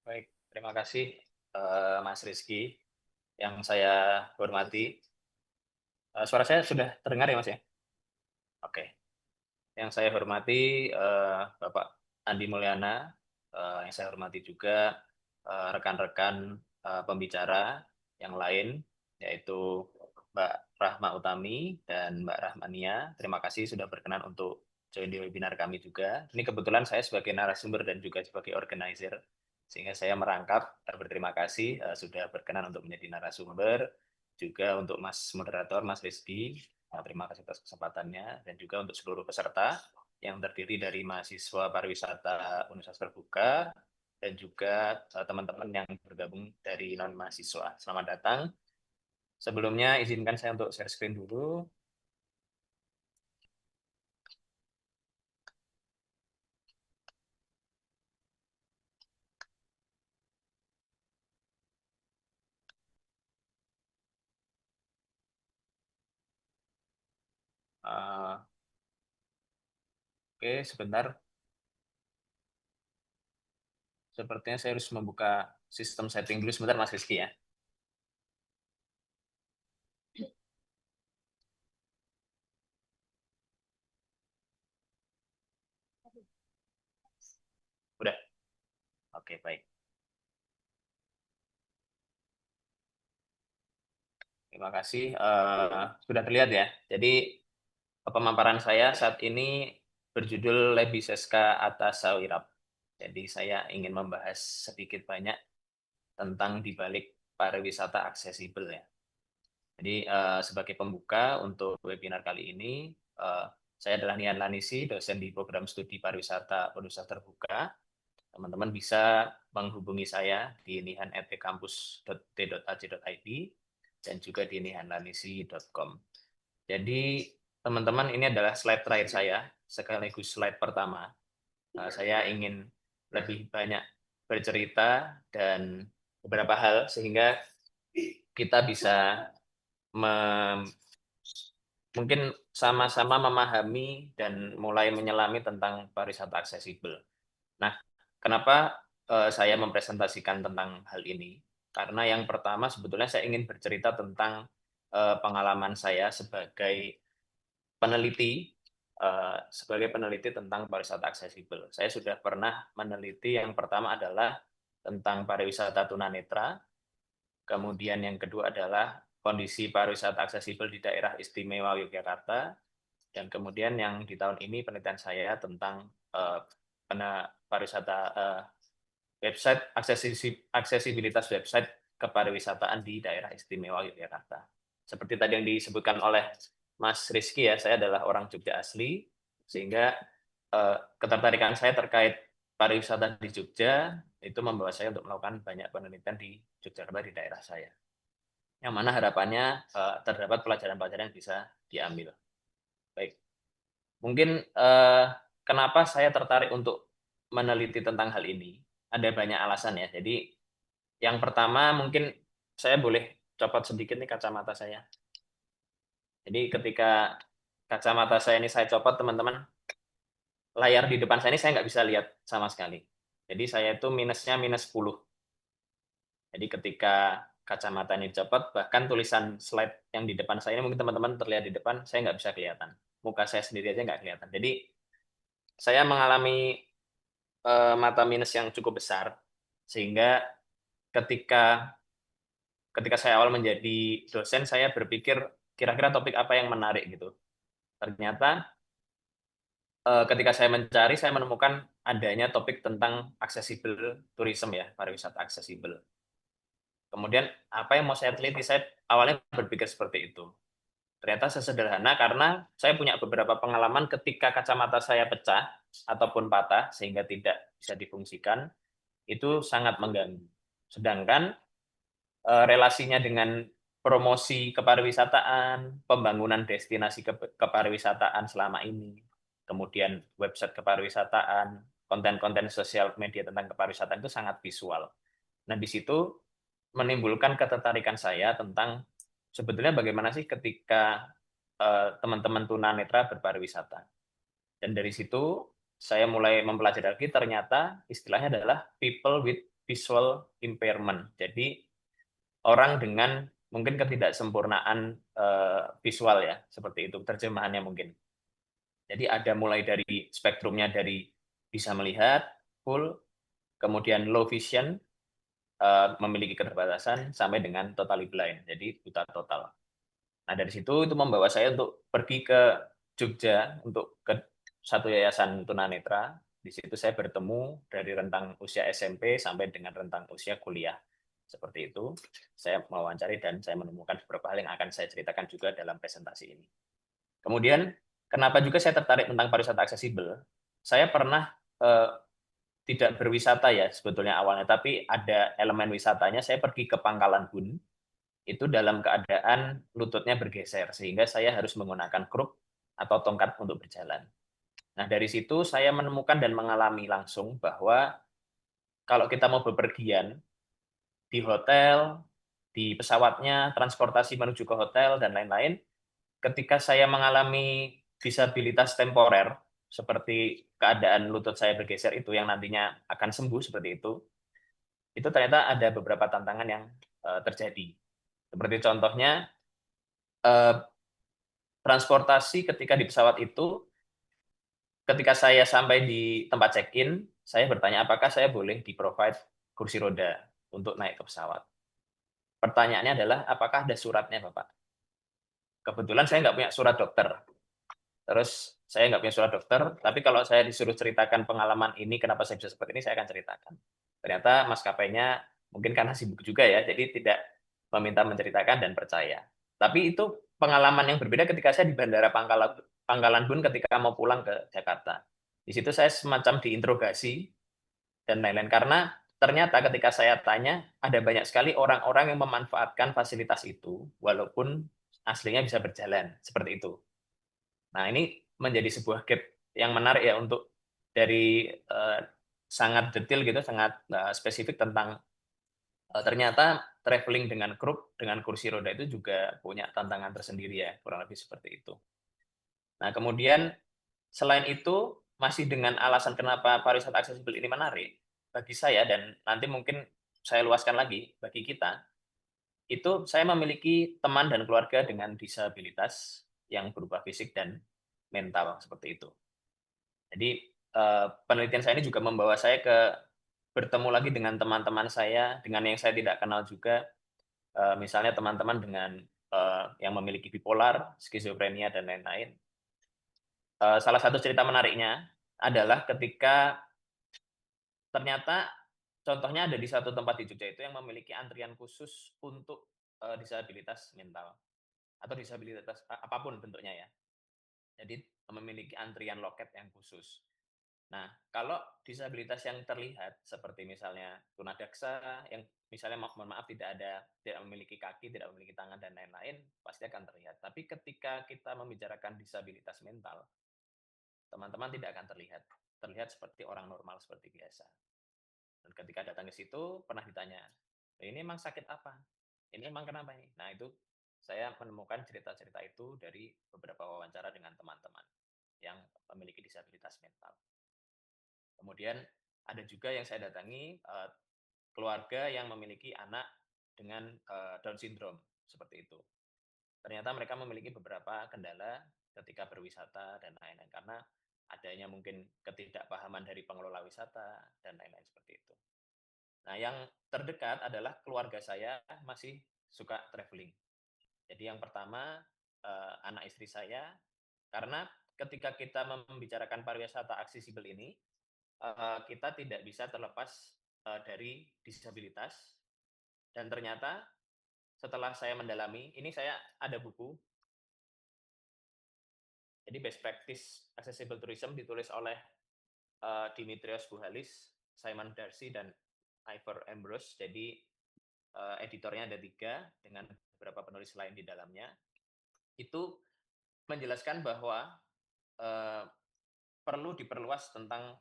Baik, terima kasih, Mas Rizky yang saya hormati. Suara saya sudah terdengar ya, Mas, ya? Oke. Yang saya hormati, Bapak Andi Mulyana, yang saya hormati juga, rekan-rekan, pembicara yang lain, yaitu Mbak Rahma Utami dan Mbak Rahmania. Terima kasih sudah berkenan untuk join di webinar kami juga. Ini kebetulan saya sebagai narasumber dan juga sebagai organizer, sehingga saya merangkap, berterima kasih, sudah berkenan untuk menjadi narasumber, juga untuk Mas moderator, Mas Rizky. Terima kasih atas kesempatannya dan juga untuk seluruh peserta yang terdiri dari mahasiswa pariwisata Universitas Terbuka dan juga teman-teman yang bergabung dari non mahasiswa. Selamat datang. Sebelumnya izinkan saya untuk share screen dulu. Uh, Oke, sebentar. Sepertinya saya harus membuka sistem setting dulu sebentar, Mas Rizky ya. Udah. Oke, baik. Terima kasih. Sudah terlihat ya. Jadi pemaparan saya saat ini berjudul Lebih Seska Atas Sawirap. Jadi saya ingin membahas sedikit banyak tentang dibalik pariwisata aksesibel ya. Jadi sebagai pembuka untuk webinar kali ini, saya adalah Nian Lanisi, dosen di program studi pariwisata Universitas Terbuka. Teman-teman bisa menghubungi saya di nihan@kampus.t.ac.id dan juga di nihanlanisi.com. Jadi teman-teman, ini adalah slide terakhir saya, sekaligus slide pertama. Saya ingin lebih banyak bercerita dan beberapa hal sehingga kita bisa mungkin sama-sama memahami dan mulai menyelami tentang pariwisata aksesibel. Nah, kenapa saya mempresentasikan tentang hal ini? Karena yang pertama sebetulnya saya ingin bercerita tentang pengalaman saya sebagai peneliti tentang pariwisata aksesibel. Saya sudah pernah meneliti, yang pertama adalah tentang pariwisata tunanetra, kemudian yang kedua adalah kondisi pariwisata aksesibel di daerah istimewa Yogyakarta, dan kemudian yang di tahun ini penelitian saya tentang pariwisata website aksesibilitas website kepariwisataan di daerah istimewa Yogyakarta. Seperti tadi yang disebutkan oleh Mas Rizky ya, saya adalah orang Jogja asli, sehingga ketertarikan saya terkait pariwisata di Jogja itu membawa saya untuk melakukan banyak penelitian di Yogyakarta, di daerah saya. Yang mana harapannya terdapat pelajaran-pelajaran yang bisa diambil. Baik, mungkin kenapa saya tertarik untuk meneliti tentang hal ini? Ada banyak alasan ya. Jadi yang pertama mungkin saya boleh copot sedikit nih kacamata saya. Jadi ketika kacamata saya ini saya copot, teman-teman, layar di depan saya ini saya nggak bisa lihat sama sekali. Jadi saya itu minusnya minus 10. Jadi ketika kacamata ini dicopot, bahkan tulisan slide yang di depan saya ini mungkin teman-teman terlihat di depan, saya nggak bisa kelihatan. Muka saya sendiri aja nggak kelihatan. Jadi saya mengalami mata minus yang cukup besar, sehingga ketika ketika saya awal menjadi dosen, saya berpikir kira-kira topik apa yang menarik gitu. Ternyata ketika saya mencari, saya menemukan adanya topik tentang accessible tourism ya, pariwisata aksesibel. Kemudian apa yang mau saya teliti? Saya awalnya berpikir seperti itu. Ternyata sesederhana karena saya punya beberapa pengalaman ketika kacamata saya pecah ataupun patah sehingga tidak bisa difungsikan, itu sangat mengganggu. Sedangkan relasinya dengan promosi kepariwisataan, pembangunan destinasi kepariwisataan selama ini, kemudian website kepariwisataan, konten-konten sosial media tentang kepariwisataan itu sangat visual. Nah, di situ menimbulkan ketertarikan saya tentang sebetulnya bagaimana sih ketika teman-teman tunanetra berpariwisata. Dan dari situ saya mulai mempelajari lagi, ternyata istilahnya adalah people with visual impairment. Jadi orang dengan mungkin ketidaksempurnaan visual ya, seperti itu terjemahannya mungkin. Jadi ada mulai dari spektrumnya dari bisa melihat full, kemudian low vision, memiliki keterbatasan sampai dengan totally blind, jadi buta total. Nah dari situ itu membawa saya untuk pergi ke Jogja untuk ke satu yayasan tunanetra. Di situ saya bertemu dari rentang usia SMP sampai dengan rentang usia kuliah. Seperti itu, saya mewawancari dan saya menemukan beberapa hal yang akan saya ceritakan juga dalam presentasi ini. Kemudian, kenapa juga saya tertarik tentang pariwisata aksesibel? Saya pernah tidak berwisata ya sebetulnya awalnya, tapi ada elemen wisatanya. Saya pergi ke Pangkalan Bun, itu dalam keadaan lututnya bergeser, sehingga saya harus menggunakan kruk atau tongkat untuk berjalan. Nah, dari situ saya menemukan dan mengalami langsung bahwa kalau kita mau bepergian di hotel, di pesawatnya, transportasi menuju ke hotel, dan lain-lain, ketika saya mengalami disabilitas temporer, seperti keadaan lutut saya bergeser itu yang nantinya akan sembuh seperti itu ternyata ada beberapa tantangan yang terjadi. Seperti contohnya, eh, transportasi ketika di pesawat itu, ketika saya sampai di tempat check-in, saya bertanya apakah saya boleh di-provide kursi roda untuk naik ke pesawat. Pertanyaannya adalah, apakah ada suratnya, Bapak? Kebetulan saya nggak punya surat dokter. Terus saya nggak punya surat dokter, tapi kalau saya disuruh ceritakan pengalaman ini, kenapa saya bisa seperti ini, saya akan ceritakan. Ternyata maskapainya mungkin karena sibuk juga ya, jadi tidak meminta menceritakan dan percaya. Tapi itu pengalaman yang berbeda ketika saya di Bandara Pangkalan Bun ketika mau pulang ke Jakarta. Di situ saya semacam diinterogasi dan lain-lain, karena ternyata ketika saya tanya, ada banyak sekali orang-orang yang memanfaatkan fasilitas itu, walaupun aslinya bisa berjalan, seperti itu. Nah, ini menjadi sebuah gap yang menarik ya untuk dari sangat detail gitu, sangat spesifik tentang ternyata traveling dengan grup dengan kursi roda itu juga punya tantangan tersendiri ya, kurang lebih seperti itu. Nah, kemudian selain itu masih dengan alasan kenapa pariwisata aksesibel ini menarik bagi saya, dan nanti mungkin saya luaskan lagi bagi kita, itu saya memiliki teman dan keluarga dengan disabilitas yang berupa fisik dan mental seperti itu. Jadi, penelitian saya ini juga membawa saya ke bertemu lagi dengan teman-teman saya, dengan yang saya tidak kenal juga, misalnya teman-teman dengan, yang memiliki bipolar, skizofrenia, dan lain-lain. Salah satu cerita menariknya adalah ketika ternyata contohnya ada di satu tempat di Jogja itu yang memiliki antrian khusus untuk, disabilitas mental atau disabilitas apapun bentuknya ya. Jadi memiliki antrian loket yang khusus. Nah, kalau disabilitas yang terlihat seperti misalnya tunadaksa yang misalnya mohon maaf tidak memiliki kaki, tidak memiliki tangan dan lain-lain, pasti akan terlihat. Tapi ketika kita membicarakan disabilitas mental, teman-teman tidak akan terlihat. Terlihat seperti orang normal seperti biasa. Dan ketika datang ke situ pernah ditanya, "Ini emang sakit apa? Ini emang kenapa ini?" Nah, itu saya menemukan cerita-cerita itu dari beberapa wawancara dengan teman-teman yang memiliki disabilitas mental. Kemudian ada juga yang saya datangi, keluarga yang memiliki anak dengan, Down syndrome, seperti itu. Ternyata mereka memiliki beberapa kendala ketika berwisata dan lain-lain, karena adanya mungkin ketidakpahaman dari pengelola wisata dan lain-lain seperti itu. Nah, yang terdekat adalah keluarga saya masih suka traveling. Jadi yang pertama, anak istri saya, karena ketika kita membicarakan pariwisata aksesibel ini, kita tidak bisa terlepas dari disabilitas, dan ternyata setelah saya mendalami, ini saya ada buku, jadi Best Practice Accessible Tourism ditulis oleh Dimitrios Buhalis, Simon Darcy, dan Ivor Ambrose. Jadi editornya ada 3 dengan beberapa penulis lain di dalamnya. Itu menjelaskan bahwa eh, perlu diperluas tentang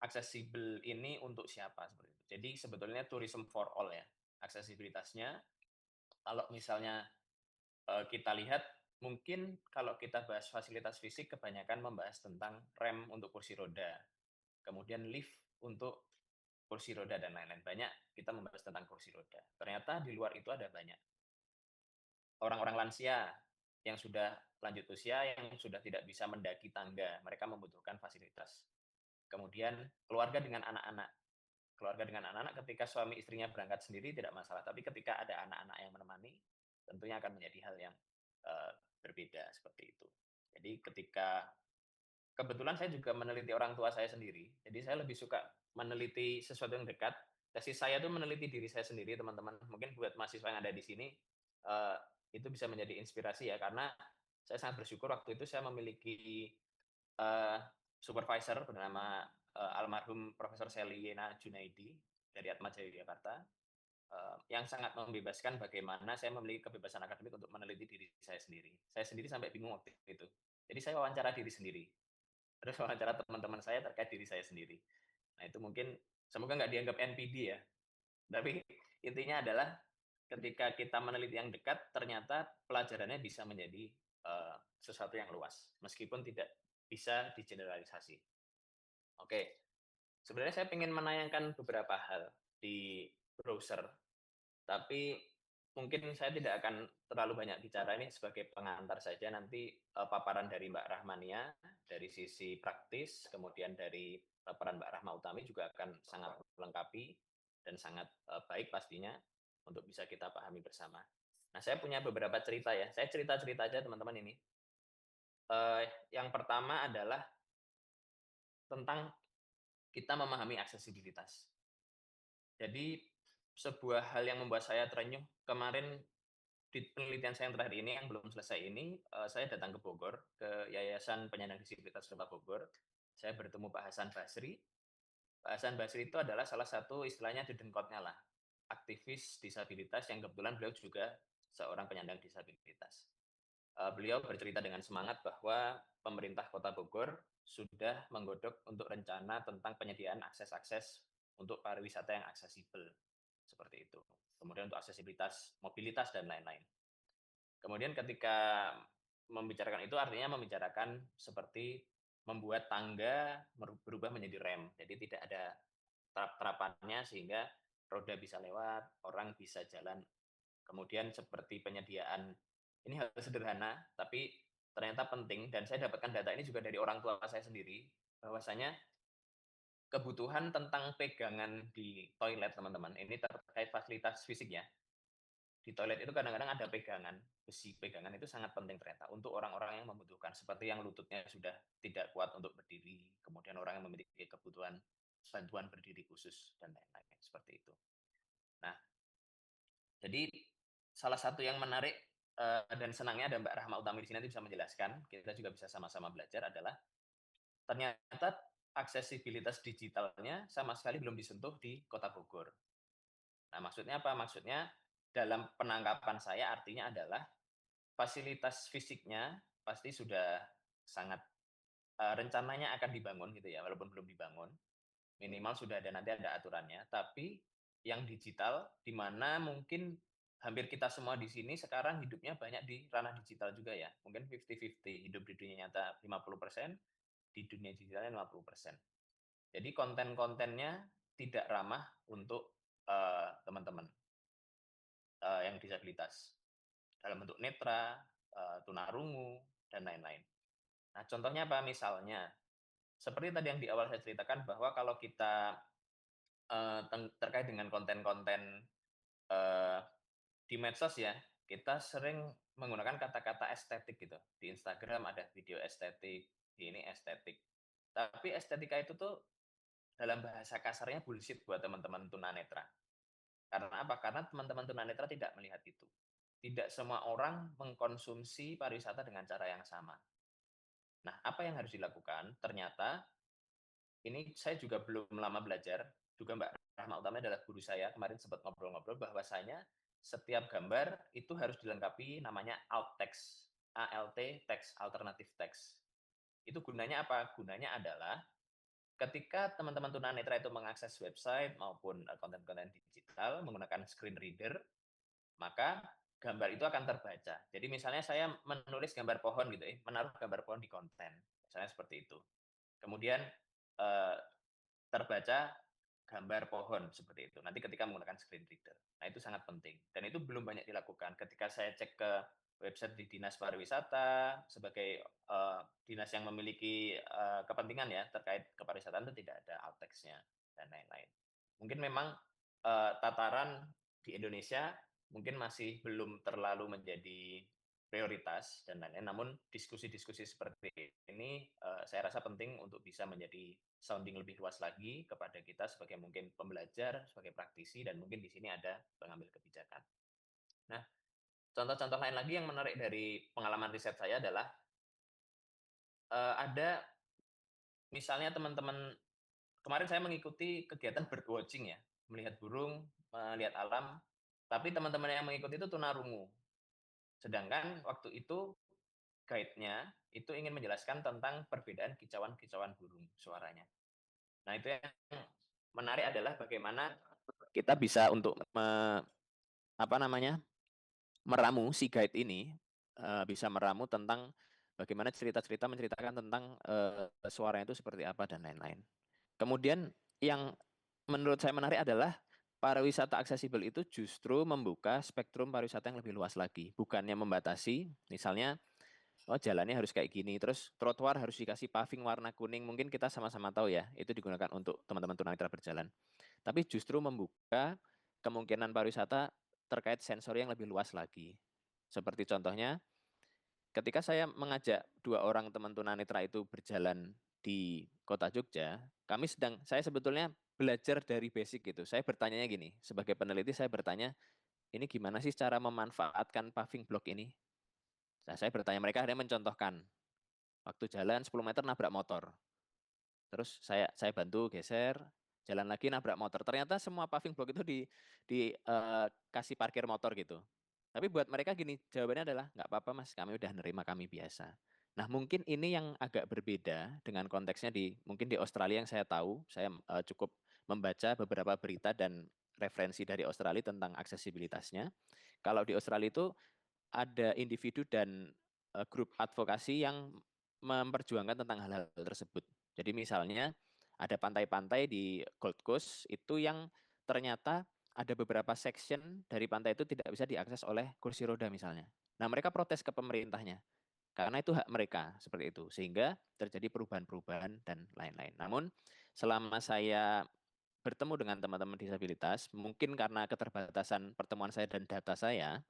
aksesibel ini untuk siapa seperti itu. Jadi sebetulnya tourism for all ya, aksesibilitasnya. Kalau misalnya kita lihat, mungkin kalau kita bahas fasilitas fisik kebanyakan membahas tentang rem untuk kursi roda, kemudian lift untuk kursi roda dan lain-lain. Banyak kita membahas tentang kursi roda. Ternyata di luar itu ada banyak orang-orang lansia yang sudah lanjut usia, yang sudah tidak bisa mendaki tangga, mereka membutuhkan fasilitas. Kemudian keluarga dengan anak-anak. Keluarga dengan anak-anak ketika suami istrinya berangkat sendiri tidak masalah, tapi ketika ada anak-anak yang menemani, tentunya akan menjadi hal yang berbeda seperti itu. Jadi ketika kebetulan saya juga meneliti orang tua saya sendiri, jadi saya lebih suka meneliti sesuatu yang dekat. Tesis saya itu meneliti diri saya sendiri, teman-teman. Mungkin buat mahasiswa yang ada di sini, eh, itu bisa menjadi inspirasi ya, karena saya sangat bersyukur waktu itu saya memiliki eh, supervisor bernama almarhum Profesor Selina Junaidi dari Atmajaya Jakarta, yang sangat membebaskan bagaimana saya memiliki kebebasan akademik untuk meneliti diri saya sendiri. Saya sendiri sampai bingung waktu itu. Jadi saya wawancara diri sendiri. Terus wawancara teman-teman saya terkait diri saya sendiri. Nah itu mungkin semoga nggak dianggap NPD ya. Tapi intinya adalah ketika kita meneliti yang dekat, ternyata pelajarannya bisa menjadi sesuatu yang luas, meskipun tidak bisa digeneralisasi. Oke, sebenarnya saya ingin menayangkan beberapa hal di browser, tapi mungkin saya tidak akan terlalu banyak bicara, ini sebagai pengantar saja. Nanti paparan dari Mbak Rahmania dari sisi praktis, kemudian dari paparan Mbak Rahma Utami juga akan sangat melengkapi dan sangat baik pastinya untuk bisa kita pahami bersama. Nah, saya punya beberapa cerita ya. Saya cerita-cerita aja teman-teman ini. Yang pertama adalah tentang kita memahami aksesibilitas. Jadi sebuah hal yang membuat saya terenyuh kemarin di penelitian saya yang terakhir ini yang belum selesai ini, saya datang ke Bogor, ke Yayasan Penyandang Disabilitas Kota Bogor. Saya bertemu Pak Hasan Basri. Pak Hasan Basri itu adalah salah satu istilahnya dedengkotnya lah, aktivis disabilitas yang kebetulan beliau juga seorang penyandang disabilitas. Beliau bercerita dengan semangat bahwa pemerintah Kota Bogor sudah menggodok untuk rencana tentang penyediaan akses-akses untuk pariwisata yang aksesibel, seperti itu. Kemudian untuk aksesibilitas, mobilitas, dan lain-lain. Kemudian ketika membicarakan itu artinya membicarakan seperti membuat tangga berubah menjadi rem. Jadi tidak ada terap-terapannya sehingga roda bisa lewat, orang bisa jalan. Kemudian seperti penyediaan, ini hal sederhana, tapi ternyata penting, dan saya dapatkan data ini juga dari orang tua saya sendiri, bahwasanya kebutuhan tentang pegangan di toilet, teman-teman, ini terkait fasilitas fisik ya. Di toilet itu kadang-kadang ada pegangan, besi pegangan itu sangat penting ternyata untuk orang-orang yang membutuhkan, seperti yang lututnya sudah tidak kuat untuk berdiri, kemudian orang yang memiliki kebutuhan bantuan berdiri khusus, dan lain-lain, seperti itu. Nah, jadi salah satu yang menarik dan senangnya ada Mbak Rahma Utami di sini nanti bisa menjelaskan, kita juga bisa sama-sama belajar adalah ternyata aksesibilitas digitalnya sama sekali belum disentuh di Kota Bogor. Nah, maksudnya apa? Maksudnya dalam penangkapan saya artinya adalah fasilitas fisiknya pasti sudah sangat rencananya akan dibangun gitu ya, walaupun belum dibangun. Minimal sudah ada, nanti ada aturannya, tapi yang digital di mana mungkin hampir kita semua di sini sekarang hidupnya banyak di ranah digital juga ya. Mungkin 50-50, hidup di dunia nyata 50%, di dunia digitalnya 50%. Jadi konten-kontennya tidak ramah untuk teman-teman yang disabilitas dalam bentuk netra, tunarungu, dan lain-lain. Nah, contohnya apa? Misalnya, seperti tadi yang di awal saya ceritakan bahwa kalau kita terkait dengan konten-konten di medsos ya, kita sering menggunakan kata-kata estetik gitu. Di Instagram ada video estetik, di ini estetik. Tapi estetika itu tuh dalam bahasa kasarnya bullshit buat teman-teman tunanetra. Karena apa? Karena teman-teman tunanetra tidak melihat itu. Tidak semua orang mengkonsumsi pariwisata dengan cara yang sama. Nah, apa yang harus dilakukan? Ternyata ini saya juga belum lama belajar, juga Mbak Rahma Utami adalah guru saya, kemarin sempat ngobrol-ngobrol bahwasanya setiap gambar itu harus dilengkapi namanya alt text, ALT text, alternative text. Itu gunanya apa? Gunanya adalah ketika teman-teman tunanetra itu mengakses website maupun konten-konten digital menggunakan screen reader, maka gambar itu akan terbaca. Jadi misalnya saya menulis gambar pohon gitu ya, menaruh gambar pohon di konten, misalnya seperti itu. Kemudian terbaca gambar pohon seperti itu. Nanti ketika menggunakan screen reader. Nah, itu sangat penting. Dan itu belum banyak dilakukan. Ketika saya cek ke website di Dinas Pariwisata sebagai dinas yang memiliki kepentingan ya terkait kepariwisataan itu tidak ada alt text-nya dan lain-lain. Mungkin memang tataran di Indonesia mungkin masih belum terlalu menjadi prioritas dan lain-lain. Namun diskusi-diskusi seperti ini saya rasa penting untuk bisa menjadi sounding lebih luas lagi kepada kita sebagai mungkin pembelajar, sebagai praktisi, dan mungkin di sini ada pengambil kebijakan. Nah, contoh-contoh lain lagi yang menarik dari pengalaman riset saya adalah ada misalnya teman-teman kemarin saya mengikuti kegiatan birdwatching ya, melihat burung, melihat alam, tapi teman-teman yang mengikuti itu tunarungu. Sedangkan waktu itu guide-nya itu ingin menjelaskan tentang perbedaan kicauan-kicauan burung suaranya. Nah, itu yang menarik adalah bagaimana kita bisa untuk apa namanya meramu si guide ini bisa meramu tentang bagaimana cerita-cerita menceritakan tentang suaranya itu seperti apa dan lain-lain. Kemudian yang menurut saya menarik adalah pariwisata aksesibel itu justru membuka spektrum pariwisata yang lebih luas lagi, bukannya membatasi, misalnya oh jalannya harus kayak gini, terus trotoar harus dikasih paving warna kuning. Mungkin kita sama-sama tahu ya, itu digunakan untuk teman-teman tunanetra berjalan. Tapi justru membuka kemungkinan pariwisata terkait sensori yang lebih luas lagi. Seperti contohnya, ketika saya mengajak 2 orang teman tunanetra itu berjalan di kota Jogja, saya sebetulnya belajar dari basic gitu. Saya bertanya gini, sebagai peneliti saya bertanya, ini gimana sih cara memanfaatkan paving block ini? Nah, saya bertanya mereka, ada yang mencontohkan. Waktu jalan 10 meter nabrak motor. Terus saya bantu geser, jalan lagi nabrak motor. Ternyata semua paving block itu kasih parkir motor gitu. Tapi buat mereka gini, jawabannya adalah nggak apa-apa mas, kami udah nerima, kami biasa. Nah mungkin ini yang agak berbeda dengan konteksnya mungkin di Australia yang saya tahu, saya cukup membaca beberapa berita dan referensi dari Australia tentang aksesibilitasnya. Kalau di Australia itu ada individu dan grup advokasi yang memperjuangkan tentang hal-hal tersebut. Jadi misalnya ada pantai-pantai di Gold Coast itu yang ternyata ada beberapa section dari pantai itu tidak bisa diakses oleh kursi roda misalnya. Nah, mereka protes ke pemerintahnya karena itu hak mereka seperti itu sehingga terjadi perubahan-perubahan dan lain-lain. Namun selama saya bertemu dengan teman-teman disabilitas, mungkin karena keterbatasan pertemuan saya dan data saya,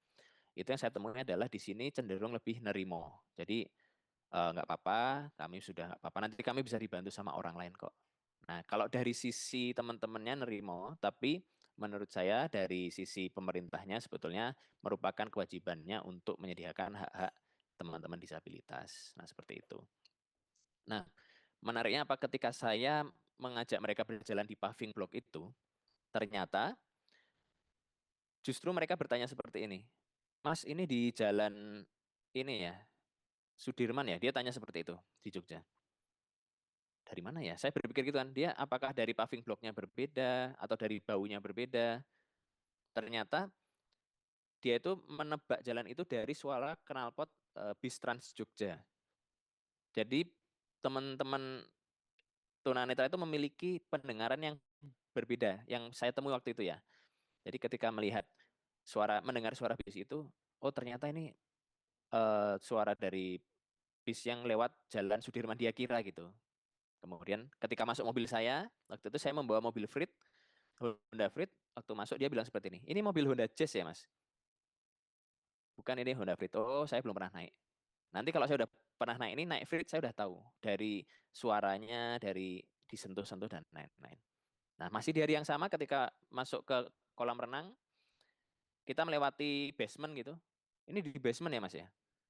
itu yang saya temui adalah di sini cenderung lebih nerimo. Jadi nggak apa-apa, kami sudah nggak apa-apa. Nanti kami bisa dibantu sama orang lain kok. Nah, kalau dari sisi teman-temannya nerimo, tapi menurut saya dari sisi pemerintahnya sebetulnya merupakan kewajibannya untuk menyediakan hak-hak teman-teman disabilitas. Nah, seperti itu. Nah, menariknya apa ketika saya mengajak mereka berjalan di paving block itu, ternyata justru mereka bertanya seperti ini. Mas, ini di jalan ini ya, Sudirman ya, dia tanya seperti itu di Jogja. Dari mana ya? Saya berpikir gitu kan, dia apakah dari paving blocknya berbeda atau dari baunya berbeda? Ternyata dia itu menebak jalan itu dari suara knalpot bis Trans Jogja. Jadi teman-teman tunanetra itu memiliki pendengaran yang berbeda, yang saya temui waktu itu ya. Jadi ketika mendengar suara bis itu, oh ternyata ini suara dari bis yang lewat jalan Sudirman dia kira gitu. Kemudian ketika masuk mobil saya, waktu itu saya membawa mobil Honda Freed, waktu masuk dia bilang seperti ini mobil Honda Jazz ya mas? Bukan ini Honda Freed, oh saya belum pernah naik. Nanti kalau saya udah pernah naik naik Freed saya udah tahu dari suaranya, dari disentuh-sentuh dan lain-lain. Nah masih di hari yang sama ketika masuk ke kolam renang, kita melewati basement gitu. Ini di basement ya mas ya?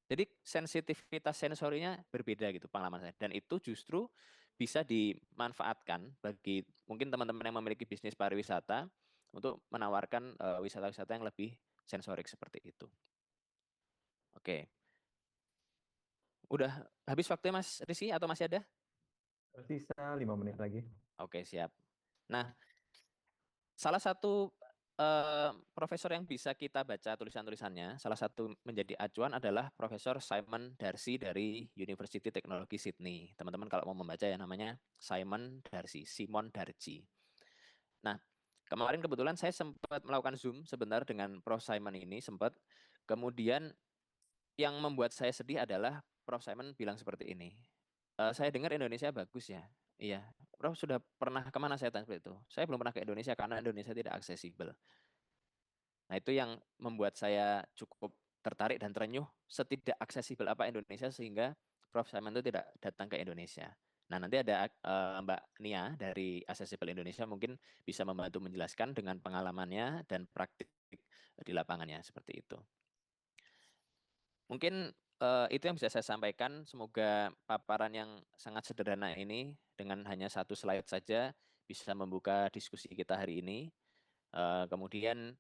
Jadi sensitivitas sensorinya berbeda gitu pengalaman saya. Dan itu justru bisa dimanfaatkan bagi mungkin teman-teman yang memiliki bisnis pariwisata untuk menawarkan wisata-wisata yang lebih sensorik seperti itu. Oke, udah habis waktunya Mas Rizky atau masih ada? Tersisa 5 menit lagi. Oke, siap. Nah, salah satu profesor yang bisa kita baca tulisan-tulisannya, salah satu menjadi acuan adalah Profesor Simon Darcy dari University Technology Sydney. Teman-teman kalau mau membaca ya namanya Simon Darcy, Simon Darcy. Nah, kemarin kebetulan saya sempat melakukan Zoom sebentar dengan Prof. Simon ini, sempat. Kemudian yang membuat saya sedih adalah Prof. Simon bilang seperti ini. Saya dengar Indonesia bagus ya. Iya, Prof sudah pernah kemana, saya tanya seperti itu. Saya belum pernah ke Indonesia karena Indonesia tidak aksesibel. Nah, itu yang membuat saya cukup tertarik dan terenyuh setidak aksesibel apa Indonesia sehingga Prof. Simon itu tidak datang ke Indonesia. Nah, nanti ada Mbak Nia dari Accessible Indonesia mungkin bisa membantu menjelaskan dengan pengalamannya dan praktik di lapangannya seperti itu. Mungkin itu yang bisa saya sampaikan. Semoga paparan yang sangat sederhana ini dengan hanya satu slide saja bisa membuka diskusi kita hari ini. Kemudian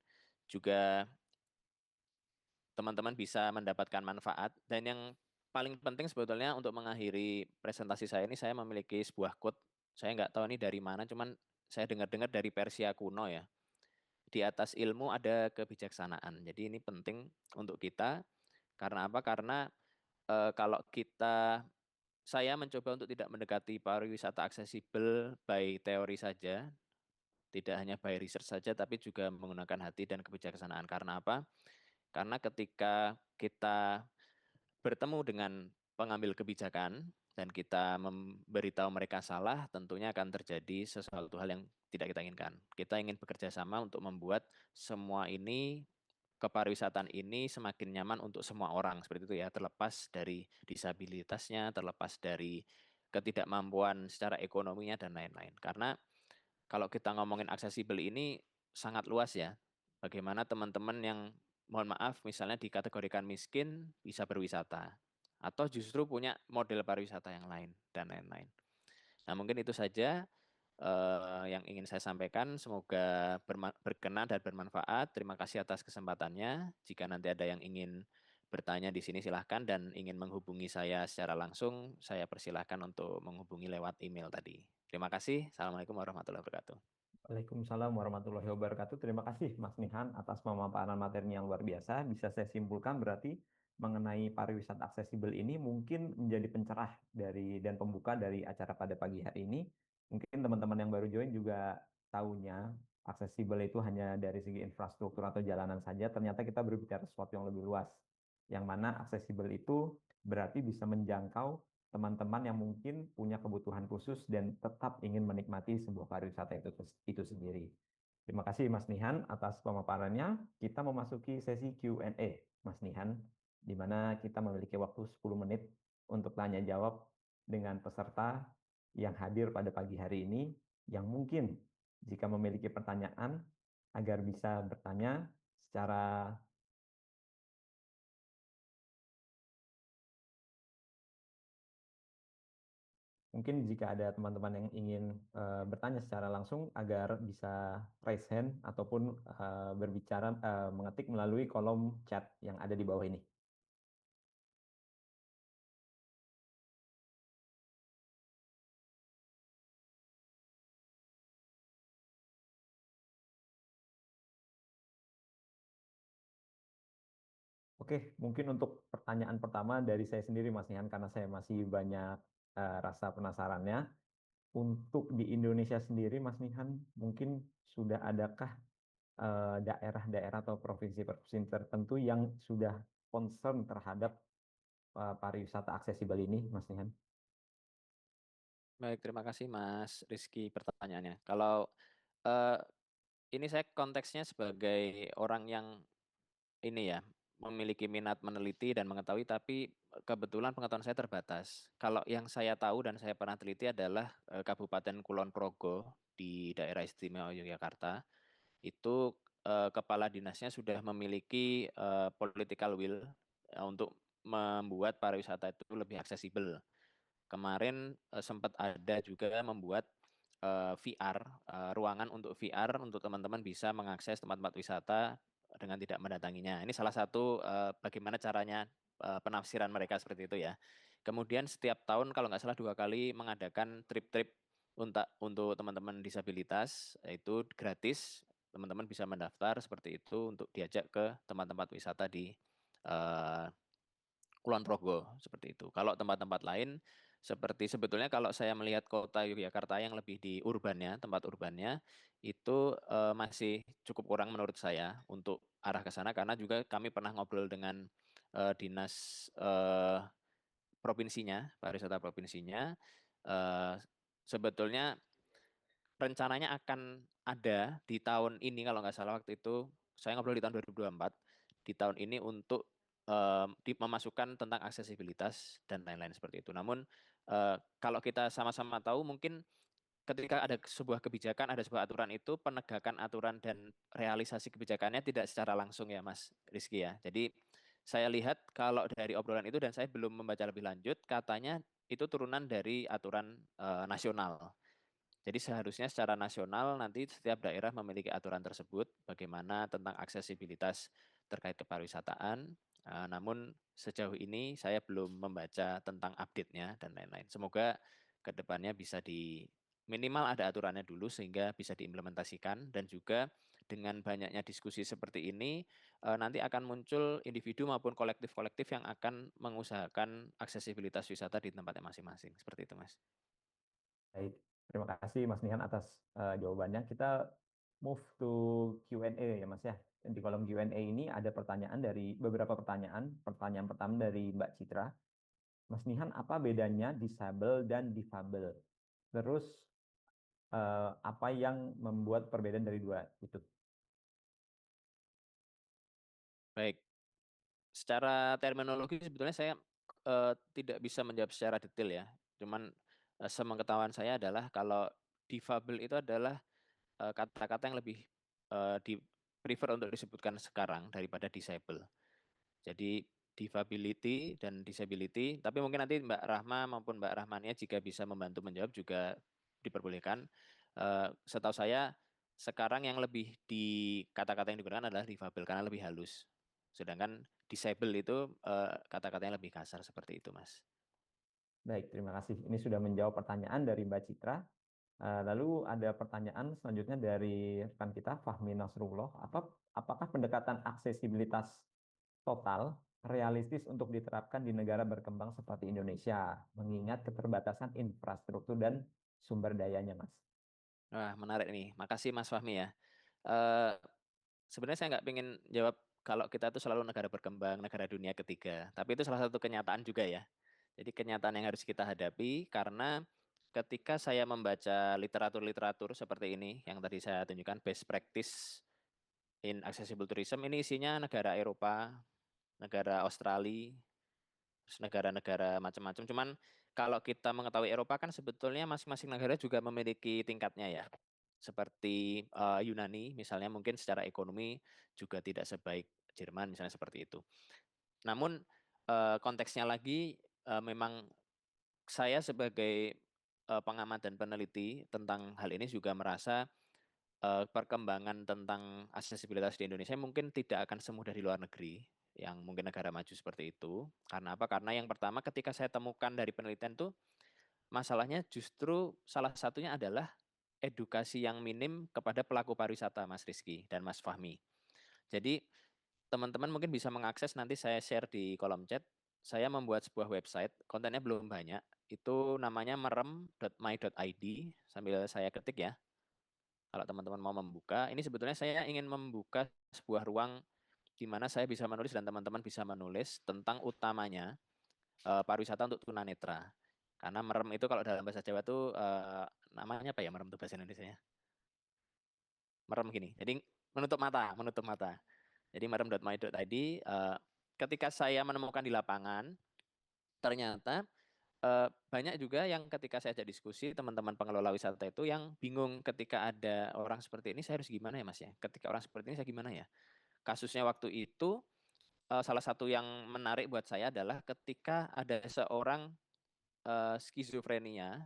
juga teman-teman bisa mendapatkan manfaat. Dan yang paling penting sebetulnya untuk mengakhiri presentasi saya ini, saya memiliki sebuah quote. Saya nggak tahu ini dari mana, cuman saya dengar-dengar dari Persia kuno ya. Di atas ilmu ada kebijaksanaan. Jadi ini penting untuk kita. Karena apa? Karena kalau saya mencoba untuk tidak mendekati pariwisata aksesibel by teori saja, tidak hanya by research saja, tapi juga menggunakan hati dan kebijaksanaan. Karena apa? Karena ketika kita bertemu dengan pengambil kebijakan dan kita memberitahu mereka salah, tentunya akan terjadi sesuatu hal yang tidak kita inginkan. Kita ingin bekerja sama untuk membuat semua ini, kepariwisataan ini semakin nyaman untuk semua orang, seperti itu ya, terlepas dari disabilitasnya, terlepas dari ketidakmampuan secara ekonominya, dan lain-lain. Karena kalau kita ngomongin aksesibel ini sangat luas ya. Bagaimana teman-teman yang mohon maaf misalnya dikategorikan miskin bisa berwisata atau justru punya model pariwisata yang lain dan lain-lain. Nah, mungkin itu saja yang ingin saya sampaikan. Semoga berkenan dan bermanfaat. Terima kasih atas kesempatannya. Jika nanti ada yang ingin bertanya di sini silahkan, dan ingin menghubungi saya secara langsung, saya persilahkan untuk menghubungi lewat email tadi. Terima kasih. Assalamualaikum warahmatullahi wabarakatuh. Waalaikumsalam warahmatullahi wabarakatuh. Terima kasih Mas Nihan atas pemaparan materi yang luar biasa. Bisa saya simpulkan berarti mengenai pariwisata aksesibel ini mungkin menjadi pencerah dan pembuka dari acara pada pagi hari ini. Mungkin teman-teman yang baru join juga tahunya aksesibel itu hanya dari segi infrastruktur atau jalanan saja. Ternyata kita berbicara sesuatu yang lebih luas. Yang mana aksesibel itu berarti bisa menjangkau teman-teman yang mungkin punya kebutuhan khusus dan tetap ingin menikmati sebuah pariwisata itu sendiri. Terima kasih Mas Nihan atas pemaparannya. Kita memasuki sesi Q&A, Mas Nihan, di mana kita memiliki waktu 10 menit untuk tanya jawab dengan peserta yang hadir pada pagi hari ini, yang mungkin jika memiliki pertanyaan agar bisa bertanya secara mungkin jika ada teman-teman yang ingin bertanya secara langsung agar bisa raise hand ataupun berbicara mengetik melalui kolom chat yang ada di bawah ini. Oke, mungkin untuk pertanyaan pertama dari saya sendiri Mas Nihan, karena saya masih banyak rasa penasarannya. Untuk di Indonesia sendiri, Mas Nihan, mungkin sudah adakah daerah-daerah atau provinsi-provinsi tertentu yang sudah concern terhadap pariwisata aksesibel ini, Mas Nihan? Baik, terima kasih Mas Rizky pertanyaannya. Kalau eh, ini saya konteksnya sebagai orang yang ini ya, memiliki minat meneliti dan mengetahui, tapi kebetulan pengetahuan saya terbatas. Kalau yang saya tahu dan saya pernah teliti adalah Kabupaten Kulon Progo di daerah istimewa Yogyakarta. Itu kepala dinasnya sudah memiliki political will untuk membuat pariwisata itu lebih aksesibel. Kemarin sempat ada juga membuat VR, ruangan untuk VR untuk teman-teman bisa mengakses tempat-tempat wisata dengan tidak mendatanginya. Ini salah satu bagaimana caranya penafsiran mereka seperti itu ya. Kemudian setiap tahun kalau nggak salah 2 kali mengadakan trip-trip untuk teman-teman disabilitas, itu gratis. Teman-teman bisa mendaftar seperti itu untuk diajak ke tempat-tempat wisata di Kulon Progo seperti itu. Kalau tempat-tempat lain Seperti sebetulnya kalau saya melihat kota Yogyakarta yang lebih di urbannya, tempat urbannya, itu masih cukup kurang menurut saya untuk arah ke sana, karena juga kami pernah ngobrol dengan dinas provinsinya, pariwisata provinsinya, sebetulnya rencananya akan ada di tahun ini kalau nggak salah waktu itu, saya ngobrol di tahun 2024, di tahun ini untuk memasukkan tentang aksesibilitas dan lain-lain seperti itu. Namun kalau kita sama-sama tahu mungkin ketika ada sebuah kebijakan, ada sebuah aturan itu, penegakan aturan dan realisasi kebijakannya tidak secara langsung ya Mas Rizky ya. Jadi saya lihat kalau dari obrolan itu, dan saya belum membaca lebih lanjut, katanya itu turunan dari aturan nasional. Jadi seharusnya secara nasional nanti setiap daerah memiliki aturan tersebut, bagaimana tentang aksesibilitas terkait kepariwisataan. Namun sejauh ini saya belum membaca tentang update-nya dan lain-lain. Semoga kedepannya bisa minimal ada aturannya dulu sehingga bisa diimplementasikan, dan juga dengan banyaknya diskusi seperti ini nanti akan muncul individu maupun kolektif-kolektif yang akan mengusahakan aksesibilitas wisata di tempatnya masing-masing. Seperti itu Mas. Baik, terima kasih Mas Nihan atas jawabannya. Kita move to Q&A ya Mas ya. Di kolom Q&A ini ada pertanyaan dari beberapa pertanyaan. Pertanyaan pertama dari Mbak Citra. Mas Nihan, apa bedanya disable dan difabel? Terus apa yang membuat perbedaan dari dua itu? Baik, secara terminologi sebetulnya saya tidak bisa menjawab secara detail ya. Cuman sepengetahuan saya adalah kalau difabel itu adalah kata-kata yang lebih di prefer untuk disebutkan sekarang daripada disable. Jadi disability dan disability, tapi mungkin nanti Mbak Rahma maupun Mbak Rahmania jika bisa membantu menjawab juga diperbolehkan. Setahu saya sekarang yang lebih di kata-kata yang digunakan adalah difabel karena lebih halus. Sedangkan disable itu kata-kata yang lebih kasar seperti itu, Mas. Baik, terima kasih. Ini sudah menjawab pertanyaan dari Mbak Citra. Lalu ada pertanyaan selanjutnya dari rekan kita, Fahmi Nasrullah. Apakah pendekatan aksesibilitas total realistis untuk diterapkan di negara berkembang seperti Indonesia, mengingat keterbatasan infrastruktur dan sumber dayanya, Mas? Wah, menarik nih. Makasih Mas Fahmi ya. Eh, Sebenarnya saya nggak pengen jawab kalau kita itu selalu negara berkembang, negara dunia ketiga. Tapi itu salah satu kenyataan juga ya. Jadi kenyataan yang harus kita hadapi, karena ketika saya membaca literatur-literatur seperti ini, yang tadi saya tunjukkan, best practice in accessible tourism, ini isinya negara Eropa, negara Australia, terus negara-negara macam-macam. Cuman kalau kita mengetahui Eropa kan sebetulnya masing-masing negara juga memiliki tingkatnya ya. Seperti Yunani misalnya, mungkin secara ekonomi juga tidak sebaik Jerman misalnya, seperti itu. Namun konteksnya lagi, memang saya sebagai pengamat dan peneliti tentang hal ini juga merasa perkembangan tentang aksesibilitas di Indonesia mungkin tidak akan semudah di luar negeri, yang mungkin negara maju seperti itu. Karena apa? Karena yang pertama, ketika saya temukan dari penelitian tuh, masalahnya justru salah satunya adalah edukasi yang minim kepada pelaku pariwisata, Mas Rizky dan Mas Fahmi. Jadi teman-teman mungkin bisa mengakses, nanti saya share di kolom chat. Saya membuat sebuah website, kontennya belum banyak. Itu namanya merem.my.id, sambil saya ketik ya. Kalau teman-teman mau membuka, ini sebetulnya saya ingin membuka sebuah ruang di mana saya bisa menulis dan teman-teman bisa menulis tentang utamanya pariwisata untuk tunanetra. Karena merem itu kalau dalam bahasa Jawa tuh namanya apa ya, merem itu bahasa Indonesia-nya? Merem gini. Jadi menutup mata, menutup mata. Jadi merem.my.id, ketika saya menemukan di lapangan, ternyata banyak juga yang ketika saya ajak diskusi, teman-teman pengelola wisata itu yang bingung ketika ada orang seperti ini, saya harus gimana ya Mas ya? Ketika orang seperti ini saya gimana ya? Kasusnya waktu itu salah satu yang menarik buat saya adalah ketika ada seorang skizofrenia,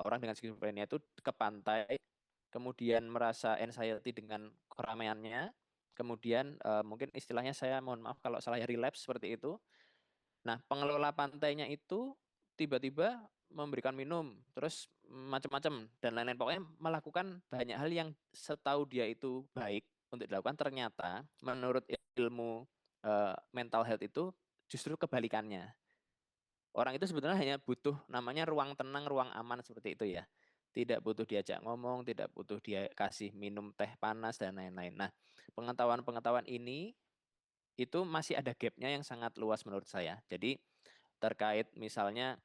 orang dengan skizofrenia itu ke pantai, kemudian merasa anxiety dengan keramaiannya, kemudian mungkin istilahnya, saya mohon maaf kalau salah ya, relapse seperti itu. Nah, pengelola pantainya itu tiba-tiba memberikan minum, terus macam-macam dan lain-lain. Pokoknya melakukan banyak hal yang setahu dia itu baik untuk dilakukan, ternyata menurut ilmu mental health itu justru kebalikannya. Orang itu sebetulnya hanya butuh namanya ruang tenang, ruang aman seperti itu ya. Tidak butuh diajak ngomong, tidak butuh dia kasih minum teh panas dan lain-lain. Nah, pengetahuan-pengetahuan ini itu masih ada gapnya yang sangat luas menurut saya. Jadi terkait misalnya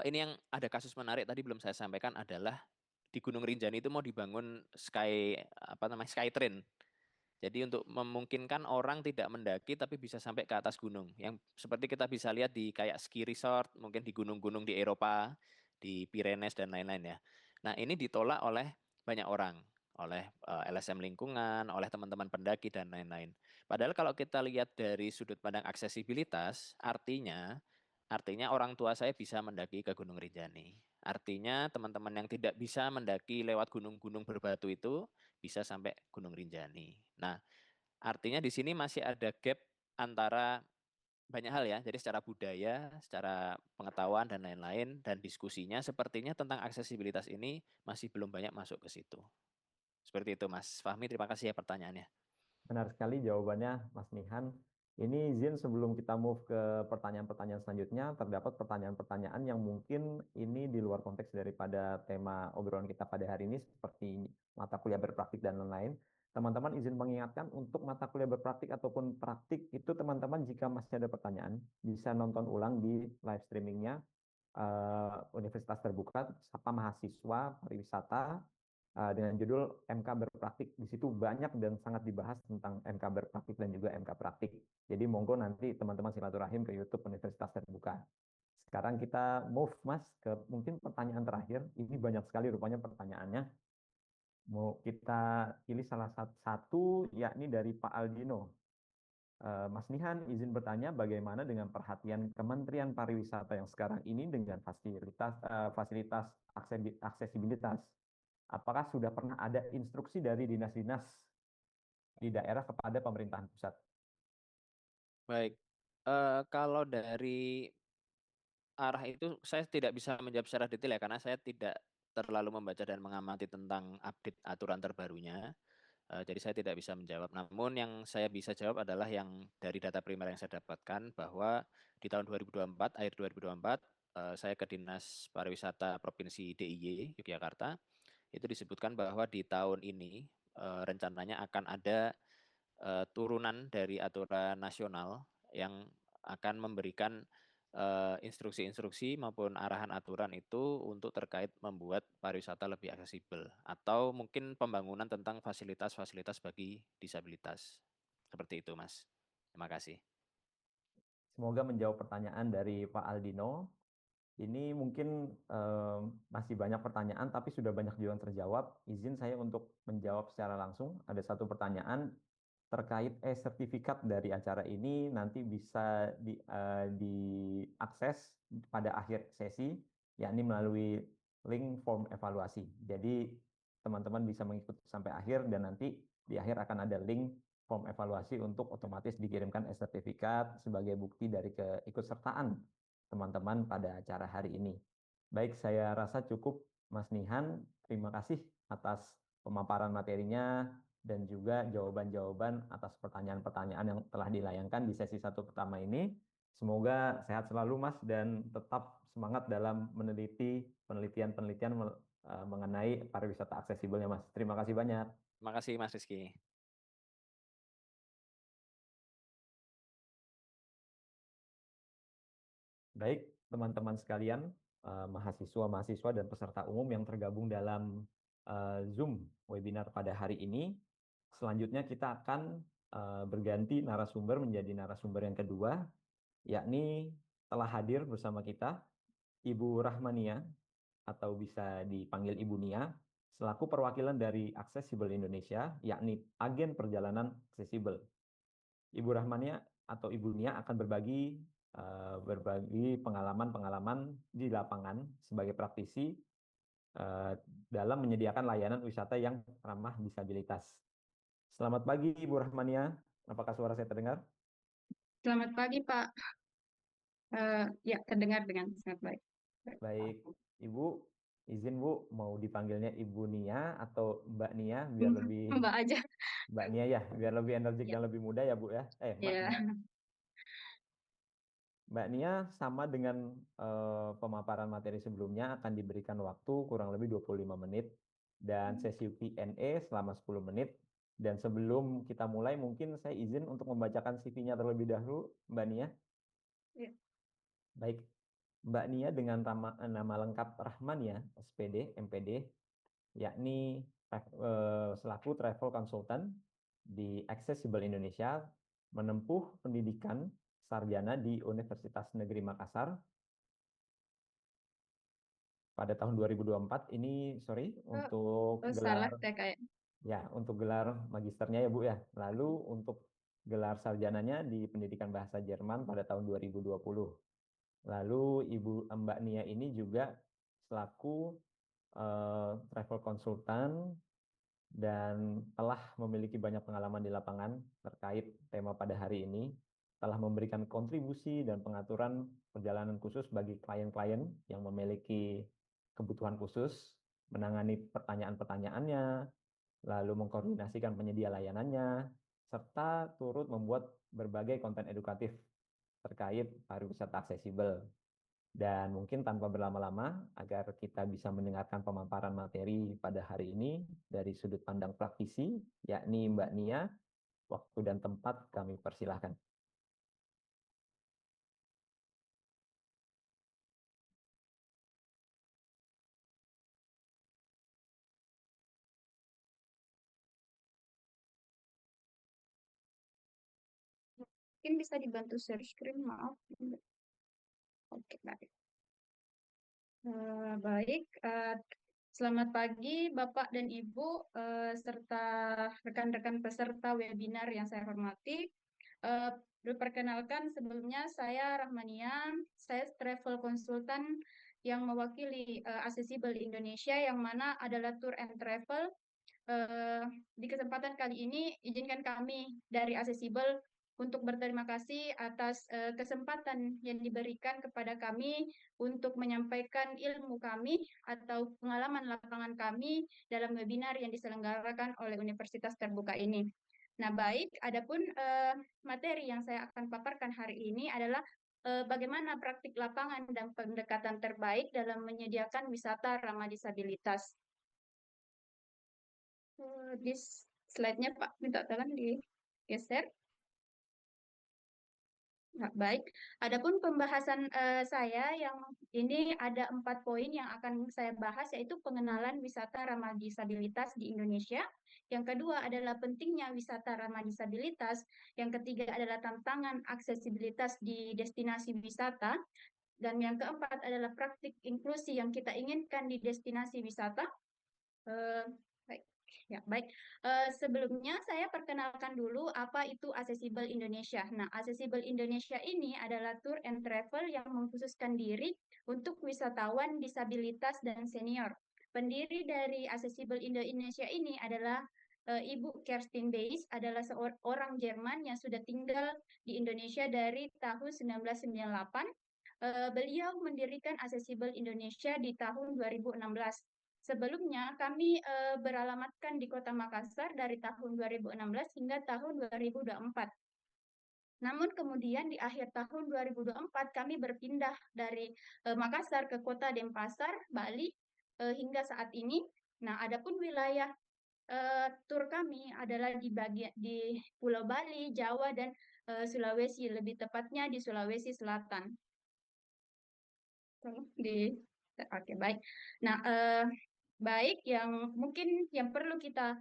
ini yang ada kasus menarik tadi belum saya sampaikan adalah di Gunung Rinjani itu mau dibangun sky train. Jadi untuk memungkinkan orang tidak mendaki tapi bisa sampai ke atas gunung. Yang seperti kita bisa lihat di kayak ski resort, mungkin di gunung-gunung di Eropa, di Pyrenees dan lain-lain ya. Nah, ini ditolak oleh banyak orang, oleh LSM lingkungan, oleh teman-teman pendaki dan lain-lain. Padahal kalau kita lihat dari sudut pandang aksesibilitas, artinya orang tua saya bisa mendaki ke Gunung Rinjani. Artinya teman-teman yang tidak bisa mendaki lewat gunung-gunung berbatu itu bisa sampai Gunung Rinjani. Nah, artinya di sini masih ada gap antara banyak hal ya. Jadi secara budaya, secara pengetahuan dan lain-lain dan diskusinya sepertinya tentang aksesibilitas ini masih belum banyak masuk ke situ. Seperti itu Mas Fahmi, terima kasih ya pertanyaannya. Benar sekali jawabannya, Mas Nihan. Ini izin sebelum kita move ke pertanyaan-pertanyaan selanjutnya, terdapat pertanyaan-pertanyaan yang mungkin ini di luar konteks daripada tema obrolan kita pada hari ini, seperti mata kuliah berpraktik dan lain-lain. Teman-teman izin mengingatkan untuk mata kuliah berpraktik ataupun praktik itu teman-teman jika masih ada pertanyaan, bisa nonton ulang di live streamingnya Universitas Terbuka Sapa Mahasiswa Pariwisata dengan judul MK Berpraktik. Di situ banyak dan sangat dibahas tentang MK Berpraktik dan juga MK Praktik. Jadi monggo nanti teman-teman silaturahim ke YouTube Universitas Terbuka. Sekarang kita move Mas ke mungkin pertanyaan terakhir. Ini banyak sekali rupanya pertanyaannya. Mau kita pilih salah satu yakni dari Pak Aldino. Mas Nihan izin bertanya bagaimana dengan perhatian Kementerian Pariwisata yang sekarang ini dengan fasilitas aksesibilitas. Apakah sudah pernah ada instruksi dari dinas-dinas di daerah kepada pemerintahan pusat? Baik, kalau dari arah itu saya tidak bisa menjawab secara detail ya karena saya tidak terlalu membaca dan mengamati tentang update aturan terbarunya. Jadi saya tidak bisa menjawab. Namun yang saya bisa jawab adalah yang dari data primer yang saya dapatkan bahwa di tahun 2024, akhir 2024, saya ke Dinas Pariwisata Provinsi DIY Yogyakarta, itu disebutkan bahwa di tahun ini rencananya akan ada turunan dari aturan nasional yang akan memberikan instruksi-instruksi maupun arahan aturan itu untuk terkait membuat pariwisata lebih aksesibel atau mungkin pembangunan tentang fasilitas-fasilitas bagi disabilitas. Seperti itu, Mas. Terima kasih. Semoga menjawab pertanyaan dari Pak Aldino. Ini mungkin masih banyak pertanyaan, tapi sudah banyak juga yang terjawab. Izin saya untuk menjawab secara langsung. Ada satu pertanyaan terkait sertifikat dari acara ini nanti bisa diakses pada akhir sesi, yakni melalui link form evaluasi. Jadi teman-teman bisa mengikuti sampai akhir dan nanti di akhir akan ada link form evaluasi untuk otomatis dikirimkan sertifikat sebagai bukti dari keikutsertaan teman-teman pada acara hari ini. Baik, saya rasa cukup Mas Nihan. Terima kasih atas pemaparan materinya dan juga jawaban-jawaban atas pertanyaan-pertanyaan yang telah dilayangkan di sesi satu pertama ini. Semoga sehat selalu Mas dan tetap semangat dalam meneliti penelitian-penelitian mengenai pariwisata aksesibel ya Mas. Terima kasih banyak. Terima kasih, Mas Rizky. Baik, teman-teman sekalian, mahasiswa-mahasiswa dan peserta umum yang tergabung dalam Zoom webinar pada hari ini. Selanjutnya kita akan berganti narasumber menjadi narasumber yang kedua, yakni telah hadir bersama kita Ibu Rahmania atau bisa dipanggil Ibu Nia, selaku perwakilan dari Aksesibel Indonesia, yakni agen perjalanan aksesibel. Ibu Rahmania atau Ibu Nia akan berbagi pengalaman-pengalaman di lapangan sebagai praktisi dalam menyediakan layanan wisata yang ramah disabilitas. Selamat pagi Ibu Rahmania, apakah suara saya terdengar? Selamat pagi Pak. Ya, terdengar dengan sangat baik. Baik, Ibu, izin Bu mau dipanggilnya Ibu Nia atau Mbak Nia biar lebih Mbak aja. Mbak Nia ya, biar lebih energik Ya. dan lebih mudah ya Bu ya. Mbak Ya. Nia. Mbak Nia, sama dengan pemaparan materi sebelumnya, akan diberikan waktu kurang lebih 25 menit dan sesi Q&A selama 10 menit. Dan sebelum kita mulai, mungkin saya izin untuk membacakan CV-nya terlebih dahulu, Mbak Nia. Ya. Baik, Mbak Nia dengan nama lengkap Rahmania, SPD, MPD, yakni selaku travel consultant di Accessible Indonesia, menempuh pendidikan sarjana di Universitas Negeri Makassar pada tahun 2024 ini, untuk Salah gelar saya kayak. ya, untuk gelar magisternya ya Bu ya. Lalu untuk gelar sarjananya di Pendidikan Bahasa Jerman pada tahun 2020. Lalu Mbak Nia ini juga selaku travel consultant dan telah memiliki banyak pengalaman di lapangan terkait tema pada hari ini, telah memberikan kontribusi dan pengaturan perjalanan khusus bagi klien-klien yang memiliki kebutuhan khusus, menangani pertanyaan-pertanyaannya, lalu mengkoordinasikan penyedia layanannya, serta turut membuat berbagai konten edukatif terkait pariwisata aksesibel. Dan mungkin tanpa berlama-lama, agar kita bisa mendengarkan pemaparan materi pada hari ini dari sudut pandang praktisi, yakni Mbak Nia, waktu dan tempat kami persilahkan. Mungkin bisa dibantu share screen, maaf. Oke, baik. Baik, selamat pagi Bapak dan Ibu, serta rekan-rekan peserta webinar yang saya hormati. Perkenalkan, sebelumnya saya Rahmania, saya travel consultant yang mewakili Accessible Indonesia, yang mana adalah tour and travel. Di kesempatan kali ini, izinkan kami dari Accessible untuk berterima kasih atas kesempatan yang diberikan kepada kami untuk menyampaikan ilmu kami atau pengalaman lapangan kami dalam webinar yang diselenggarakan oleh Universitas Terbuka ini. Nah, baik, adapun materi yang saya akan paparkan hari ini adalah bagaimana praktik lapangan dan pendekatan terbaik dalam menyediakan wisata ramah disabilitas. Di slide-nya Pak, minta tolong digeser. Nah, baik, adapun pembahasan saya yang ini ada 4 poin yang akan saya bahas, yaitu pengenalan wisata ramah disabilitas di Indonesia. Yang kedua adalah pentingnya wisata ramah disabilitas. Yang ketiga adalah tantangan aksesibilitas di destinasi wisata. Dan yang keempat adalah praktik inklusi yang kita inginkan di destinasi wisata. Baik. Ya, baik. Sebelumnya saya perkenalkan dulu apa itu Accessible Indonesia. Nah, Accessible Indonesia ini adalah tour and travel yang mengkhususkan diri untuk wisatawan disabilitas dan senior. Pendiri dari Accessible Indonesia ini adalah Ibu Kerstin Beis, adalah seorang Jerman yang sudah tinggal di Indonesia dari tahun 1998. Beliau mendirikan Accessible Indonesia di tahun 2016. Sebelumnya kami beralamatkan di Kota Makassar dari tahun 2016 hingga tahun 2024. Namun kemudian di akhir tahun 2024 kami berpindah dari Makassar ke Kota Denpasar, Bali hingga saat ini. Nah, adapun wilayah tur kami adalah di Pulau Bali, Jawa, dan Sulawesi, lebih tepatnya di Sulawesi Selatan. Oke, baik. Nah, baik, yang mungkin yang perlu kita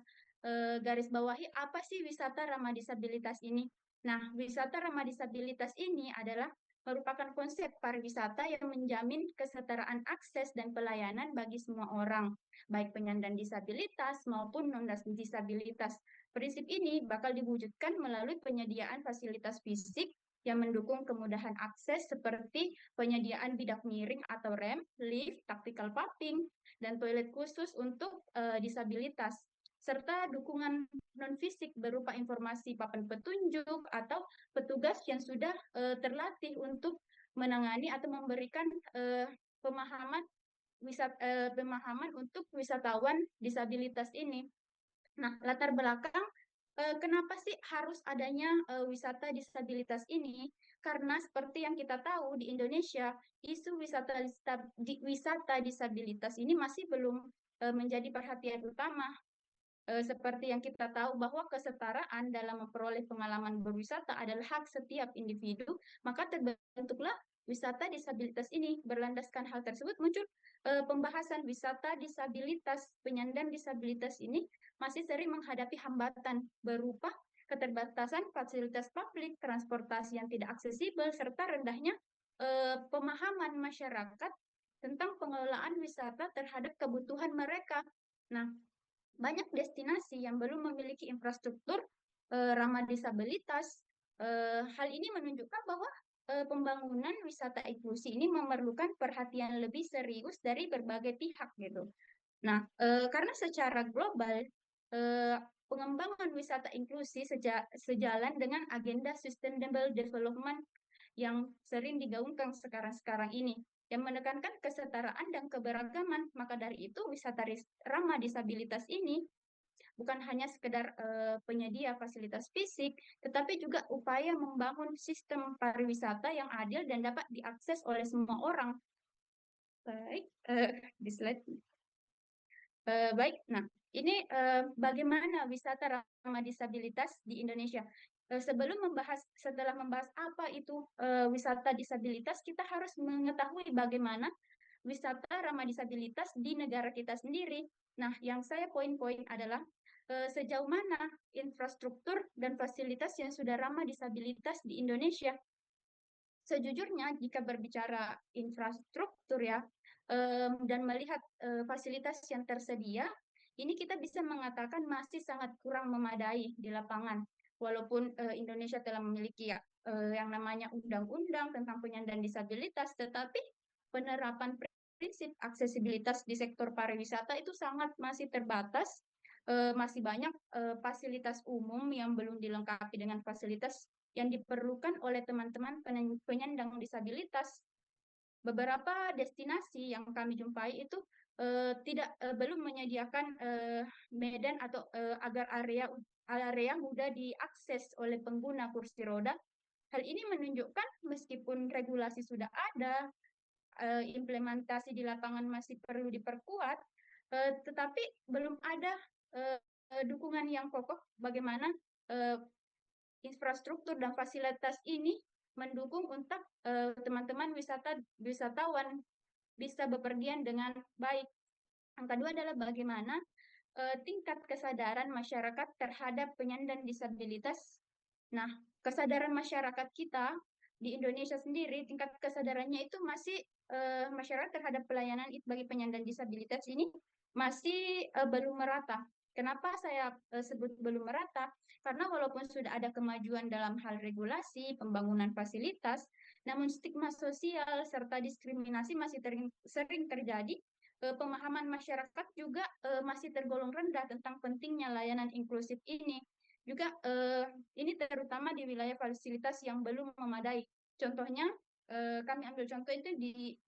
garis bawahi, apa sih wisata ramah disabilitas ini? Nah, wisata ramah disabilitas ini adalah merupakan konsep pariwisata yang menjamin kesetaraan akses dan pelayanan bagi semua orang, baik penyandang disabilitas maupun non-disabilitas. Prinsip ini bakal diwujudkan melalui penyediaan fasilitas fisik yang mendukung kemudahan akses seperti penyediaan bidak miring atau ramp, lift, tactical pathing, dan toilet khusus untuk disabilitas, serta dukungan non-fisik berupa informasi papan petunjuk atau petugas yang sudah terlatih untuk menangani atau memberikan pemahaman untuk wisatawan disabilitas ini. Nah, latar belakang kenapa sih harus adanya wisata disabilitas ini? Karena seperti yang kita tahu di Indonesia, isu wisata disabilitas ini masih belum menjadi perhatian utama. Seperti yang kita tahu bahwa kesetaraan dalam memperoleh pengalaman berwisata adalah hak setiap individu, maka terbentuklah wisata disabilitas ini. Berlandaskan hal tersebut muncul pembahasan wisata disabilitas. Penyandang disabilitas ini masih sering menghadapi hambatan berupa keterbatasan fasilitas publik, transportasi yang tidak aksesibel, serta rendahnya pemahaman masyarakat tentang pengelolaan wisata terhadap kebutuhan mereka. Nah, banyak destinasi yang belum memiliki infrastruktur ramah disabilitas. Hal ini menunjukkan bahwa pembangunan wisata inklusi ini memerlukan perhatian lebih serius dari berbagai pihak gitu. Nah, karena secara global pengembangan wisata inklusi sejalan dengan agenda Sustainable Development yang sering digaungkan sekarang-sekarang ini, yang menekankan kesetaraan dan keberagaman. Maka dari itu, wisata ramah disabilitas ini bukan hanya sekedar penyedia fasilitas fisik, tetapi juga upaya membangun sistem pariwisata yang adil dan dapat diakses oleh semua orang. Baik, di slide. Baik, nah ini bagaimana wisata ramah disabilitas di Indonesia. Setelah membahas apa itu wisata disabilitas, kita harus mengetahui bagaimana wisata ramah disabilitas di negara kita sendiri. Nah, yang saya poin-poin adalah sejauh mana infrastruktur dan fasilitas yang sudah ramah disabilitas di Indonesia. Sejujurnya, jika berbicara infrastruktur ya, dan melihat fasilitas yang tersedia, ini kita bisa mengatakan masih sangat kurang memadai di lapangan. Walaupun Indonesia telah memiliki yang namanya undang-undang tentang penyandang disabilitas, tetapi penerapan prinsip aksesibilitas di sektor pariwisata itu masih terbatas. Masih banyak fasilitas umum yang belum dilengkapi dengan fasilitas yang diperlukan oleh teman-teman penyandang disabilitas. Beberapa destinasi yang kami jumpai itu belum menyediakan medan atau agar area mudah diakses oleh pengguna kursi roda. Hal ini menunjukkan meskipun regulasi sudah ada, implementasi di lapangan masih perlu diperkuat, tetapi belum ada dukungan yang kokoh bagaimana infrastruktur dan fasilitas ini mendukung untuk teman-teman wisatawan bisa bepergian dengan baik. Yang kedua adalah bagaimana tingkat kesadaran masyarakat terhadap penyandang disabilitas. Nah, kesadaran masyarakat kita di Indonesia sendiri, tingkat kesadarannya itu masih masyarakat terhadap pelayanan bagi penyandang disabilitas ini masih belum merata. Kenapa saya sebut belum merata? Karena walaupun sudah ada kemajuan dalam hal regulasi, pembangunan fasilitas, namun stigma sosial serta diskriminasi masih sering terjadi. Pemahaman masyarakat juga masih tergolong rendah tentang pentingnya layanan inklusif ini. Juga ini terutama di wilayah fasilitas yang belum memadai. Contohnya, kami ambil contoh itu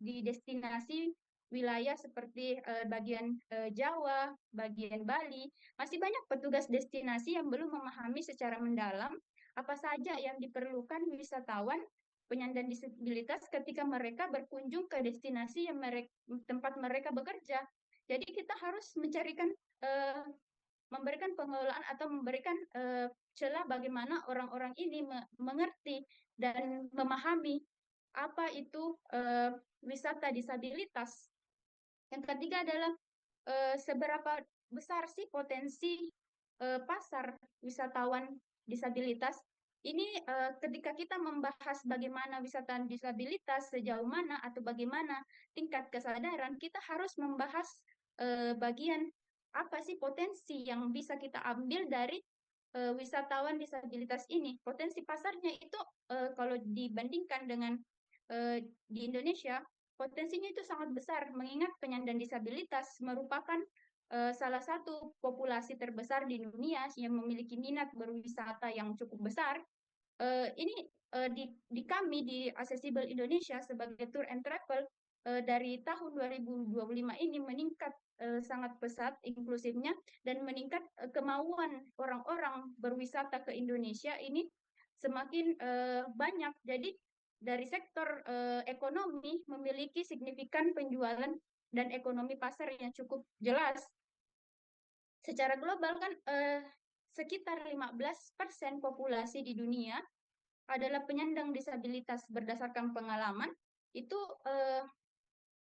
di destinasi wilayah seperti bagian Jawa, bagian Bali, masih banyak petugas destinasi yang belum memahami secara mendalam apa saja yang diperlukan wisatawan penyandang disabilitas ketika mereka berkunjung ke destinasi yang tempat mereka bekerja. Jadi kita harus memberikan pengelolaan atau memberikan celah bagaimana orang-orang ini mengerti dan memahami apa itu wisata disabilitas. Yang ketiga adalah seberapa besar sih potensi pasar wisatawan disabilitas. Ini ketika kita membahas bagaimana wisatawan disabilitas, sejauh mana atau bagaimana tingkat kesadaran, kita harus membahas bagian apa sih potensi yang bisa kita ambil dari wisatawan disabilitas ini. Potensi pasarnya itu kalau dibandingkan dengan di Indonesia, potensinya itu sangat besar, mengingat penyandang disabilitas merupakan salah satu populasi terbesar di dunia yang memiliki minat berwisata yang cukup besar. Ini di kami di Accessible Indonesia sebagai Tour and Travel, dari tahun 2025 ini meningkat sangat pesat inklusifnya dan meningkat kemauan orang-orang berwisata ke Indonesia ini semakin banyak. Jadi dari sektor ekonomi memiliki signifikan penjualan dan ekonomi pasar yang cukup jelas. Secara global kan sekitar 15% populasi di dunia adalah penyandang disabilitas. Berdasarkan pengalaman itu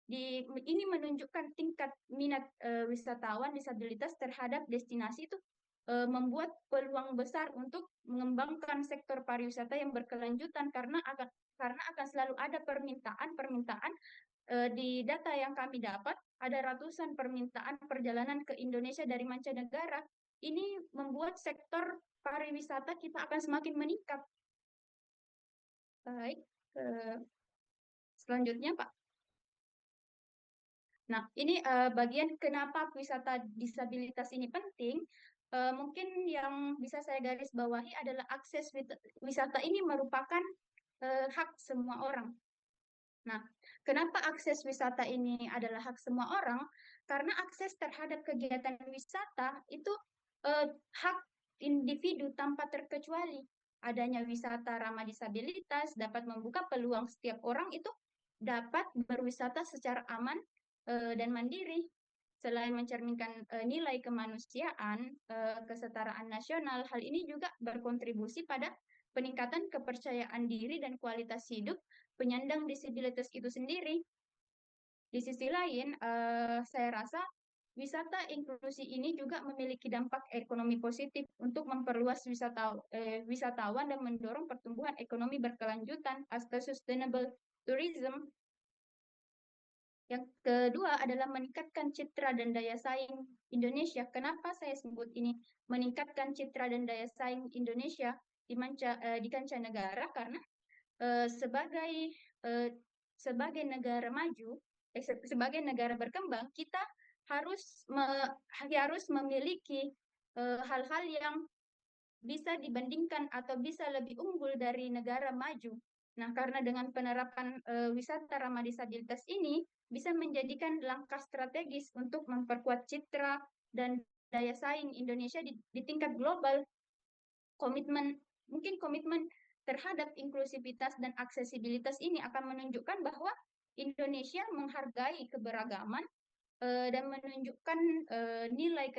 ini menunjukkan tingkat minat wisatawan disabilitas terhadap destinasi itu membuat peluang besar untuk mengembangkan sektor pariwisata yang berkelanjutan karena akan selalu ada permintaan di data yang kami dapat ada ratusan permintaan perjalanan ke Indonesia dari mancanegara. Ini membuat sektor pariwisata kita akan semakin meningkat. Baik, selanjutnya Pak. Nah, ini bagian kenapa wisata disabilitas ini penting. Mungkin yang bisa saya garis bawahi adalah akses wisata ini merupakan hak semua orang. Nah, kenapa akses wisata ini adalah hak semua orang? Karena akses terhadap kegiatan wisata itu hak individu tanpa terkecuali. Adanya wisata ramah disabilitas dapat membuka peluang setiap orang itu dapat berwisata secara aman dan mandiri. Selain mencerminkan nilai kemanusiaan, kesetaraan nasional, hal ini juga berkontribusi pada peningkatan kepercayaan diri dan kualitas hidup penyandang disabilitas itu sendiri. Di sisi lain, saya rasa wisata inklusi ini juga memiliki dampak ekonomi positif untuk memperluas wisatawan dan mendorong pertumbuhan ekonomi berkelanjutan atau sustainable tourism. Yang kedua adalah meningkatkan citra dan daya saing Indonesia. Kenapa saya sebut ini meningkatkan citra dan daya saing Indonesia di kancah negara? Karena sebagai negara maju, sebagai negara berkembang, kita harus memiliki hal-hal yang bisa dibandingkan atau bisa lebih unggul dari negara maju. Nah, karena dengan penerapan wisata ramah disabilitas ini bisa menjadikan langkah strategis untuk memperkuat citra dan daya saing Indonesia di tingkat global. Komitmen terhadap inklusivitas dan aksesibilitas ini akan menunjukkan bahwa Indonesia menghargai keberagaman dan menunjukkan nilai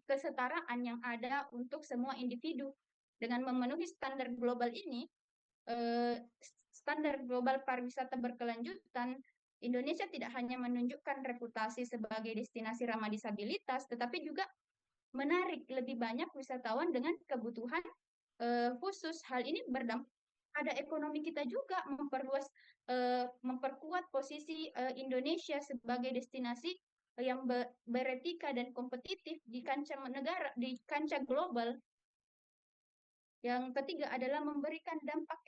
kesetaraan yang ada untuk semua individu. Dengan memenuhi standar global ini, standar global pariwisata berkelanjutan, Indonesia tidak hanya menunjukkan reputasi sebagai destinasi ramah disabilitas, tetapi juga menarik lebih banyak wisatawan dengan kebutuhan khusus. Hal ini berdampak pada ekonomi kita juga, memperkuat posisi Indonesia sebagai destinasi yang beretika dan kompetitif di kancah negara, di kancah global. Yang ketiga adalah memberikan dampak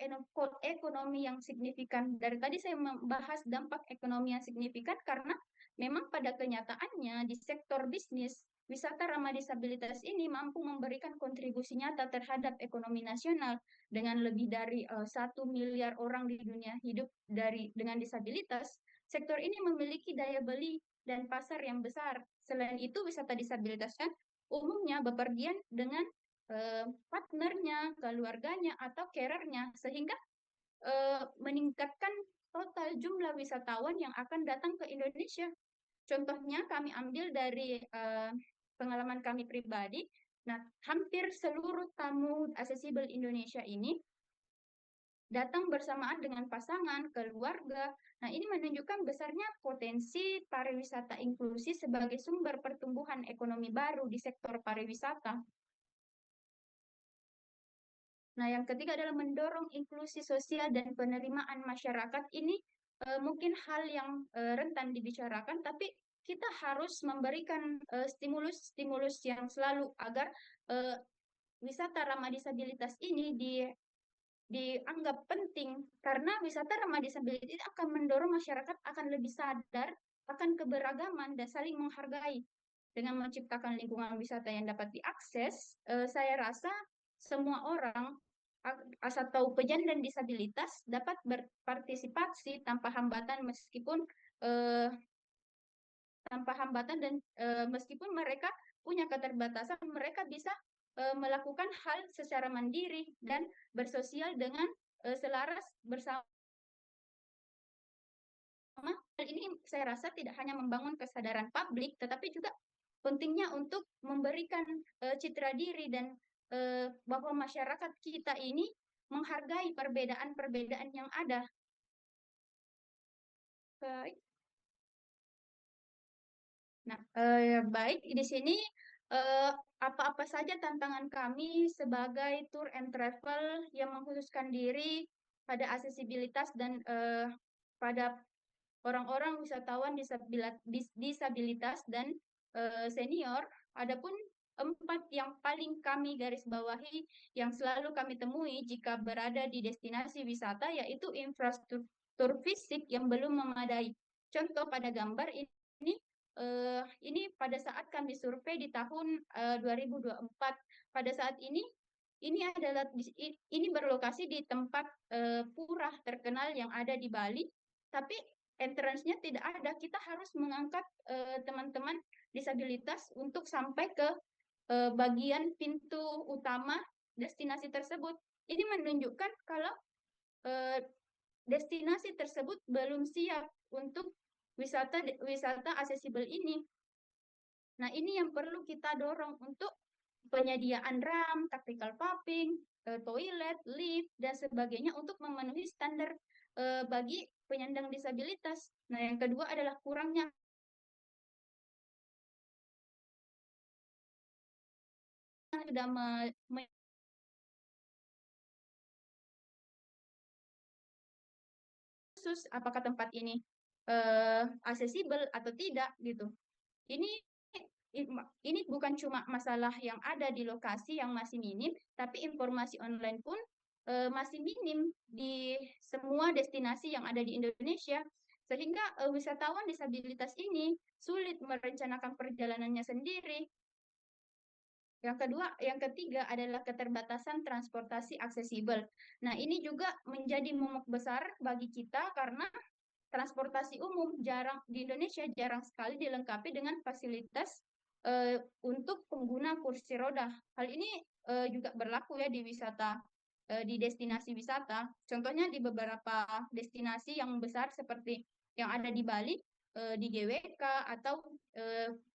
ekonomi yang signifikan. Dari tadi saya membahas dampak ekonomi yang signifikan karena memang pada kenyataannya di sektor bisnis, wisata ramah disabilitas ini mampu memberikan kontribusi nyata terhadap ekonomi nasional dengan lebih dari 1 miliar orang di dunia hidup dengan disabilitas. Sektor ini memiliki daya beli dan pasar yang besar. Selain itu, wisata disabilitas kan umumnya bepergian dengan partnernya, keluarganya, atau carernya, sehingga meningkatkan total jumlah wisatawan yang akan datang ke Indonesia. Contohnya kami ambil dari pengalaman kami pribadi. Nah, hampir seluruh tamu aksesibel Indonesia ini datang bersamaan dengan pasangan, keluarga. Nah, ini menunjukkan besarnya potensi pariwisata inklusi sebagai sumber pertumbuhan ekonomi baru di sektor pariwisata. Nah, yang ketiga adalah mendorong inklusi sosial dan penerimaan masyarakat. Ini mungkin hal yang rentan dibicarakan, tapi kita harus memberikan stimulus-stimulus yang selalu agar wisata ramah disabilitas ini dianggap penting, karena wisata ramah disabilitas itu akan mendorong masyarakat akan lebih sadar akan keberagaman dan saling menghargai. Dengan menciptakan lingkungan wisata yang dapat diakses, saya rasa semua orang atau penyandang disabilitas dapat berpartisipasi tanpa hambatan dan meskipun mereka punya keterbatasan, mereka bisa melakukan hal secara mandiri dan bersosial dengan selaras bersama. Hal ini saya rasa tidak hanya membangun kesadaran publik, tetapi juga pentingnya untuk memberikan citra diri dan bahwa masyarakat kita ini menghargai perbedaan-perbedaan yang ada. Baik. Nah, baik di sini apa-apa saja tantangan kami sebagai tour and travel yang mengkhususkan diri pada aksesibilitas dan pada orang-orang wisatawan disabilitas dan senior. Adapun 4 yang paling kami garis bawahi yang selalu kami temui jika berada di destinasi wisata, yaitu infrastruktur fisik yang belum memadai. Contoh pada gambar ini pada saat kami survei di tahun 2024. Pada saat ini berlokasi di tempat pura terkenal yang ada di Bali, tapi entrance-nya tidak ada. Kita harus mengangkat teman-teman disabilitas untuk sampai ke bagian pintu utama destinasi tersebut. Ini menunjukkan kalau destinasi tersebut belum siap untuk wisata aksesibel ini. Nah, ini yang perlu kita dorong untuk penyediaan ramp, tactical paving, toilet, lift, dan sebagainya untuk memenuhi standar bagi penyandang disabilitas. Nah, yang kedua adalah kurangnya sudah khusus apakah tempat ini aksesibel atau tidak gitu. Ini bukan cuma masalah yang ada di lokasi yang masih minim, tapi informasi online pun masih minim di semua destinasi yang ada di Indonesia, sehingga wisatawan disabilitas ini sulit merencanakan perjalanannya sendiri. Yang ketiga adalah keterbatasan transportasi aksesibel. Nah, ini juga menjadi momok besar bagi kita karena transportasi umum di Indonesia jarang sekali dilengkapi dengan fasilitas untuk pengguna kursi roda. Hal ini juga berlaku ya di destinasi wisata. Contohnya di beberapa destinasi yang besar seperti yang ada di Bali, di GWK atau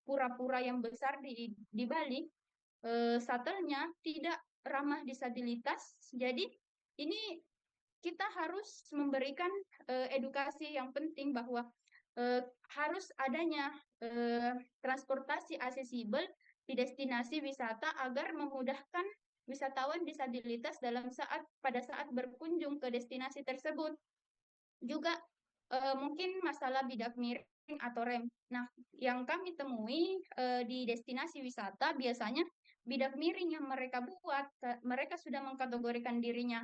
pura-pura yang besar di Bali, shuttle-nya tidak ramah disabilitas. Jadi ini kita harus memberikan edukasi yang penting bahwa harus adanya transportasi aksesibel di destinasi wisata agar memudahkan wisatawan disabilitas pada saat berkunjung ke destinasi tersebut. Juga mungkin masalah bidak miring atau rem. Nah, yang kami temui di destinasi wisata biasanya bidak miring yang mereka buat, mereka sudah mengkategorikan dirinya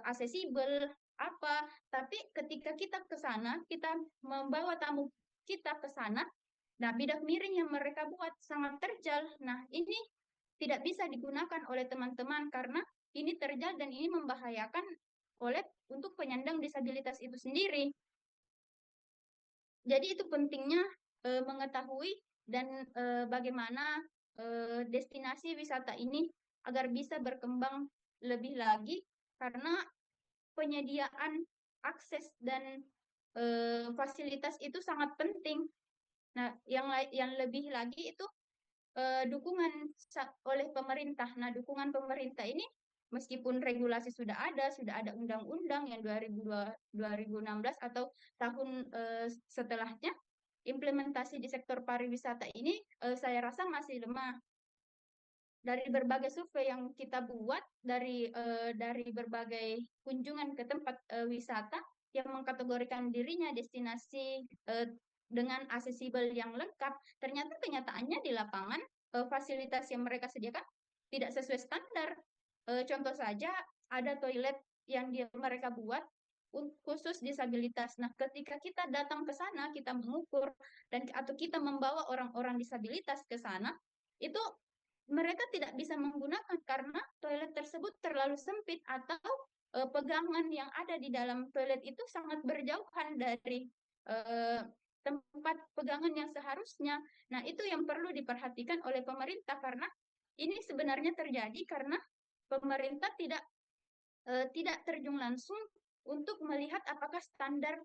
aksesibel tapi ketika kita ke sana, kita membawa tamu kita ke sana, nah bidak miring yang mereka buat sangat terjal. Nah, ini tidak bisa digunakan oleh teman-teman karena ini terjal dan ini membahayakan untuk penyandang disabilitas itu sendiri. Jadi itu pentingnya mengetahui dan bagaimana destinasi wisata ini agar bisa berkembang lebih lagi, karena penyediaan akses dan fasilitas itu sangat penting. Nah, yang lebih lagi itu dukungan oleh pemerintah. Nah, dukungan pemerintah ini meskipun regulasi sudah ada undang-undang yang 2016 atau tahun setelahnya, implementasi di sektor pariwisata ini saya rasa masih lemah. Dari berbagai survei yang kita buat, dari berbagai kunjungan ke tempat wisata yang mengkategorikan dirinya destinasi dengan aksesibel yang lengkap, ternyata kenyataannya di lapangan fasilitas yang mereka sediakan tidak sesuai standar. Contoh saja, ada toilet yang mereka buat khusus disabilitas. Nah, ketika kita datang ke sana, kita mengukur atau kita membawa orang-orang disabilitas ke sana, itu mereka tidak bisa menggunakan karena toilet tersebut terlalu sempit atau pegangan yang ada di dalam toilet itu sangat berjauhan dari tempat pegangan yang seharusnya. Nah, itu yang perlu diperhatikan oleh pemerintah karena ini sebenarnya terjadi karena pemerintah tidak terjun langsung untuk melihat apakah standar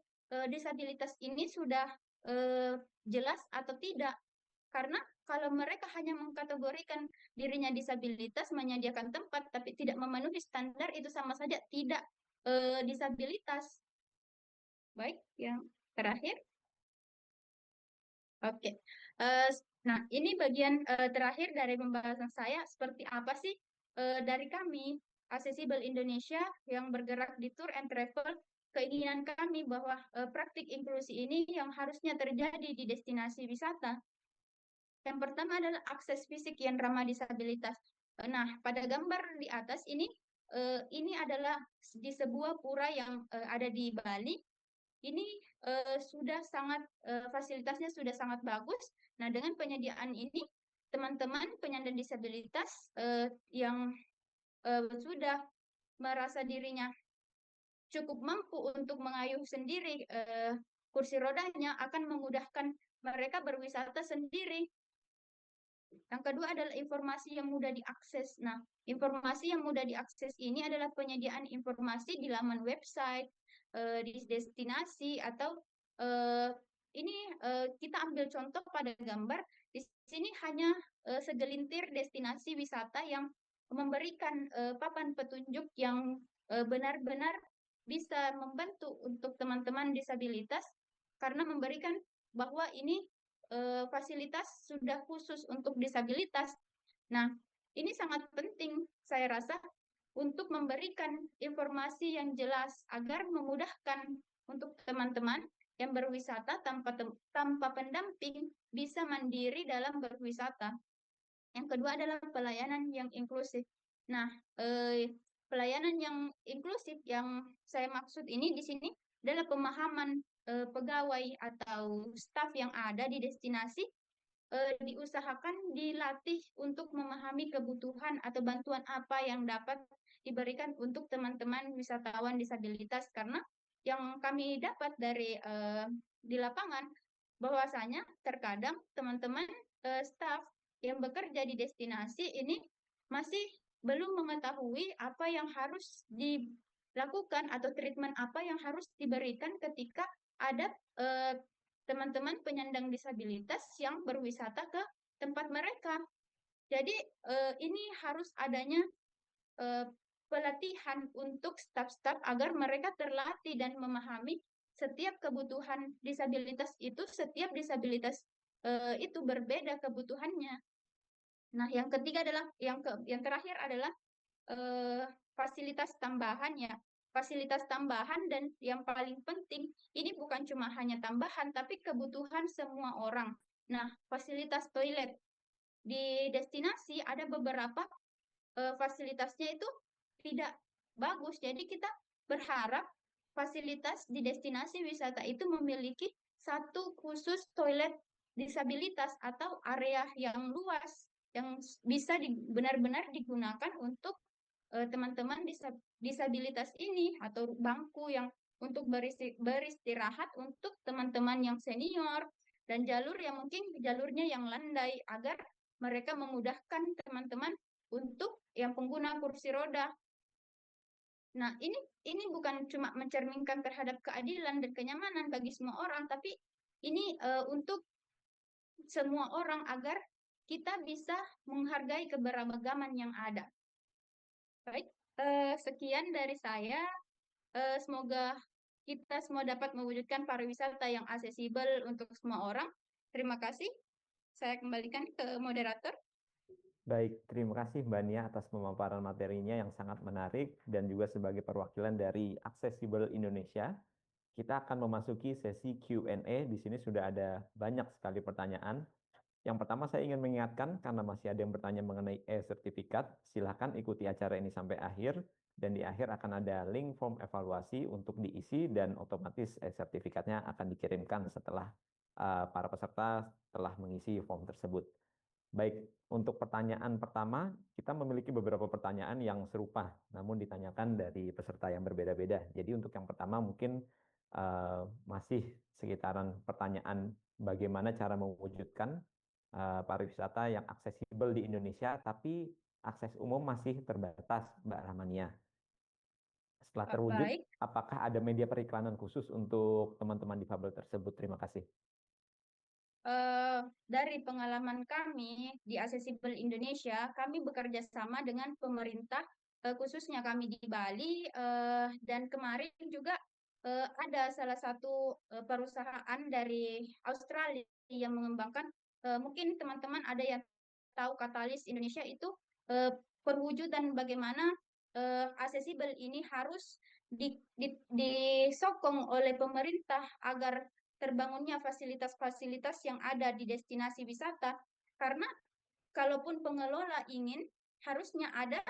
disabilitas ini sudah jelas atau tidak. Karena kalau mereka hanya mengkategorikan dirinya disabilitas, menyediakan tempat, tapi tidak memenuhi standar, itu sama saja tidak disabilitas. Baik, yang terakhir. Oke. Nah, ini bagian terakhir dari pembahasan saya. Seperti apa sih dari kami, Accessible Indonesia, yang bergerak di Tour and Travel, keinginan kami bahwa praktik inklusi ini yang harusnya terjadi di destinasi wisata. Yang pertama adalah akses fisik yang ramah disabilitas. Nah, pada gambar di atas ini adalah di sebuah pura yang ada di Bali. Ini sudah sangat fasilitasnya sudah sangat bagus. Nah, dengan penyediaan ini, teman-teman penyandang disabilitas yang sudah merasa dirinya cukup mampu untuk mengayuh sendiri kursi rodanya akan memudahkan mereka berwisata sendiri. Yang kedua adalah informasi yang mudah diakses. Nah, informasi yang mudah diakses ini adalah penyediaan informasi di laman website, di destinasi, atau ini kita ambil contoh pada gambar. Di sini hanya segelintir destinasi wisata yang memberikan papan petunjuk yang benar-benar bisa membantu untuk teman-teman disabilitas karena memberikan bahwa ini fasilitas sudah khusus untuk disabilitas. Nah, ini sangat penting saya rasa untuk memberikan informasi yang jelas agar memudahkan untuk teman-teman yang berwisata tanpa pendamping bisa mandiri dalam berwisata. Yang kedua adalah pelayanan yang inklusif. Nah, pelayanan yang inklusif yang saya maksud ini di sini adalah pemahaman pegawai atau staf yang ada di destinasi diusahakan dilatih untuk memahami kebutuhan atau bantuan apa yang dapat diberikan untuk teman-teman wisatawan disabilitas karena yang kami dapat dari di lapangan bahwasanya terkadang teman-teman staf yang bekerja di destinasi ini masih belum mengetahui apa yang harus dilakukan atau treatment apa yang harus diberikan ketika ada teman-teman penyandang disabilitas yang berwisata ke tempat mereka. Jadi ini harus adanya pelatihan untuk staf-staf agar mereka terlatih dan memahami setiap kebutuhan disabilitas itu, setiap disabilitas itu berbeda kebutuhannya. Nah, yang ketiga adalah yang terakhir adalah fasilitas tambahan ya. Fasilitas tambahan dan yang paling penting ini bukan cuma hanya tambahan tapi kebutuhan semua orang. Nah, fasilitas toilet di destinasi ada beberapa fasilitasnya itu tidak bagus. Jadi kita berharap fasilitas di destinasi wisata itu memiliki satu khusus toilet disabilitas atau area yang luas yang bisa benar-benar digunakan untuk teman-teman disabilitas ini atau bangku yang untuk beristirahat untuk teman-teman yang senior dan jalur yang mungkin jalurnya yang landai agar mereka memudahkan teman-teman untuk yang pengguna kursi roda. Nah, ini bukan cuma mencerminkan terhadap keadilan dan kenyamanan bagi semua orang, tapi ini untuk semua orang agar kita bisa menghargai keberagaman yang ada. Baik, sekian dari saya. Semoga kita semua dapat mewujudkan pariwisata yang aksesibel untuk semua orang. Terima kasih. Saya kembalikan ke moderator. Baik, terima kasih Mbak Nia atas pemaparan materinya yang sangat menarik dan juga sebagai perwakilan dari Accessible Indonesia. Kita akan memasuki sesi Q&A. Di sini sudah ada banyak sekali pertanyaan. Yang pertama saya ingin mengingatkan, karena masih ada yang bertanya mengenai e-sertifikat, silahkan ikuti acara ini sampai akhir, dan di akhir akan ada link form evaluasi untuk diisi, dan otomatis e-sertifikatnya akan dikirimkan setelah para peserta telah mengisi form tersebut. Baik, untuk pertanyaan pertama, kita memiliki beberapa pertanyaan yang serupa, namun ditanyakan dari peserta yang berbeda-beda. Jadi untuk yang pertama mungkin masih sekitaran pertanyaan bagaimana cara mewujudkan pariwisata yang aksesibel di Indonesia, tapi akses umum masih terbatas, Mbak Rahmania. Setelah terwujud, Baik. apakah ada media periklanan khusus untuk teman-teman difabel tersebut? Terima kasih. Dari pengalaman kami di Accessible Indonesia, kami bekerja sama dengan pemerintah, khususnya kami di Bali, dan kemarin juga ada salah satu perusahaan dari Australia yang mengembangkan, mungkin teman-teman ada yang tahu Katalis Indonesia itu perwujudan bagaimana accessible ini harus disokong oleh pemerintah agar terbangunnya fasilitas-fasilitas yang ada di destinasi wisata, karena kalaupun pengelola ingin, harusnya ada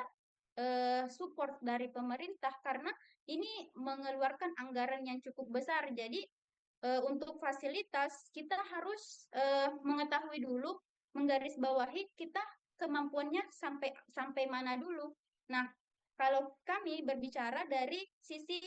support dari pemerintah, karena ini mengeluarkan anggaran yang cukup besar. Jadi untuk fasilitas kita harus mengetahui dulu, menggarisbawahi kita kemampuannya sampai mana dulu. Nah, kalau kami berbicara dari sisi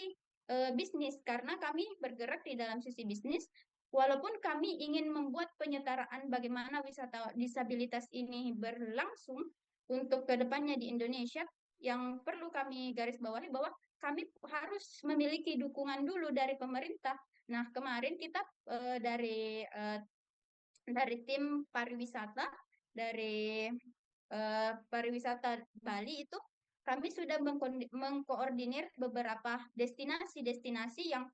bisnis, karena kami bergerak di dalam sisi bisnis, walaupun kami ingin membuat penyetaraan bagaimana wisata disabilitas ini berlangsung untuk kedepannya di Indonesia, yang perlu kami garis bawahi bahwa kami harus memiliki dukungan dulu dari pemerintah. Nah, kemarin kita dari tim pariwisata, dari pariwisata Bali itu, kami sudah mengkoordinir beberapa destinasi-destinasi yang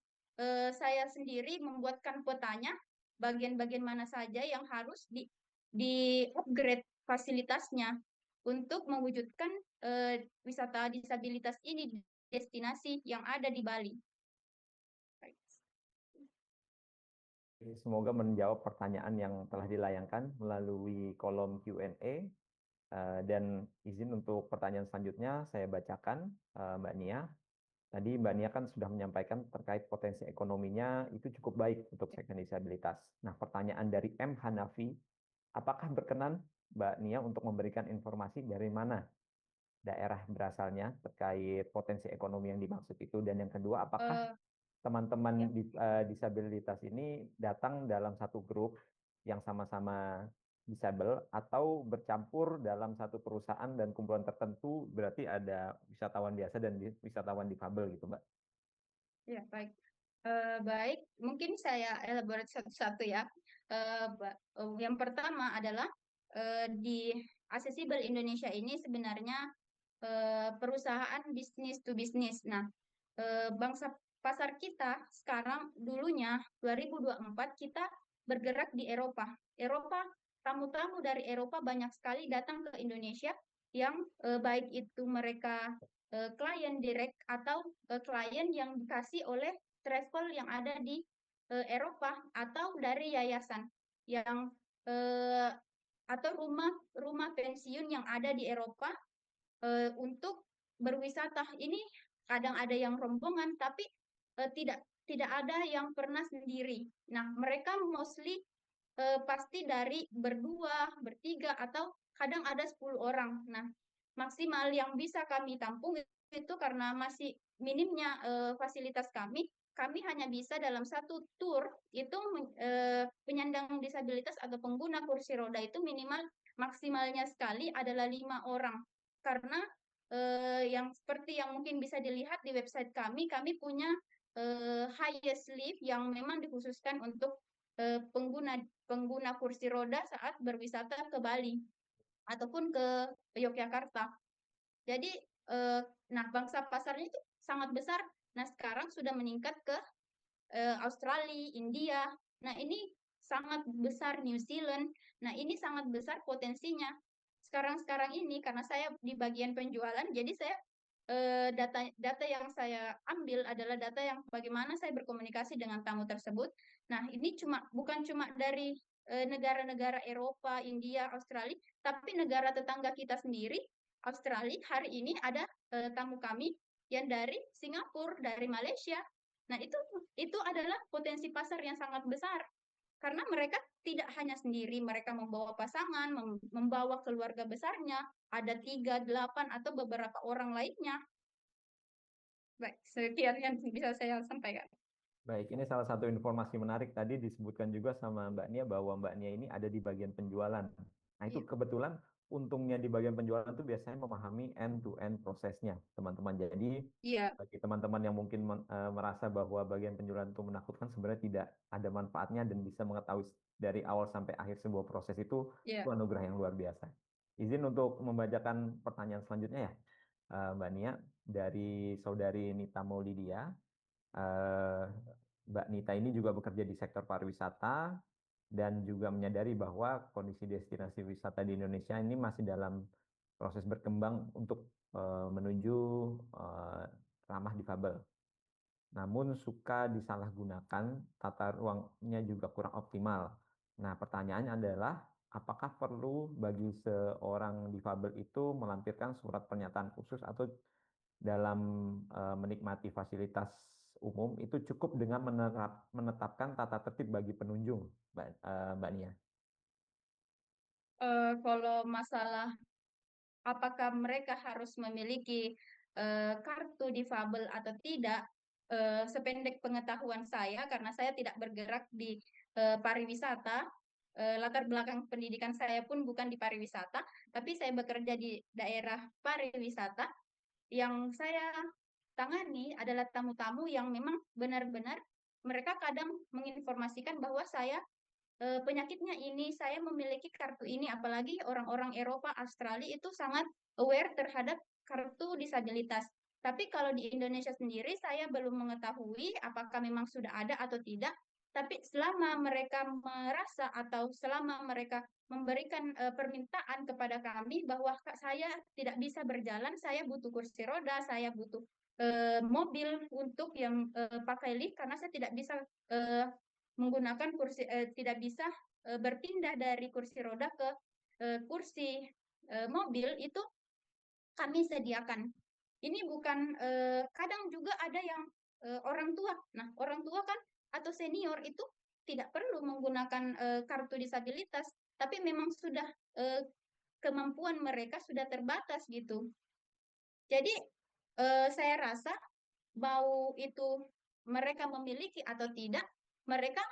saya sendiri membuatkan petanya, bagian-bagian mana saja yang harus di-upgrade fasilitasnya untuk mewujudkan wisata disabilitas ini di destinasi yang ada di Bali. Semoga menjawab pertanyaan yang telah dilayangkan melalui kolom Q&A. Dan izin untuk pertanyaan selanjutnya saya bacakan, Mbak Nia. Tadi Mbak Nia kan sudah menyampaikan terkait potensi ekonominya itu cukup baik untuk segmen disabilitas. Nah, pertanyaan dari M. Hanafi, apakah berkenan Mbak Nia untuk memberikan informasi dari mana daerah berasalnya terkait potensi ekonomi yang dimaksud itu? Dan yang kedua, apakah teman-teman disabilitas ini datang dalam satu grup yang sama-sama disabel atau bercampur dalam satu perusahaan dan kumpulan tertentu, berarti ada wisatawan biasa dan wisatawan difabel gitu, Mbak? Ya, baik. Baik, mungkin saya elaborate satu-satu ya. Yang pertama adalah di Accessible Indonesia ini sebenarnya perusahaan bisnis to bisnis. Nah, bangsa pasar kita sekarang dulunya 2024 kita bergerak di Eropa. Tamu-tamu dari Eropa banyak sekali datang ke Indonesia yang baik itu mereka klien direct atau klien yang dikasih oleh travel yang ada di Eropa atau dari yayasan yang atau rumah pensiun yang ada di Eropa untuk berwisata. Ini kadang ada yang rombongan, tapi tidak ada yang pernah sendiri. Nah, mereka mostly pasti dari berdua, bertiga, atau kadang ada 10 orang. Nah, maksimal yang bisa kami tampung itu karena masih minimnya fasilitas kami hanya bisa dalam satu tour itu penyandang disabilitas atau pengguna kursi roda itu minimal maksimalnya sekali adalah 5 orang. Karena yang seperti yang mungkin bisa dilihat di website kami punya highest lift yang memang dikhususkan untuk pengguna kursi roda saat berwisata ke Bali ataupun ke Yogyakarta. Jadi, nah bangsa pasarnya itu sangat besar. Nah sekarang sudah meningkat ke Australia, India. Nah ini sangat besar, New Zealand. Nah ini sangat besar potensinya. Sekarang ini karena saya di bagian penjualan, jadi saya data yang saya ambil adalah data yang bagaimana saya berkomunikasi dengan tamu tersebut. Nah, ini bukan cuma dari negara-negara Eropa, India, Australia, tapi negara tetangga kita sendiri, Australia. Hari ini ada tamu kami yang dari Singapura, dari Malaysia. Nah, itu adalah potensi pasar yang sangat besar. karena mereka tidak hanya sendiri, mereka membawa pasangan, membawa keluarga besarnya, ada 3, 8, atau beberapa orang lainnya. Baik, sekian yang bisa saya sampaikan. Baik, ini salah satu informasi menarik tadi disebutkan juga sama Mbak Nia bahwa Mbak Nia ini ada di bagian penjualan. Nah, itu Iya. kebetulan untungnya di bagian penjualan itu biasanya memahami end-to-end prosesnya, teman-teman. Jadi, Iya, bagi teman-teman yang mungkin merasa bahwa bagian penjualan itu menakutkan, sebenarnya tidak ada manfaatnya dan bisa mengetahui dari awal sampai akhir sebuah proses itu iya. anugerah yang luar biasa. Izin untuk membacakan pertanyaan selanjutnya ya, Mbak Nia, dari saudari Nita Maulidia. Mbak Nita ini juga bekerja di sektor pariwisata dan juga menyadari bahwa kondisi destinasi wisata di Indonesia ini masih dalam proses berkembang untuk menuju ramah difabel. Namun suka disalahgunakan, tata ruangnya juga kurang optimal. Nah, pertanyaannya adalah, apakah perlu bagi seorang difabel itu melampirkan surat pernyataan khusus atau dalam menikmati fasilitas umum itu cukup dengan menetapkan tata tertib bagi pengunjung, Mbak Nia? Kalau masalah apakah mereka harus memiliki kartu difabel atau tidak, sependek pengetahuan saya, karena saya tidak bergerak di pariwisata, latar belakang pendidikan saya pun bukan di pariwisata, tapi saya bekerja di daerah pariwisata. Yang saya tangani adalah tamu-tamu yang memang benar-benar mereka kadang menginformasikan bahwa saya penyakitnya ini, saya memiliki kartu ini, apalagi orang-orang Eropa, Australia itu sangat aware terhadap kartu disabilitas. Tapi kalau di Indonesia sendiri, saya belum mengetahui apakah memang sudah ada atau tidak. Tapi selama mereka merasa atau selama mereka memberikan permintaan kepada kami bahwa saya tidak bisa berjalan, saya butuh kursi roda, saya butuh mobil untuk yang pakai lift karena saya tidak bisa menggunakan kursi, tidak bisa berpindah dari kursi roda ke kursi mobil, itu kami sediakan. Ini bukan kadang juga ada yang orang tua. Nah, orang tua kan atau senior itu tidak perlu menggunakan kartu disabilitas, tapi memang sudah kemampuan mereka sudah terbatas gitu. Jadi saya rasa mau itu mereka memiliki atau tidak, mereka,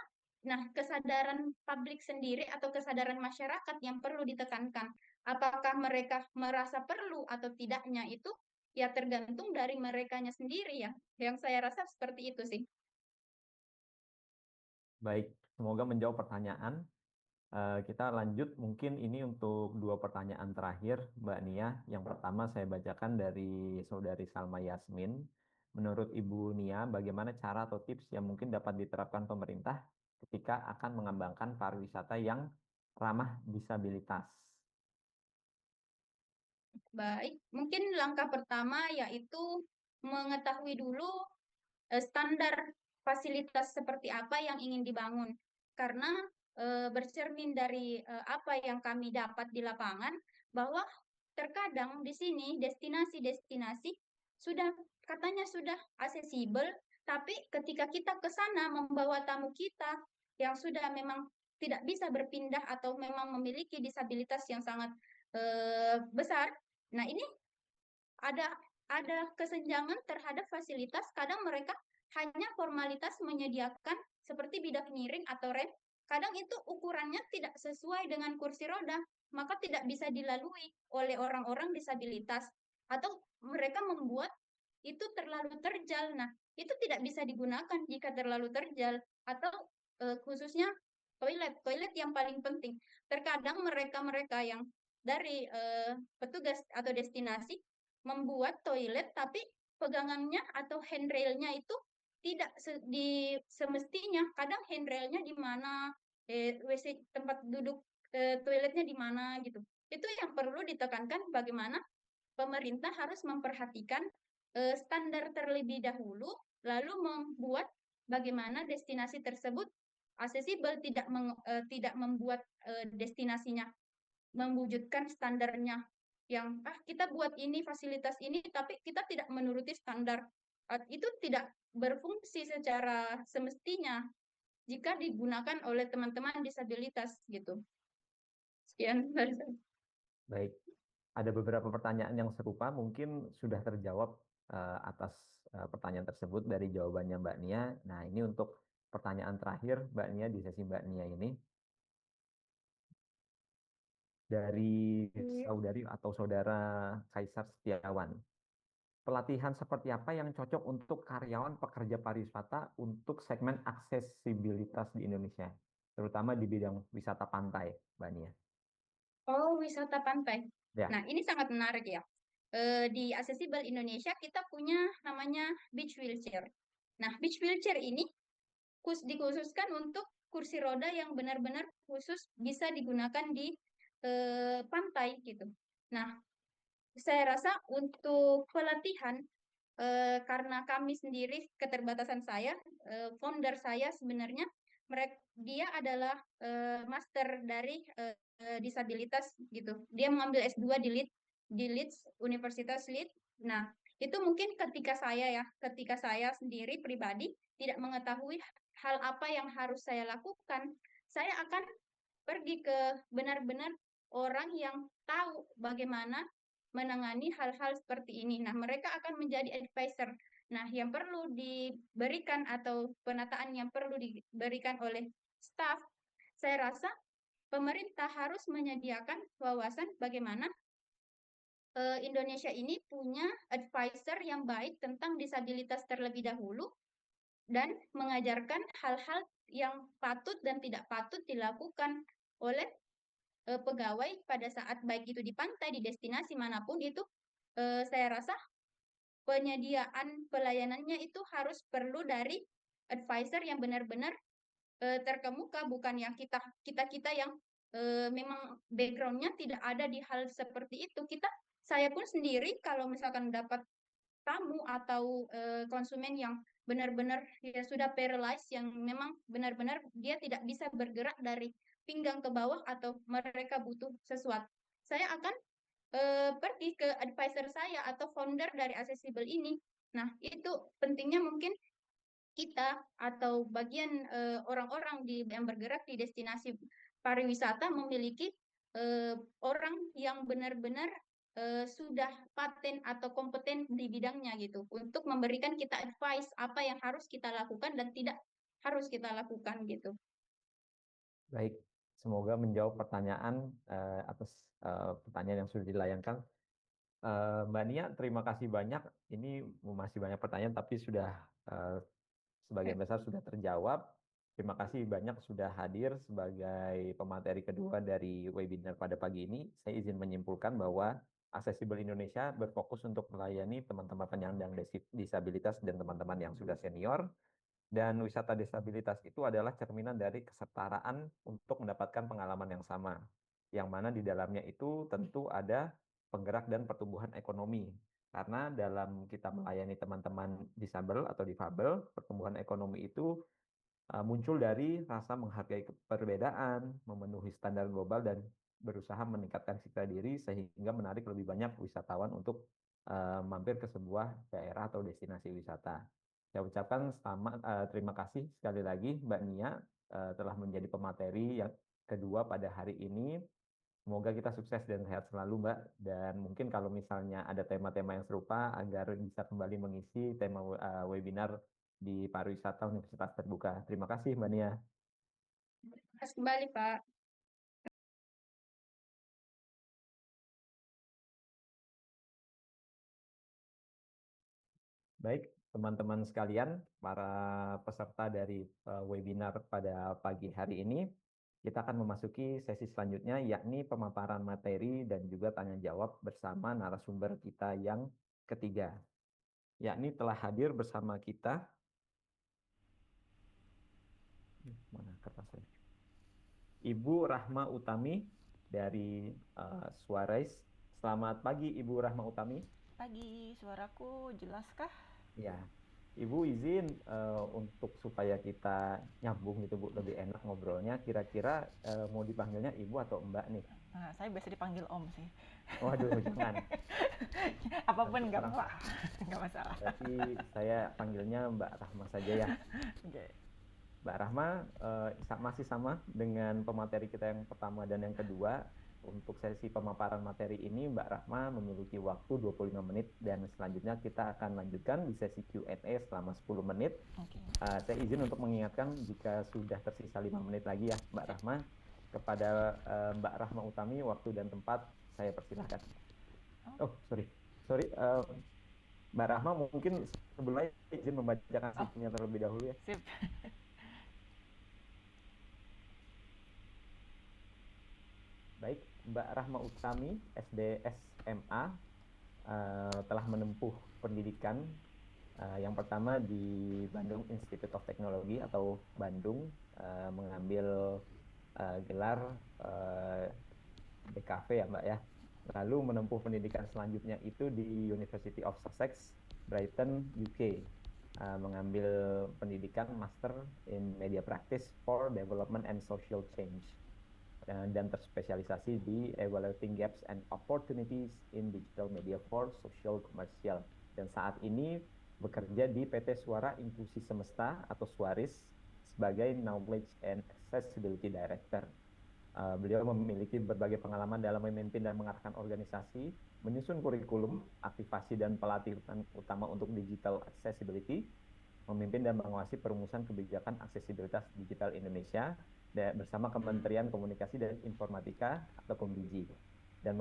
nah, kesadaran publik sendiri atau kesadaran masyarakat yang perlu ditekankan. Apakah mereka merasa perlu atau tidaknya itu ya tergantung dari merekanya sendiri ya. Yang saya rasa seperti itu sih. Baik, semoga menjawab pertanyaan. Kita lanjut, mungkin ini untuk 2 pertanyaan terakhir, Mbak Nia. Yang pertama saya bacakan dari saudari Salma Yasmin. Menurut Ibu Nia, bagaimana cara atau tips yang mungkin dapat diterapkan pemerintah ketika akan mengembangkan pariwisata yang ramah disabilitas? Baik, mungkin langkah pertama yaitu mengetahui dulu standar fasilitas seperti apa yang ingin dibangun. Karena bercermin dari apa yang kami dapat di lapangan, bahwa terkadang di sini destinasi-destinasi sudah katanya sudah aksesibel, tapi ketika kita ke sana membawa tamu kita yang sudah memang tidak bisa berpindah atau memang memiliki disabilitas yang sangat besar, nah ini ada kesenjangan terhadap fasilitas. Kadang mereka hanya formalitas menyediakan seperti bidak miring atau rem. Kadang itu ukurannya tidak sesuai dengan kursi roda, maka tidak bisa dilalui oleh orang-orang disabilitas. Atau mereka membuat itu terlalu terjal. Nah, itu tidak bisa digunakan jika terlalu terjal. Atau khususnya toilet yang paling penting. Terkadang mereka-mereka yang dari petugas atau destinasi membuat toilet tapi pegangannya atau handrailnya itu tidak semestinya. Kadang handrailnya di mana, WC tempat duduk toiletnya di mana gitu. Itu yang perlu ditekankan, bagaimana pemerintah harus memperhatikan standar terlebih dahulu, lalu membuat bagaimana destinasi tersebut aksesibel, tidak membuat destinasinya mewujudkan standarnya yang kita buat ini fasilitas ini tapi kita tidak menuruti standar, itu tidak berfungsi secara semestinya. jika digunakan oleh teman-teman disabilitas gitu. Sekian dari saya. Baik, ada beberapa pertanyaan yang serupa mungkin sudah terjawab atas pertanyaan tersebut dari jawabannya Mbak Nia. Nah, ini untuk pertanyaan terakhir Mbak Nia di sesi Mbak Nia ini dari saudari atau saudara Kaisar Setiawan. Pelatihan seperti apa yang cocok untuk karyawan pekerja pariwisata untuk segmen aksesibilitas di Indonesia, terutama di bidang wisata pantai, Mbak Nia? Oh, wisata pantai. Ya. Nah, ini sangat menarik ya. Di Accessible Indonesia kita punya namanya beach wheelchair. Nah, beach wheelchair ini dikhususkan untuk kursi roda yang benar-benar khusus bisa digunakan di pantai gitu. Nah, saya rasa untuk pelatihan karena kami sendiri keterbatasan saya, founder saya sebenarnya dia adalah master dari disabilitas gitu. Dia mengambil S2 di Leeds, Universitas Leeds. Nah, itu mungkin ketika saya sendiri pribadi tidak mengetahui hal apa yang harus saya lakukan, saya akan pergi ke benar-benar orang yang tahu bagaimana menangani hal-hal seperti ini. Nah, mereka akan menjadi advisor. Nah, yang perlu diberikan atau penataan yang perlu diberikan oleh staff, saya rasa pemerintah harus menyediakan wawasan bagaimana Indonesia ini punya advisor yang baik tentang disabilitas terlebih dahulu dan mengajarkan hal-hal yang patut dan tidak patut dilakukan oleh pegawai pada saat baik itu di pantai, di destinasi manapun itu, saya rasa penyediaan pelayanannya itu harus perlu dari advisor yang benar-benar terkemuka, bukan yang kita yang memang background-nya tidak ada di hal seperti itu. Saya pun sendiri kalau misalkan dapat tamu atau konsumen yang benar-benar ya sudah paralyzed, yang memang benar-benar dia tidak bisa bergerak dari pinggang ke bawah atau mereka butuh sesuatu, saya akan pergi ke advisor saya atau founder dari Accessible ini. Nah, itu pentingnya mungkin kita atau bagian orang-orang yang bergerak di destinasi pariwisata memiliki orang yang benar-benar sudah paten atau kompeten di bidangnya gitu untuk memberikan kita advice apa yang harus kita lakukan dan tidak harus kita lakukan gitu. Baik, semoga menjawab pertanyaan atas pertanyaan yang sudah dilayangkan. Mbak Nia, terima kasih banyak. Ini masih banyak pertanyaan, tapi sudah sebagian besar sudah terjawab. Terima kasih banyak sudah hadir sebagai pemateri kedua dari webinar pada pagi ini. Saya izin menyimpulkan bahwa Accessible Indonesia berfokus untuk melayani teman-teman penyandang disabilitas dan teman-teman yang sudah senior. Dan wisata disabilitas itu adalah cerminan dari kesetaraan untuk mendapatkan pengalaman yang sama. Yang mana di dalamnya itu tentu ada penggerak dan pertumbuhan ekonomi. Karena dalam kita melayani teman-teman disabel atau difabel, pertumbuhan ekonomi itu muncul dari rasa menghargai perbedaan, memenuhi standar global, dan berusaha meningkatkan citra diri sehingga menarik lebih banyak wisatawan untuk mampir ke sebuah daerah atau destinasi wisata. Saya ucapkan terima kasih sekali lagi Mbak Nia telah menjadi pemateri yang kedua pada hari ini. Semoga kita sukses dan sehat selalu Mbak. Dan mungkin kalau misalnya ada tema-tema yang serupa agar bisa kembali mengisi tema webinar di pariwisata Universitas Terbuka. Terima kasih Mbak Nia. Terima kasih kembali Pak. Baik, teman-teman sekalian, para peserta dari webinar pada pagi hari ini, kita akan memasuki sesi selanjutnya, yakni pemaparan materi dan juga tanya jawab bersama narasumber kita yang ketiga, yakni telah hadir bersama kita Ibu Rahma Utami dari Suarez. Selamat pagi Ibu Rahma Utami. Pagi, suaraku jelaskah? Ya, Ibu izin untuk supaya kita nyambung gitu Bu, lebih enak ngobrolnya. Kira-kira mau dipanggilnya Ibu atau Mbak nih? Nah, saya biasa dipanggil Om sih. Waduh, jangan. Apapun nggak apa, nggak masalah. Berarti saya panggilnya Mbak Rahma saja ya. Oke. Mbak Rahma, masih sama dengan pemateri kita yang pertama dan yang kedua. Untuk sesi pemaparan materi ini, Mbak Rahma memiliki waktu 25 menit dan selanjutnya kita akan lanjutkan di sesi Q&A selama 10 menit. Oke. Saya izin untuk mengingatkan jika sudah tersisa 5 menit lagi ya, Mbak Rahma. Kepada Mbak Rahma Utami, waktu dan tempat saya persilahkan. Oh, sorry. Mbak Rahma mungkin sebelumnya izin membacakan CV-nya terlebih dahulu ya. Sip. Baik, Mbak Rahma Utami, SD SMA, telah menempuh pendidikan yang pertama di Bandung Institute of Technology atau Bandung, mengambil gelar BKV ya Mbak ya. Lalu menempuh pendidikan selanjutnya itu di University of Sussex, Brighton, UK, mengambil pendidikan Master in Media Practice for Development and Social Change, dan terspesialisasi di Evaluating Gaps and Opportunities in Digital Media for Social Commercial. Dan saat ini bekerja di PT Suara Inklusi Semesta atau Suaris sebagai Knowledge and Accessibility Director. Beliau memiliki berbagai pengalaman dalam memimpin dan mengarahkan organisasi, menyusun kurikulum, aktivasi dan pelatihan utama untuk digital accessibility, memimpin dan mengawasi perumusan kebijakan aksesibilitas digital Indonesia bersama Kementerian Komunikasi dan Informatika atau KOMDIGI, dan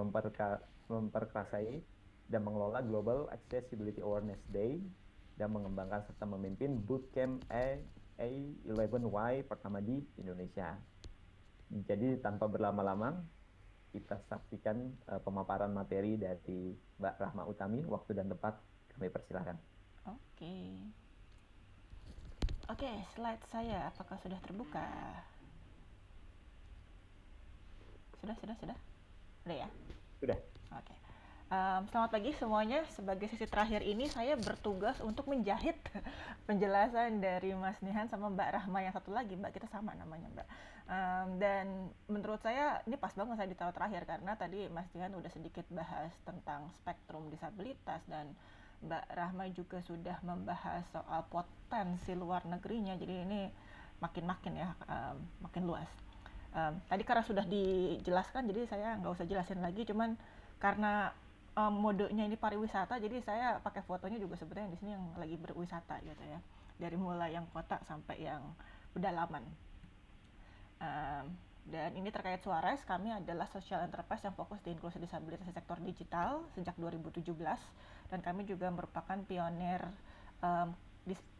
memperkasai dan mengelola Global Accessibility Awareness Day dan mengembangkan serta memimpin Bootcamp A11Y pertama di Indonesia. Jadi tanpa berlama-lama kita saksikan pemaparan materi dari Mbak Rahma Utami. Waktu dan tempat kami persilahkan. Oke, slide saya apakah sudah terbuka? Sudah? Udah ya? Sudah. Oke. Selamat pagi semuanya. Sebagai sesi terakhir ini saya bertugas untuk menjahit penjelasan dari Mas Nihan sama Mbak Rahma yang satu lagi. Mbak, kita sama namanya Mbak. Dan menurut saya ini pas banget saya ditaruh terakhir karena tadi Mas Nihan udah sedikit bahas tentang spektrum disabilitas dan Mbak Rahma juga sudah membahas soal potensi luar negerinya. Jadi ini makin ya, makin luas. Tadi karena sudah dijelaskan jadi saya nggak usah jelasin lagi, cuman karena modenya ini pariwisata jadi saya pakai fotonya juga sebetulnya di sini yang lagi berwisata gitu ya, dari mulai yang kota sampai yang pedalaman. Dan ini terkait Suares, kami adalah social enterprise yang fokus di inklusi disabilitas di sektor digital sejak 2017 dan kami juga merupakan pionir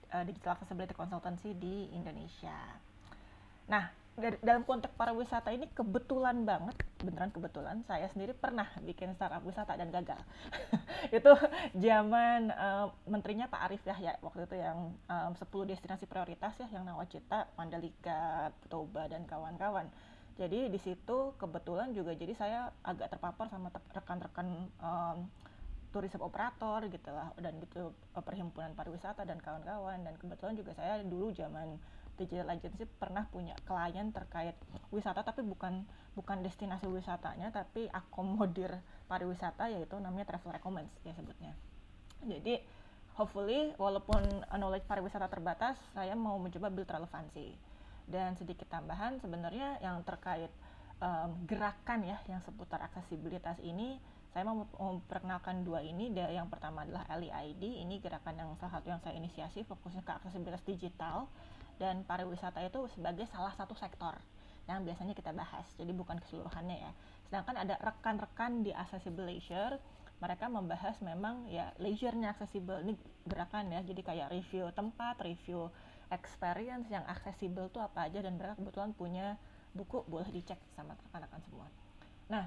digital accessibility consultancy di Indonesia. Nah, dalam konteks pariwisata ini kebetulan banget, beneran kebetulan, saya sendiri pernah bikin startup wisata dan gagal. Itu zaman menterinya Pak Arief Yahya waktu itu yang 10 destinasi prioritas ya, yang Nawacita, Mandalika, Toba dan kawan-kawan. Jadi di situ kebetulan juga jadi saya agak terpapar sama rekan-rekan tourism operator gitu lah, dan gitu perhimpunan pariwisata dan kawan-kawan. Dan kebetulan juga saya dulu zaman digital agency pernah punya klien terkait wisata tapi bukan destinasi wisatanya tapi akomodir pariwisata, yaitu namanya travel recommends ya sebutnya. Jadi hopefully walaupun knowledge pariwisata terbatas, saya mau mencoba build relevansi. Dan sedikit tambahan sebenarnya yang terkait gerakan ya yang seputar aksesibilitas ini, saya mau memperkenalkan dua ini. Yang pertama adalah LEID, ini gerakan yang salah satu yang saya inisiasi, fokusnya ke aksesibilitas digital, dan pariwisata itu sebagai salah satu sektor yang biasanya kita bahas, jadi bukan keseluruhannya ya. Sedangkan ada rekan-rekan di Accessible Leisure, mereka membahas memang ya leisure-nya accessible, ini gerakan ya, jadi kayak review tempat, review experience yang accessible itu apa aja, dan mereka kebetulan punya buku, boleh dicek sama rekan-rekan semua. Nah,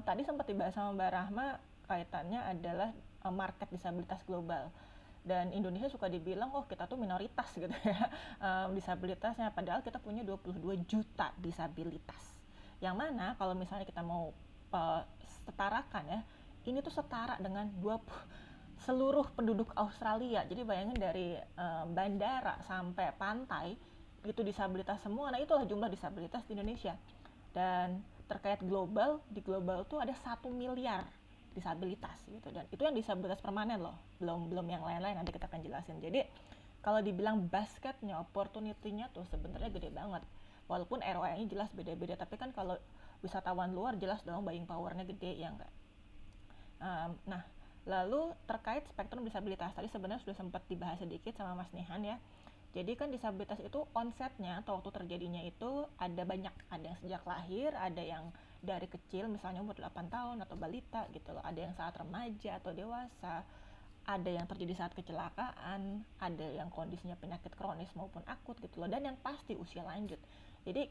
tadi sempat dibahas sama Mbak Rahma, kaitannya adalah market disabilitas global. Dan Indonesia suka dibilang, oh kita tuh minoritas gitu ya disabilitasnya, padahal kita punya 22 juta disabilitas. Yang mana kalau misalnya kita mau setarakan ya, ini tuh setara dengan seluruh penduduk Australia. Jadi bayangin dari bandara sampai pantai, itu disabilitas semua. Nah itulah jumlah disabilitas di Indonesia. Dan terkait global, di global tuh ada 1 miliar disabilitas gitu, dan itu yang disabilitas permanen loh, belum yang lain-lain, nanti kita akan jelasin. Jadi kalau dibilang basketnya, opportunity-nya tuh sebenarnya gede banget. Walaupun ROI-nya jelas beda-beda, tapi kan kalau wisatawan luar jelas dong buying power-nya gede, ya enggak? Nah, lalu terkait spektrum disabilitas, tadi sebenarnya sudah sempat dibahas sedikit sama Mas Nihan ya. Jadi kan disabilitas itu onsetnya atau waktu terjadinya itu ada banyak, ada yang sejak lahir, ada yang dari kecil misalnya umur 8 tahun atau balita gitu loh, ada yang saat remaja atau dewasa, ada yang terjadi saat kecelakaan, ada yang kondisinya penyakit kronis maupun akut gitu loh, dan yang pasti usia lanjut. Jadi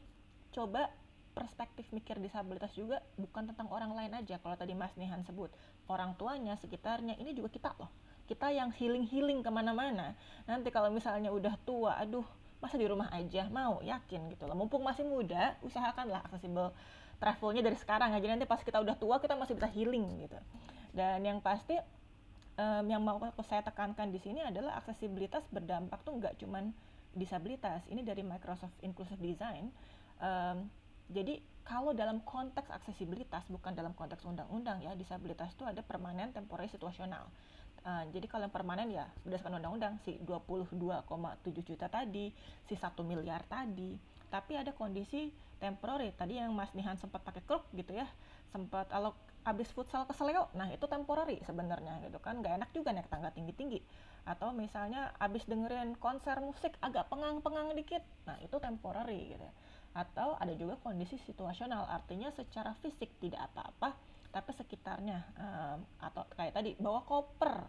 coba perspektif mikir disabilitas juga bukan tentang orang lain aja. Kalau tadi Mas Nihan sebut orang tuanya, sekitarnya, ini juga kita loh, kita yang healing kemana-mana. Nanti kalau misalnya udah tua, aduh masa di rumah aja, mau yakin gitu loh, mumpung masih muda usahakanlah accessible travelnya dari sekarang aja, nanti pas kita udah tua kita masih bisa healing gitu. Dan yang pasti yang mau saya tekankan di sini adalah aksesibilitas berdampak tuh nggak cuman disabilitas. Ini dari Microsoft Inclusive Design. Jadi kalau dalam konteks aksesibilitas, bukan dalam konteks undang-undang ya, disabilitas itu ada permanen, temporary, situasional. Jadi kalau yang permanen ya berdasarkan undang-undang si 22,7 juta tadi, si 1 miliar tadi. Tapi ada kondisi temporary, tadi yang Mas Nihan sempat pakai kruk gitu ya, sempat kalau abis futsal keseleo, nah itu temporary sebenarnya gitu kan, nggak enak juga naik tangga tinggi-tinggi. Atau misalnya abis dengerin konser musik agak pengang-pengang dikit, nah itu temporary gitu. Atau ada juga kondisi situasional, artinya secara fisik tidak apa-apa, tapi sekitarnya atau kayak tadi bawa koper,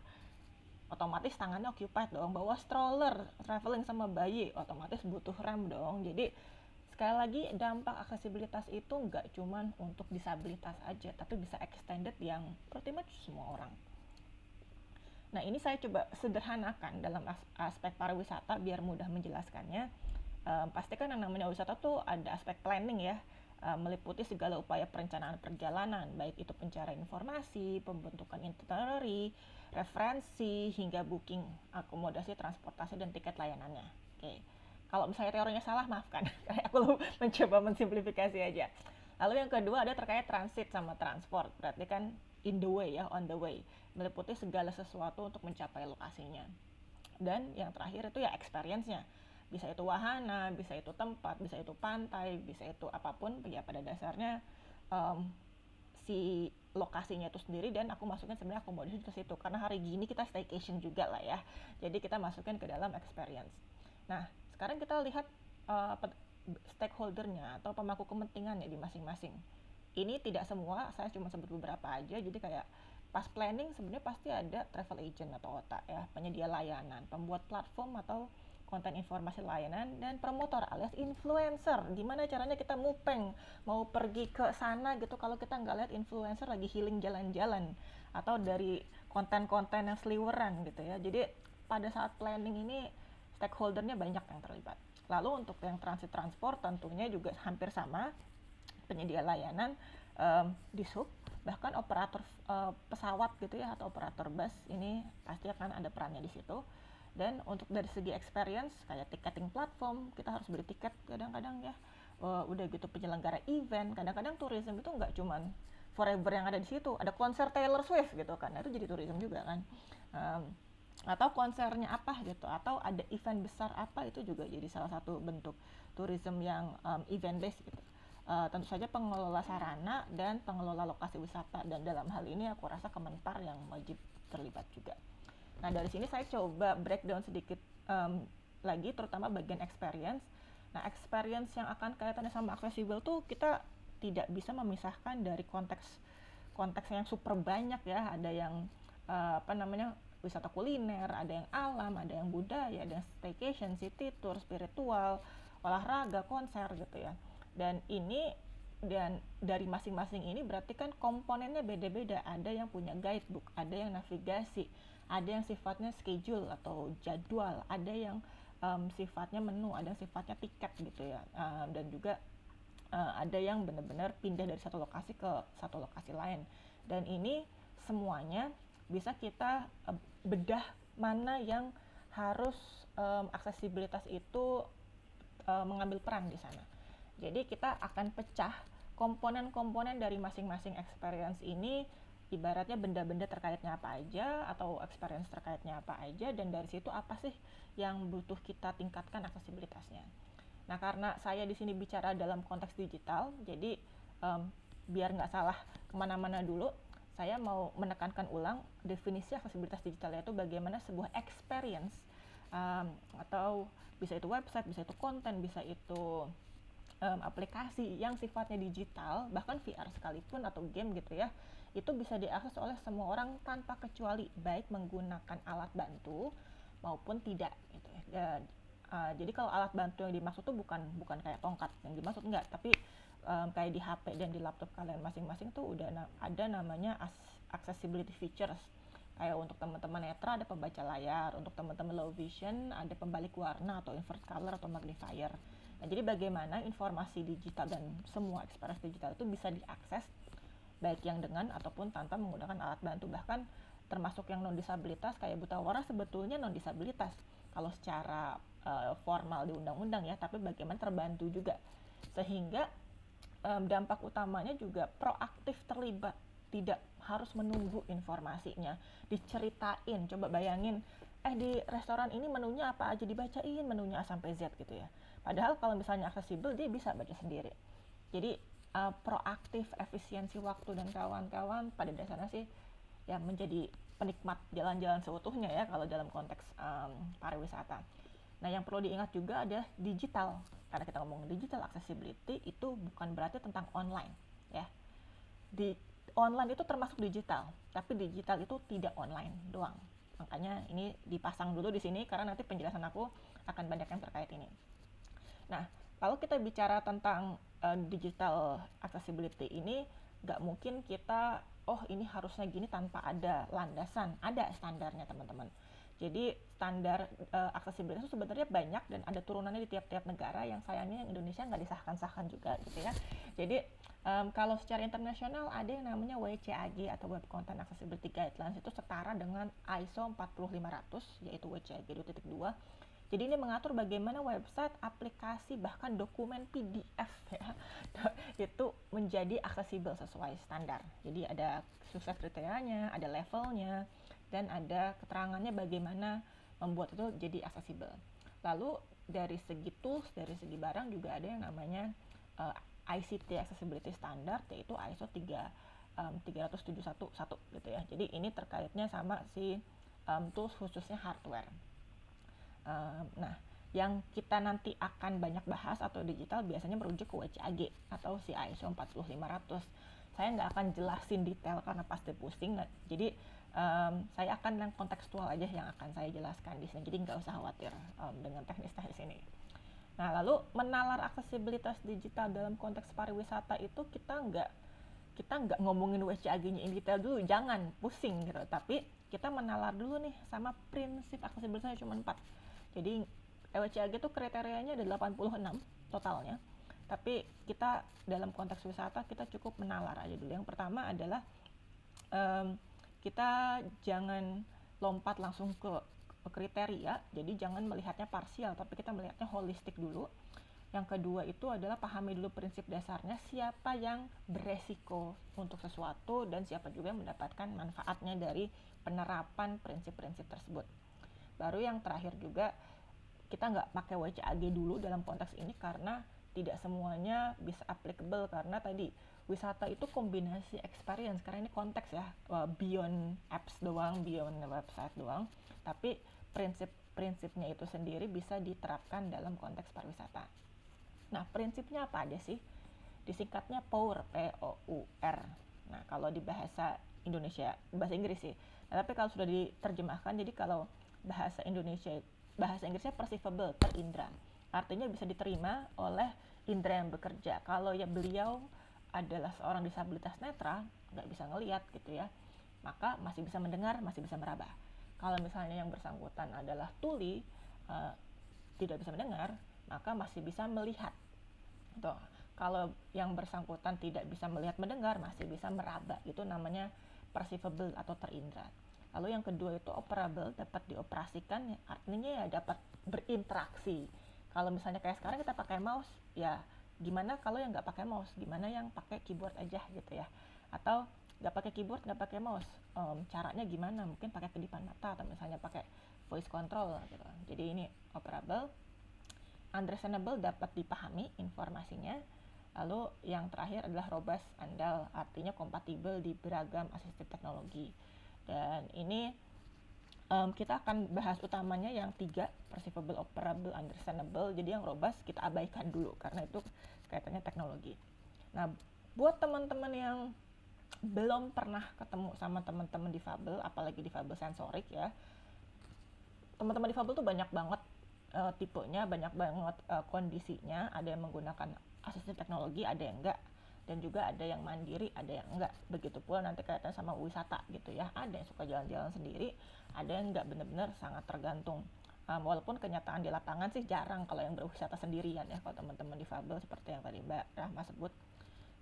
otomatis tangannya occupied dong, bawa stroller, traveling sama bayi, otomatis butuh rem dong. Jadi sekali lagi dampak aksesibilitas itu nggak cuman untuk disabilitas aja, tapi bisa extended yang pretty much semua orang. Nah ini saya coba sederhanakan dalam aspek pariwisata biar mudah menjelaskannya. Pasti kan yang namanya wisata tuh ada aspek planning ya, meliputi segala upaya perencanaan perjalanan, baik itu pencarian informasi, pembentukan itinerary, referensi, hingga booking akomodasi, transportasi, dan tiket layanannya. Oke. Kalau misalnya teorinya salah, maafkan. Aku mencoba mensimplifikasi aja. Lalu yang kedua ada terkait transit sama transport. Berarti kan in the way ya, on the way. Meliputi segala sesuatu untuk mencapai lokasinya. Dan yang terakhir itu ya experience-nya. Bisa itu wahana, bisa itu tempat, bisa itu pantai, bisa itu apapun. Ya pada dasarnya si lokasinya itu sendiri, dan aku masukin sebenarnya akomodasi ke situ. Karena hari gini kita staycation juga lah ya. Jadi kita masukin ke dalam experience. Nah, sekarang kita lihat stakeholder-nya atau pemangku kepentingannya di masing-masing. Ini tidak semua, saya cuma sebut beberapa aja. Jadi kayak pas planning sebenarnya pasti ada travel agent atau OTA ya, penyedia layanan, pembuat platform atau konten informasi layanan, dan promotor alias influencer. Gimana caranya kita mupeng mau pergi ke sana gitu kalau kita nggak lihat influencer lagi healing jalan-jalan, atau dari konten-konten yang seliweran gitu ya. Jadi pada saat planning ini stakeholdernya banyak yang terlibat. Lalu untuk yang transit transport tentunya juga hampir sama, penyedia layanan, dishub, bahkan operator pesawat gitu ya, atau operator bus, ini pasti akan ada perannya di situ. Dan untuk dari segi experience kayak ticketing platform, kita harus beli tiket kadang-kadang ya. Udah gitu penyelenggara event, kadang-kadang tourism itu nggak cuman forever yang ada di situ, ada konser Taylor Swift gitu kan, nah, itu jadi tourism juga kan. Atau konsernya apa gitu, atau ada event besar apa, itu juga jadi salah satu bentuk tourism yang event based gitu. Tentu saja pengelola sarana dan pengelola lokasi wisata, dan dalam hal ini aku rasa Kemenpar yang wajib terlibat juga. Nah dari sini saya coba breakdown sedikit lagi, terutama bagian experience. Nah experience yang akan kaitannya sama accessible tuh kita tidak bisa memisahkan dari konteks yang super banyak ya. Ada yang wisata kuliner, ada yang alam, ada yang budaya, ada yang staycation, city tour, spiritual, olahraga, konser gitu ya. Dan dari masing-masing ini berarti kan komponennya beda-beda. Ada yang punya guidebook, ada yang navigasi, ada yang sifatnya schedule atau jadwal, ada yang sifatnya menu, ada yang sifatnya tiket gitu ya. Dan juga ada yang benar-benar pindah dari satu lokasi ke satu lokasi lain. Dan ini semuanya bisa kita bedah mana yang harus aksesibilitas itu mengambil peran di sana. Jadi kita akan pecah komponen-komponen dari masing-masing experience ini ibaratnya benda-benda terkaitnya apa aja atau experience terkaitnya apa aja, dan dari situ apa sih yang butuh kita tingkatkan aksesibilitasnya. Nah, karena saya di sini bicara dalam konteks digital, jadi biar nggak salah kemana-mana dulu, saya mau menekankan ulang definisi aksesibilitas digital, yaitu bagaimana sebuah experience atau bisa itu website, bisa itu konten, bisa itu aplikasi yang sifatnya digital, bahkan VR sekalipun atau game gitu ya, itu bisa diakses oleh semua orang tanpa kecuali, baik menggunakan alat bantu maupun tidak gitu ya. Jadi kalau alat bantu yang dimaksud tuh bukan kayak tongkat yang dimaksud, enggak, tapi kayak di HP dan di laptop kalian masing-masing tuh udah ada namanya accessibility features. Kayak untuk teman-teman netra ada pembaca layar, untuk teman-teman low vision ada pembalik warna atau invert color atau magnifier. Nah, jadi bagaimana informasi digital dan semua experience digital itu bisa diakses baik yang dengan ataupun tanpa menggunakan alat bantu, bahkan termasuk yang non disabilitas kayak buta warna sebetulnya non disabilitas kalau secara formal di undang-undang ya, tapi bagaimana terbantu juga, sehingga dampak utamanya juga proaktif terlibat, tidak harus menunggu informasinya diceritain. Coba bayangin, di restoran ini menunya apa aja, dibacain menunya A sampai Z gitu ya, padahal kalau misalnya aksesibel dia bisa baca sendiri. Jadi proaktif, efisiensi waktu, dan kawan-kawan pada dasarnya sih ya menjadi penikmat jalan-jalan seutuhnya ya kalau dalam konteks pariwisata. Nah, yang perlu diingat juga ada digital. Karena kita ngomong digital accessibility itu bukan berarti tentang online ya. Di online itu termasuk digital, tapi digital itu tidak online doang. Makanya ini dipasang dulu di sini karena nanti penjelasan aku akan banyak yang terkait ini. Nah, kalau kita bicara tentang digital accessibility ini, nggak mungkin kita ini harusnya gini tanpa ada landasan, ada standarnya teman-teman. Jadi standar aksesibilitas itu sebenarnya banyak dan ada turunannya di tiap-tiap negara, yang sayangnya yang Indonesia nggak disahkan-sahkan juga gitu ya. Jadi kalau secara internasional ada yang namanya WCAG atau Web Content Accessibility Guidelines, itu setara dengan ISO 40500 yaitu WCAG 2.2. Jadi ini mengatur bagaimana website, aplikasi, bahkan dokumen PDF ya, itu menjadi aksesibel sesuai standar. Jadi ada sukses kriterianya, ada levelnya, dan ada keterangannya bagaimana membuat itu jadi aksesibel. Lalu dari segi tools, dari segi barang juga ada yang namanya ICT Accessibility Standard, yaitu ISO 30711 gitu ya. Jadi ini terkaitnya sama si tools khususnya hardware. Nah, yang kita nanti akan banyak bahas atau digital biasanya merujuk ke WCAG atau si ISO 40500. Saya nggak akan jelasin detail karena pasti pusing. Jadi saya akan yang kontekstual aja yang akan saya jelaskan di sini. Jadi nggak usah khawatir dengan teknis-teknis ini. Nah, lalu menalar aksesibilitas digital dalam konteks pariwisata itu kita nggak ngomongin WCAG-nya in detail dulu, jangan pusing gitu. Tapi kita menalar dulu nih sama prinsip aksesibilitasnya cuma 4. Jadi WCAG itu kriterianya ada 86 totalnya. Tapi kita dalam konteks wisata kita cukup menalar aja dulu. Yang pertama adalah kita jangan lompat langsung ke kriteria. Jadi jangan melihatnya parsial, tapi kita melihatnya holistik dulu. Yang kedua itu adalah pahami dulu prinsip dasarnya, siapa yang beresiko untuk sesuatu dan siapa juga yang mendapatkan manfaatnya dari penerapan prinsip-prinsip tersebut. Baru yang terakhir juga, kita nggak pakai WCAG dulu dalam konteks ini karena tidak semuanya bisa applicable, karena tadi wisata itu kombinasi experience, karena ini konteks ya, beyond apps doang, beyond website doang, tapi prinsip-prinsipnya itu sendiri bisa diterapkan dalam konteks pariwisata. Nah, prinsipnya apa aja sih? Disingkatnya POUR, P-O-U-R. Nah, kalau di bahasa Indonesia, bahasa Inggris sih. Nah, tapi kalau sudah diterjemahkan, jadi kalau bahasa Inggrisnya perceivable, terindra. Artinya bisa diterima oleh indera yang bekerja. Kalau ya beliau adalah seorang disabilitas netra, nggak bisa ngelihat gitu ya, maka masih bisa mendengar, masih bisa meraba. Kalau misalnya yang bersangkutan adalah tuli, tidak bisa mendengar, maka masih bisa melihat. Tuh. Kalau yang bersangkutan tidak bisa melihat mendengar, masih bisa meraba. Itu namanya perceivable atau terindra. Lalu yang kedua itu operable, dapat dioperasikan, artinya ya dapat berinteraksi. Kalau misalnya kayak sekarang kita pakai mouse, ya gimana kalau yang nggak pakai mouse, gimana yang pakai keyboard aja gitu ya. Atau nggak pakai keyboard, nggak pakai mouse. Caranya gimana? Mungkin pakai kedipan mata atau misalnya pakai voice control gitu. Jadi ini operable, understandable, dapat dipahami informasinya. Lalu yang terakhir adalah robust, andal, artinya kompatibel di beragam asistif teknologi. Dan ini kita akan bahas utamanya yang 3, perceivable, operable, understandable. Jadi yang robust kita abaikan dulu karena itu kaitannya teknologi. Nah, buat teman-teman yang belum pernah ketemu sama teman-teman difabel, apalagi difabel sensorik ya, teman-teman difabel tuh banyak banget tipenya, banyak banget kondisinya. Ada yang menggunakan asistif teknologi, ada yang enggak, dan juga ada yang mandiri, ada yang enggak. Begitu pula nanti kaitannya sama wisata gitu ya, ada yang suka jalan-jalan sendiri, ada yang enggak, benar-benar sangat tergantung. Walaupun kenyataan di lapangan sih jarang kalau yang berwisata sendirian ya, kalau teman-teman difabel seperti yang tadi Mbak Rahma sebut.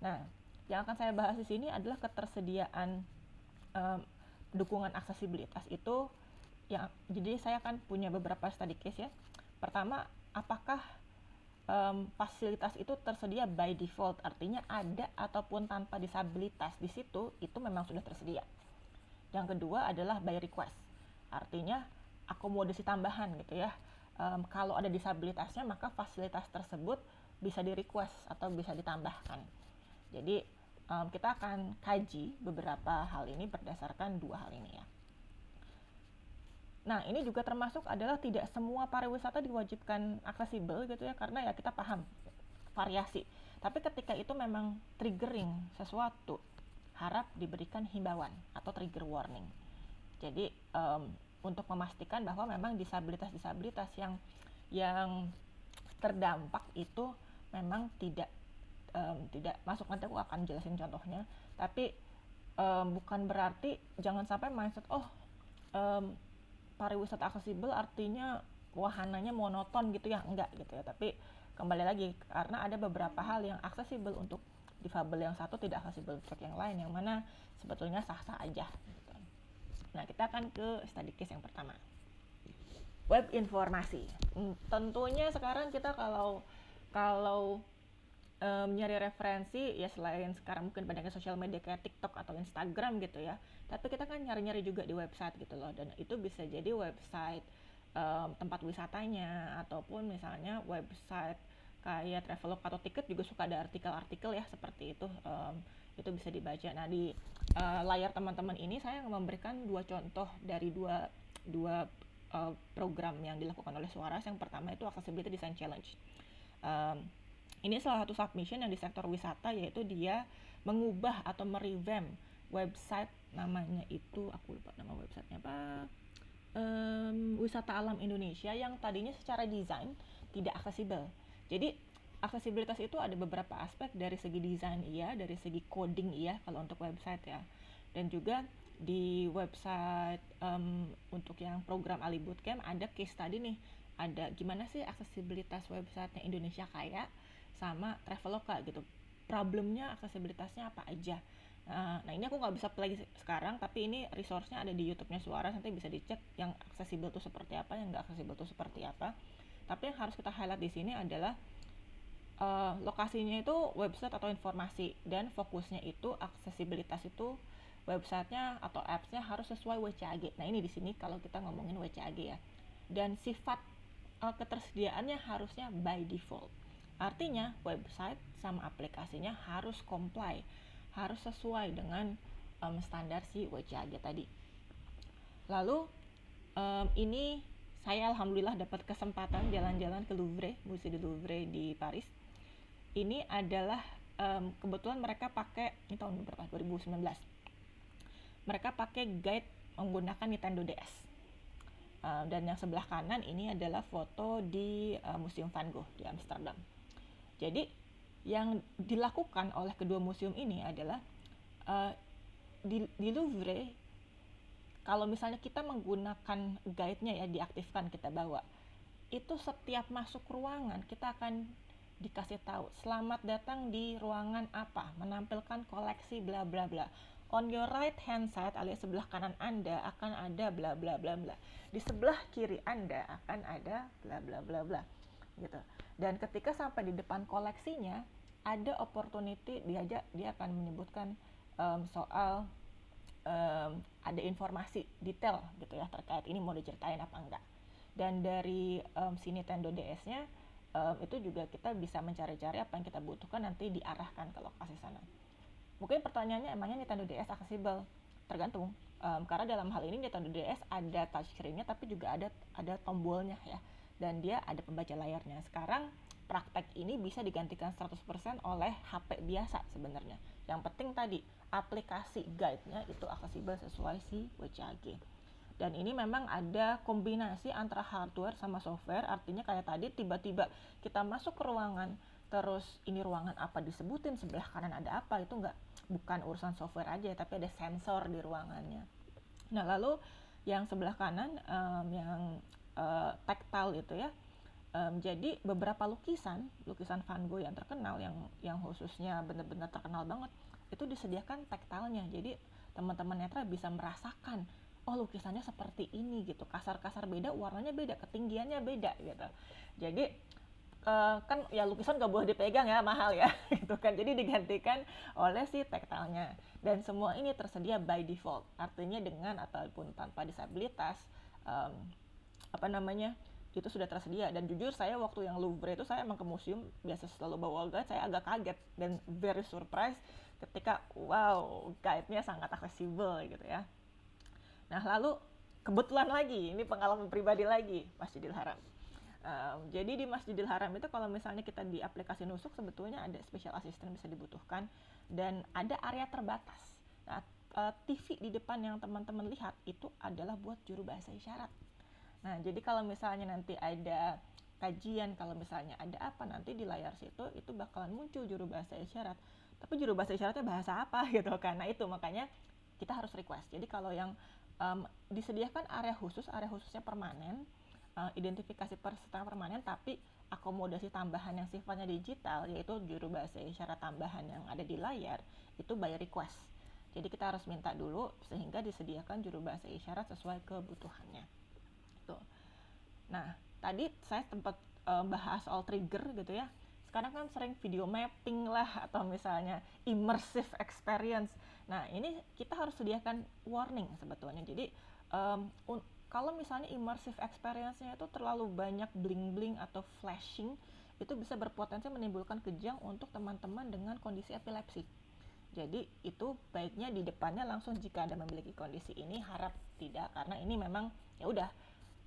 Nah, yang akan saya bahas di sini adalah ketersediaan dukungan aksesibilitas itu. Jadi saya akan punya beberapa study case ya. Pertama, apakah fasilitas itu tersedia by default, artinya ada ataupun tanpa disabilitas di situ, itu memang sudah tersedia. Yang kedua adalah by request, artinya akomodasi tambahan gitu ya. Kalau ada disabilitasnya, maka fasilitas tersebut bisa di request atau bisa ditambahkan. Jadi kita akan kaji beberapa hal ini berdasarkan 2 hal ini ya. Nah, ini juga termasuk adalah tidak semua pariwisata diwajibkan aksesibel gitu ya, karena ya kita paham variasi. Tapi ketika itu memang triggering sesuatu, harap diberikan himbauan atau trigger warning. Jadi untuk memastikan bahwa memang disabilitas-disabilitas yang terdampak itu memang tidak masuk. Nanti aku akan jelasin contohnya. Tapi bukan berarti jangan sampai mindset pariwisata aksesibel artinya wahananya monoton gitu ya, enggak gitu ya. Tapi kembali lagi, karena ada beberapa hal yang aksesibel untuk difabel yang satu, tidak aksesibel untuk yang lain, yang mana sebetulnya sah-sah aja gitu. Nah, kita akan ke study case yang pertama, web informasi. Tentunya sekarang kita kalau nyari referensi ya, selain sekarang mungkin banyaknya sosial media kayak TikTok atau Instagram gitu ya, tapi kita kan nyari-nyari juga di website gitu loh. Dan itu bisa jadi website tempat wisatanya, ataupun misalnya website kayak Traveloka atau Tiket juga suka ada artikel-artikel ya seperti itu. Itu bisa dibaca. Nah, di layar teman-teman ini saya memberikan 2 contoh dari dua program yang dilakukan oleh Suaras. Yang pertama itu Accessibility Design Challenge. Ini salah satu submission yang di sektor wisata, yaitu dia mengubah atau merevamp website, namanya itu aku lupa nama websitenya apa, Wisata Alam Indonesia, yang tadinya secara desain tidak aksesibel. Jadi aksesibilitas itu ada beberapa aspek, dari segi desain iya, dari segi coding iya kalau untuk website ya. Dan juga di website untuk yang program Ali Bootcamp ada case tadi nih, ada gimana sih aksesibilitas websitenya Indonesia Kaya sama Traveloka gitu, problemnya aksesibilitasnya apa aja. Nah, ini aku nggak bisa play sekarang, tapi ini resource-nya ada di YouTube-nya Suara, nanti bisa dicek yang aksesibel itu seperti apa, yang nggak aksesibel itu seperti apa. Tapi yang harus kita highlight di sini adalah lokasinya itu website atau informasi, dan fokusnya itu aksesibilitas itu websitenya atau apps-nya harus sesuai WCAG. Nah, ini di sini kalau kita ngomongin WCAG ya. Dan sifat ketersediaannya harusnya by default. Artinya website sama aplikasinya harus comply, harus sesuai dengan standar si WCAG tadi. Lalu ini saya alhamdulillah dapat kesempatan jalan-jalan ke Louvre, Musée du Louvre di Paris. Ini adalah kebetulan mereka pakai, ini tahun berapa? 2019. Mereka pakai guide menggunakan Nintendo DS. Dan yang sebelah kanan ini adalah foto di Museum Van Gogh di Amsterdam. Jadi yang dilakukan oleh kedua museum ini adalah di Louvre, kalau misalnya kita menggunakan guide-nya ya, diaktifkan, kita bawa, itu setiap masuk ruangan kita akan dikasih tahu selamat datang di ruangan apa, menampilkan koleksi bla bla bla. On your right hand side alias sebelah kanan Anda akan ada bla bla bla bla. Di sebelah kiri Anda akan ada bla bla bla bla gitu. Dan ketika sampai di depan koleksinya, ada opportunity dia akan menyebutkan soal ada informasi detail gitu ya terkait ini mau diceritain apa enggak. Dan dari si Nintendo DS-nya itu juga kita bisa mencari-cari apa yang kita butuhkan, nanti diarahkan ke lokasi sana. Mungkin pertanyaannya, emangnya Nintendo DS aksesibel? Tergantung. Karena dalam hal ini Nintendo DS ada touchscreen-nya tapi juga ada tombolnya ya. Dan dia ada pembaca layarnya. Sekarang praktek ini bisa digantikan 100% oleh HP biasa sebenarnya. Yang penting tadi aplikasi guide-nya itu aksesibel sesuai si WCAG. Dan ini memang ada kombinasi antara hardware sama software, artinya kayak tadi tiba-tiba kita masuk ke ruangan, terus ini ruangan apa disebutin, sebelah kanan ada apa, itu bukan urusan software aja, tapi ada sensor di ruangannya. Nah lalu yang sebelah kanan yang tactile itu ya, jadi beberapa lukisan Van Gogh yang terkenal, yang khususnya benar-benar terkenal banget, itu disediakan tactile-nya. Jadi teman-teman netra bisa merasakan, oh lukisannya seperti ini gitu, kasar-kasar beda, warnanya beda, ketinggiannya beda gitu. Jadi kan ya lukisan gak boleh dipegang ya, mahal ya gitu kan, jadi digantikan oleh si tactile-nya. Dan semua ini tersedia by default, artinya dengan ataupun tanpa disabilitas itu sudah tersedia. Dan jujur saya waktu yang Louvre itu, saya emang ke museum biasa selalu bawa guide, saya agak kaget dan very surprise ketika wow, guide-nya sangat aksesibel gitu ya. Nah lalu kebetulan lagi, ini pengalaman pribadi lagi, Masjidil Haram. Jadi di Masjidil Haram itu kalau misalnya kita di aplikasi Nusuk, sebetulnya ada special assistant bisa dibutuhkan dan ada area terbatas. Nah, TV di depan yang teman-teman lihat itu adalah buat juru bahasa isyarat. Nah, jadi kalau misalnya nanti ada kajian, kalau misalnya ada apa, nanti di layar situ itu bakalan muncul juru bahasa isyarat. Tapi juru bahasa isyaratnya bahasa apa gitu, karena itu makanya kita harus request. Jadi kalau yang disediakan area khususnya permanen, identifikasi peserta permanen, tapi akomodasi tambahan yang sifatnya digital, yaitu juru bahasa isyarat tambahan yang ada di layar, itu by request. Jadi kita harus minta dulu sehingga disediakan juru bahasa isyarat sesuai kebutuhannya. Tuh. Nah, tadi saya sempat bahas soal trigger gitu ya. Sekarang kan sering video mapping lah, atau misalnya immersive experience. Nah, ini kita harus sediakan warning sebetulnya. Jadi kalau misalnya immersive experience-nya itu terlalu banyak bling-bling atau flashing, itu bisa berpotensi menimbulkan kejang untuk teman-teman dengan kondisi epilepsi. Jadi itu baiknya di depannya langsung, jika Anda memiliki kondisi ini, harap tidak, karena ini memang ya udah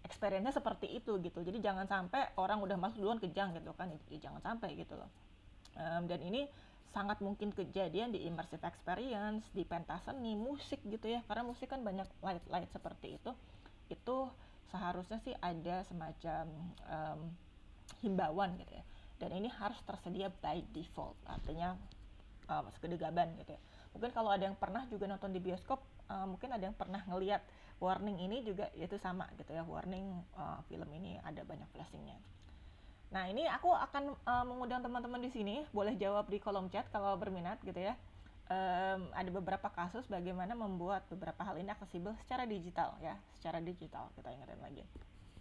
experience-nya seperti itu gitu. Jadi jangan sampai orang udah masuk duluan kejang gitu kan, jangan sampai gitu loh. Dan ini sangat mungkin kejadian di immersive experience, di pentas seni, musik gitu ya, karena musik kan banyak light seperti itu seharusnya sih ada semacam himbauan gitu ya. Dan ini harus tersedia by default, artinya sekedegaban gitu ya. Mungkin kalau ada yang pernah juga nonton di bioskop, mungkin ada yang pernah ngelihat warning ini juga, itu sama gitu ya, warning film ini ada banyak flashingnya. Nah ini aku akan mengundang teman-teman di sini, boleh jawab di kolom chat kalau berminat gitu ya. Ada beberapa kasus bagaimana membuat beberapa hal ini aksesibel secara digital ya, secara digital kita ingatin lagi.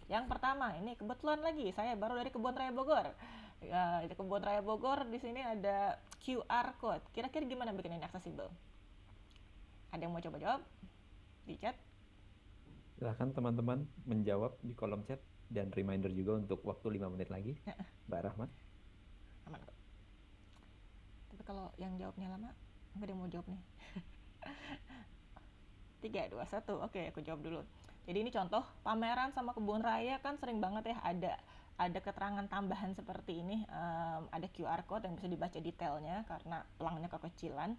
Yang pertama, ini kebetulan lagi saya baru dari Kebun Raya Bogor. Di Kebun Raya Bogor di sini ada QR code. Kira-kira gimana bikin ini aksesibel? Ada yang mau coba jawab di chat? Silahkan teman-teman menjawab di kolom chat, dan reminder juga untuk waktu 5 menit lagi. Mbak Rahmat. Aman. Tapi kalau yang jawabnya lama, nggak ada yang mau jawab nih. 3, 2, 1. Oke, aku jawab dulu. Jadi ini contoh pameran sama kebun raya kan sering banget ya ada keterangan tambahan seperti ini. Ada QR code yang bisa dibaca detailnya karena pelangnya kekecilan.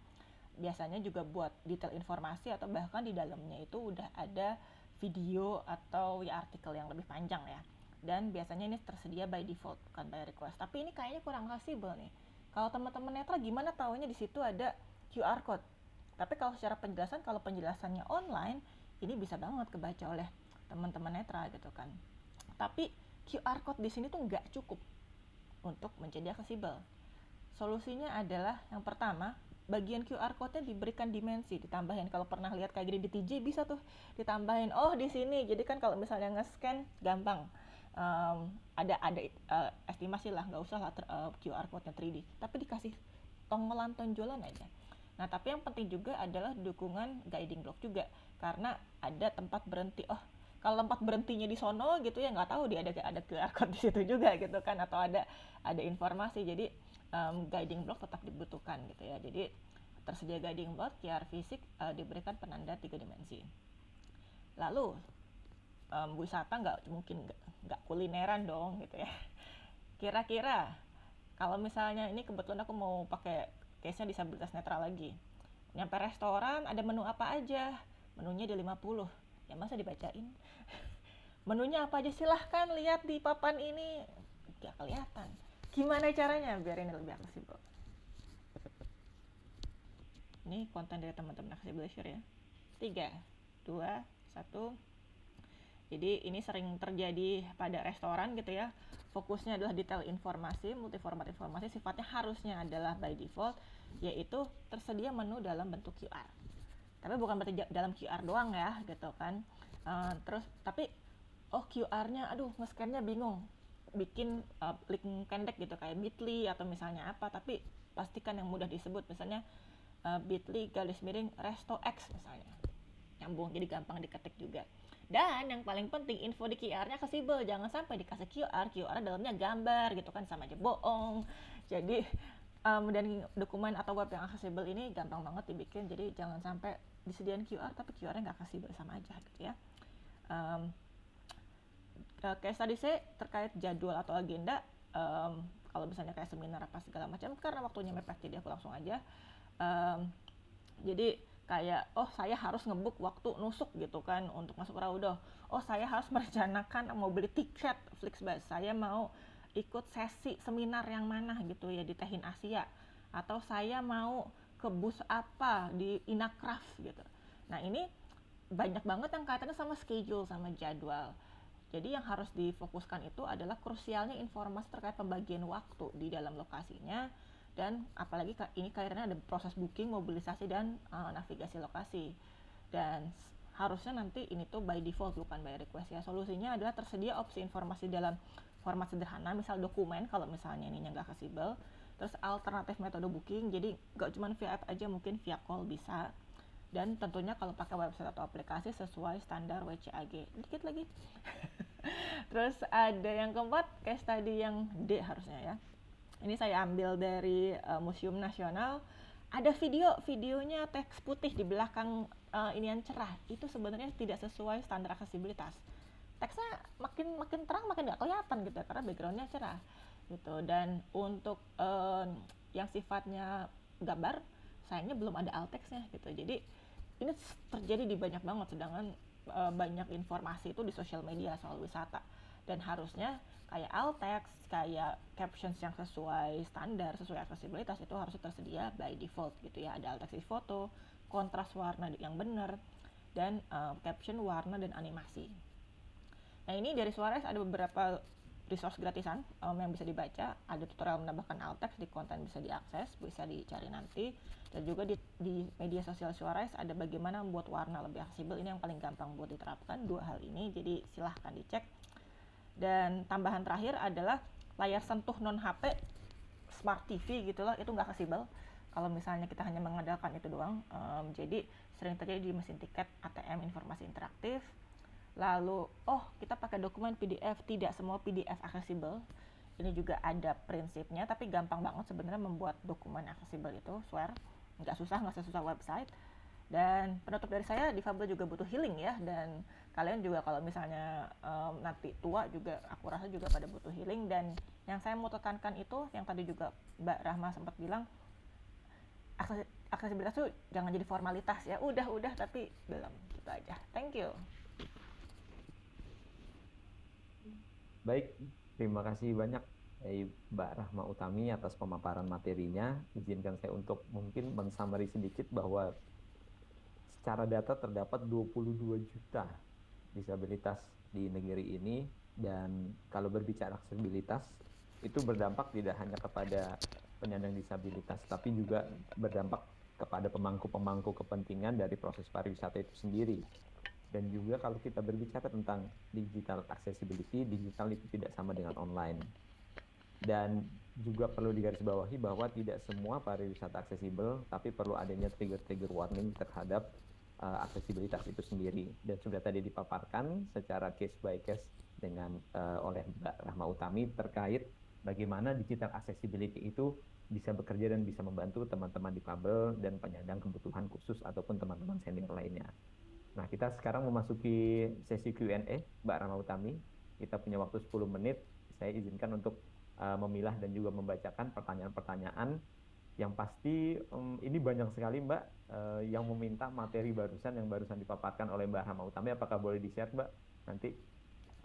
Biasanya juga buat detail informasi, atau bahkan di dalamnya itu udah ada video atau ya artikel yang lebih panjang ya. Dan biasanya ini tersedia by default, bukan by request. Tapi ini kayaknya kurang aksesibel nih. Kalau teman-teman netra gimana taunya di situ ada QR code? Tapi kalau secara penjelasan, kalau penjelasannya online, ini bisa banget kebaca oleh teman-teman netra gitu kan. Tapi QR code di sini tuh nggak cukup untuk menjadi aksesibel. Solusinya adalah yang pertama, bagian QR code-nya diberikan dimensi, ditambahin. Kalau pernah lihat kayak gini di TJ bisa tuh ditambahin. Oh di sini, jadi kan kalau misalnya nge-scan gampang. Ada estimasi lah, nggak usah lah QR code-nya 3D, tapi dikasih tonggolan tonjolan aja. Nah, tapi yang penting juga adalah dukungan guiding block juga, karena ada tempat berhenti. Oh, kalau tempat berhentinya di sono gitu ya, nggak tahu dia ada QR code di situ juga gitu kan, atau ada informasi. Jadi guiding block tetap dibutuhkan gitu ya. Jadi tersedia guiding block, QR fisik diberikan penanda 3 dimensi. Lalu wisata nggak kulineran dong gitu ya. Kira-kira kalau misalnya ini kebetulan aku mau pakai case-nya disabilitas netral lagi. Nyampe restoran ada menu apa aja? Menunya di 50. Ya masa dibacain? Menunya apa aja, silahkan lihat di papan ini. Gak kelihatan. Gimana caranya biar ini lebih aksesibel? Ini konten dari teman-teman Accessibility ya. 3, 2, 1. Jadi ini sering terjadi pada restoran gitu ya. Fokusnya adalah detail informasi, multiformat informasi, sifatnya harusnya adalah by default, yaitu tersedia menu dalam bentuk QR. Tapi bukan berarti dalam QR doang ya, gitu kan. Terus tapi QR-nya, aduh nge-scan-nya bingung. Bikin link pendek gitu kayak bit.ly atau misalnya apa, tapi pastikan yang mudah disebut, misalnya bit.ly _resto X misalnya. Nyambung, jadi gampang diketik juga. Dan yang paling penting, info di QR-nya aksesibel. Jangan sampai dikasih QR dalamnya gambar gitu kan, sama aja bohong. Jadi dan dokumen atau web yang aksesibel ini gampang banget dibikin. Jadi jangan sampai disediain QR tapi QR-nya nggak aksesibel, sama aja gitu ya. Kayak tadi saya terkait jadwal atau agenda, kalau misalnya kayak seminar apa segala macam, karena waktunya mepet jadi aku langsung aja. Jadi kayak saya harus nge-book waktu nusuk gitu kan untuk masuk Raudoh. Saya harus merencanakan mau beli tiket Flixbus, saya mau ikut sesi seminar yang mana gitu ya di Tehin Asia, atau saya mau ke bus apa di Inakraf gitu. Nah ini banyak banget yang kaitannya sama schedule, sama jadwal. Jadi yang harus difokuskan itu adalah krusialnya informasi terkait pembagian waktu di dalam lokasinya, dan apalagi ini kaitannya ada proses booking, mobilisasi, dan navigasi lokasi. Dan harusnya nanti ini tuh by default bukan by request ya. Solusinya adalah tersedia opsi informasi dalam format sederhana, misal dokumen kalau misalnya ininya nggak aksesibel. Terus alternatif metode booking, jadi nggak cuma via app aja, mungkin via call bisa. Dan tentunya kalau pakai website atau aplikasi sesuai standar WCAG. Dikit lagi. Terus ada yang keempat, case tadi yang D harusnya ya. Ini saya ambil dari Museum Nasional. Ada videonya teks putih di belakang ini yang cerah. Itu sebenarnya tidak sesuai standar aksesibilitas. Teksnya makin terang makin nggak kelihatan gitu ya, karena backgroundnya cerah gitu. Dan untuk yang sifatnya gambar, sayangnya belum ada alt text-nya gitu. Jadi ini terjadi di banyak banget, sedangkan banyak informasi itu di sosial media soal wisata. Dan harusnya kayak alt text, kayak captions yang sesuai standar, sesuai aksesibilitas itu harusnya tersedia by default gitu ya. Ada alt text di foto, kontras warna yang benar, dan caption, warna, dan animasi. Nah ini dari Suarez ada beberapa resource gratisan yang bisa dibaca. Ada tutorial menambahkan alt text di konten, bisa diakses, bisa dicari nanti. Dan juga di media sosial Suarez ada bagaimana membuat warna lebih aksesibel. Ini yang paling gampang buat diterapkan, dua hal ini, jadi silahkan dicek. Dan tambahan terakhir adalah layar sentuh non HP, smart TV gitulah, itu nggak aksesibel kalau misalnya kita hanya mengandalkan itu doang. Jadi sering terjadi di mesin tiket, ATM, informasi interaktif. Lalu kita pakai dokumen PDF, tidak semua PDF aksesibel. Ini juga ada prinsipnya, tapi gampang banget sebenarnya membuat dokumen aksesibel itu, swear. Nggak susah website. Dan penutup dari saya, difabel juga butuh healing ya, dan kalian juga kalau misalnya nanti tua juga, aku rasa juga pada butuh healing. Dan yang saya mau tekankan itu, yang tadi juga Mbak Rahma sempat bilang, aksesibilitas itu jangan jadi formalitas ya, udah tapi belum, gitu aja. Thank you. Baik, terima kasih banyak Mbak Rahma Utami atas pemaparan materinya. Izinkan saya untuk mungkin men-summary sedikit bahwa secara data terdapat 22 juta disabilitas di negeri ini, dan kalau berbicara aksesibilitas itu berdampak tidak hanya kepada penyandang disabilitas, tapi juga berdampak kepada pemangku-pemangku kepentingan dari proses pariwisata itu sendiri. Dan juga kalau kita berbicara tentang digital accessibility, digital itu tidak sama dengan online. Dan juga perlu digarisbawahi bahwa tidak semua pariwisata aksesibel, tapi perlu adanya trigger-trigger warning terhadap aksesibilitas itu sendiri. Dan sudah tadi dipaparkan secara case by case oleh Mbak Rahma Utami terkait bagaimana digital accessibility itu bisa bekerja dan bisa membantu teman-teman difabel dan penyandang kebutuhan khusus ataupun teman-teman senior lainnya. Nah, kita sekarang memasuki sesi Q&A, Mbak Rahma Utami. Kita punya waktu 10 menit. Saya izinkan untuk memilah dan juga membacakan pertanyaan-pertanyaan yang pasti ini banyak sekali Mbak yang meminta materi yang barusan dipaparkan oleh Mbak Rahma Utami. Apakah boleh di-share Mbak nanti?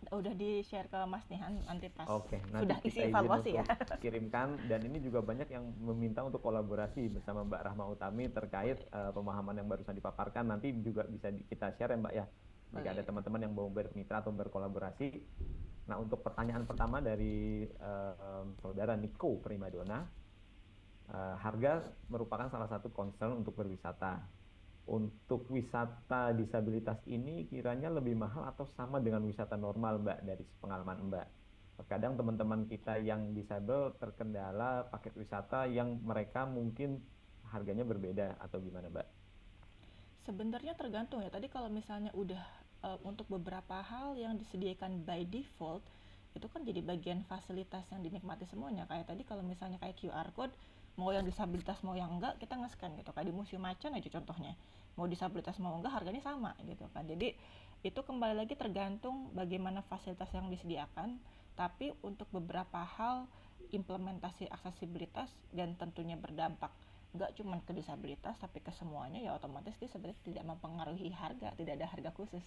Udah di-share ke Mas Nihan nanti pas Oke, sudah nanti isi kita izin evaluasi ya. untuk kirimkan. Dan ini juga banyak yang meminta untuk kolaborasi bersama Mbak Rahma Utami terkait pemahaman yang barusan dipaparkan. Nanti juga bisa kita share ya Mbak ya, jika ada teman-teman yang mau bermitra atau berkolaborasi. Nah, untuk pertanyaan pertama dari Saudara Niko Primadona, harga merupakan salah satu concern untuk berwisata. Untuk wisata disabilitas ini kiranya lebih mahal atau sama dengan wisata normal, Mbak, dari pengalaman Mbak? Terkadang teman-teman kita yang disabel terkendala paket wisata yang mereka mungkin harganya berbeda atau gimana, Mbak? Sebenarnya tergantung ya. Tadi kalau misalnya udah untuk beberapa hal yang disediakan by default, itu kan jadi bagian fasilitas yang dinikmati semuanya. Kayak tadi kalau misalnya kayak QR code, mau yang disabilitas mau yang enggak, kita nge-scan gitu. Kayak di Museum Macan aja contohnya. Mau disabilitas mau enggak, harganya sama gitu kan. Jadi itu kembali lagi tergantung bagaimana fasilitas yang disediakan. Tapi untuk beberapa hal implementasi aksesibilitas dan tentunya berdampak nggak cuma ke disabilitas tapi ke semuanya, ya otomatis dia sebenarnya tidak mempengaruhi harga, tidak ada harga khusus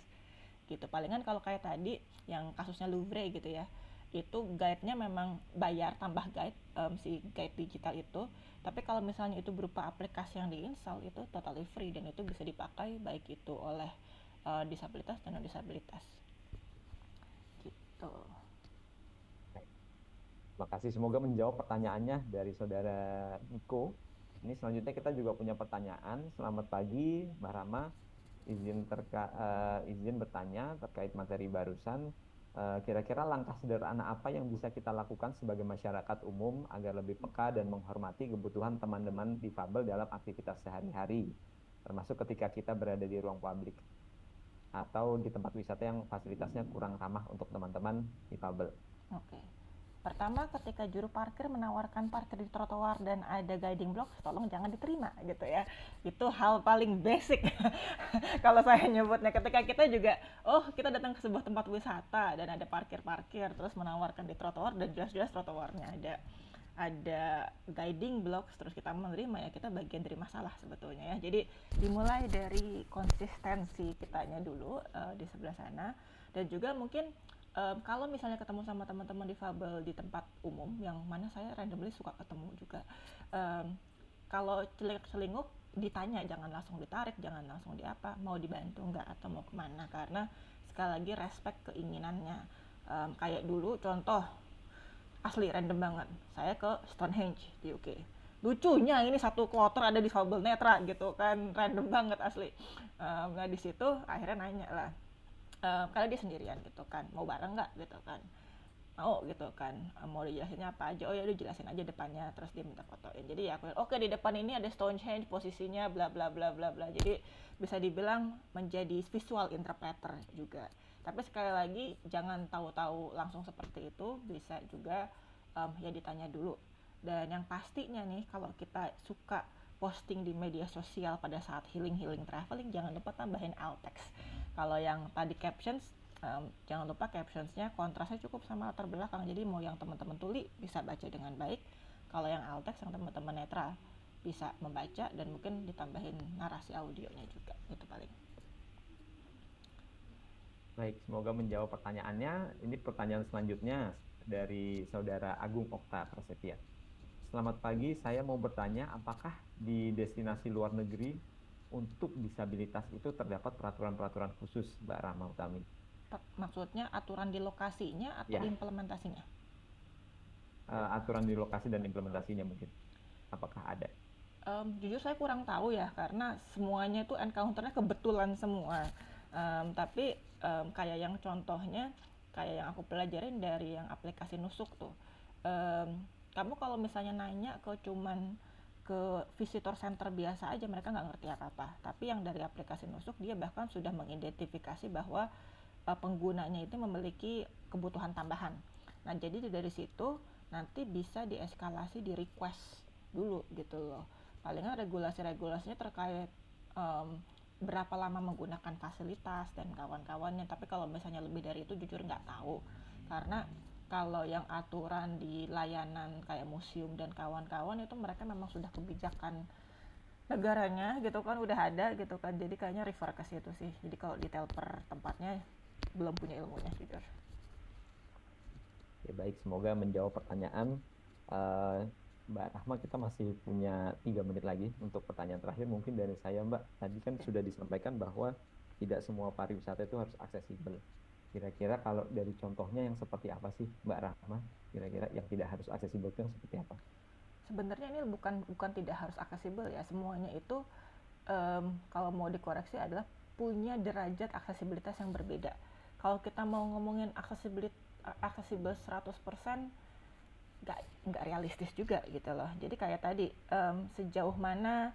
gitu. Palingan kalau kayak tadi yang kasusnya Louvre gitu ya, itu guide-nya memang bayar tambah guide, si guide digital itu. Tapi kalau misalnya itu berupa aplikasi yang diinstal, itu totally free dan itu bisa dipakai baik itu oleh disabilitas dan non disabilitas gitu. Terima kasih, semoga menjawab pertanyaannya dari Saudara Niko. Ini selanjutnya kita juga punya pertanyaan. Selamat pagi, Mbak Rama. Izin bertanya terkait materi barusan. Kira-kira langkah sederhana apa yang bisa kita lakukan sebagai masyarakat umum agar lebih peka dan menghormati kebutuhan teman-teman difabel dalam aktivitas sehari-hari, termasuk ketika kita berada di ruang publik atau di tempat wisata yang fasilitasnya kurang ramah untuk teman-teman difabel? Oke. Pertama, ketika juru parkir menawarkan parkir di trotoar dan ada guiding block, tolong jangan diterima gitu ya. Itu hal paling basic kalau saya nyebutnya. Ketika kita juga, kita datang ke sebuah tempat wisata dan ada parkir-parkir, terus menawarkan di trotoar dan jelas-jelas trotoarnya ada guiding blocks, terus kita menerima, ya kita bagian dari masalah sebetulnya ya. Jadi dimulai dari konsistensi kitanya dulu di sebelah sana. Dan juga mungkin kalau misalnya ketemu sama teman-teman difabel di tempat umum, yang mana saya randomly suka ketemu juga, kalau celinguk ditanya, jangan langsung ditarik, jangan langsung mau dibantu nggak atau mau kemana, karena sekali lagi respect keinginannya. Kayak dulu contoh asli random banget, saya ke Stonehenge di UK. Lucunya ini satu kloter ada difabel netra gitu kan, random banget asli. Nah di situ akhirnya nanya lah, karena dia sendirian gitu kan, mau bareng nggak gitu kan, mau gitu kan, mau dijelasinnya apa aja, ya udah jelasin aja depannya, terus dia minta fotoin. Jadi ya aku oke, di depan ini ada Stonehenge, posisinya bla bla bla bla bla. Jadi bisa dibilang menjadi visual interpreter juga. Tapi sekali lagi jangan tahu-tahu langsung seperti itu, bisa juga ya ditanya dulu. Dan yang pastinya nih, kalau kita suka posting di media sosial pada saat healing traveling, jangan lupa tambahin alt text. Kalau yang tadi captions, jangan lupa captionsnya kontrasnya cukup sama latar belakang, jadi mau yang teman-teman tuli bisa baca dengan baik, kalau yang alt text yang teman-teman netral bisa membaca, dan mungkin ditambahin narasi audionya juga. Itu paling. Baik, semoga menjawab pertanyaannya. Ini pertanyaan selanjutnya dari Saudara Agung Okta Prasetya. Selamat pagi, saya mau bertanya, apakah di destinasi luar negeri untuk disabilitas itu terdapat peraturan-peraturan khusus, Mbak Rahma Utami? Maksudnya aturan di lokasinya atau Ya. implementasinya? Aturan di lokasi dan implementasinya mungkin, apakah ada? Jujur saya kurang tahu ya, karena semuanya itu encounter-nya kebetulan semua. Tapi kayak yang contohnya, kayak yang aku pelajarin dari yang aplikasi Nusuk tuh, kamu kalau misalnya nanya ke cuman ke visitor center biasa aja, mereka nggak ngerti apa-apa. Tapi yang dari aplikasi Nusuk, dia bahkan sudah mengidentifikasi bahwa penggunanya itu memiliki kebutuhan tambahan. Nah, jadi dari situ nanti bisa dieskalasi, di request dulu gitu loh. Palingan regulasi-regulasinya terkait berapa lama menggunakan fasilitas dan kawan-kawannya. Tapi kalau misalnya lebih dari itu jujur nggak tahu. Karena kalau yang aturan di layanan kayak museum dan kawan-kawan itu mereka memang sudah kebijakan negaranya gitu kan, udah ada gitu kan, jadi kayaknya refer ke situ sih. Jadi kalau detail per tempatnya belum punya ilmunya jujur. Ya baik, semoga menjawab pertanyaan. Mbak Rahma, kita masih punya 3 menit lagi untuk pertanyaan terakhir. Mungkin dari saya, Mbak, tadi kan sudah disampaikan bahwa tidak semua pariwisata itu harus aksesibel. Kira-kira kalau dari contohnya yang seperti apa sih, Mbak Rahma? Kira-kira yang tidak harus aksesibel itu yang seperti apa? Sebenarnya ini bukan tidak harus aksesibel ya, semuanya itu kalau mau dikoreksi adalah punya derajat aksesibilitas yang berbeda. Kalau kita mau ngomongin aksesibel 100%, nggak realistis juga gitu loh. Jadi kayak tadi, sejauh mana,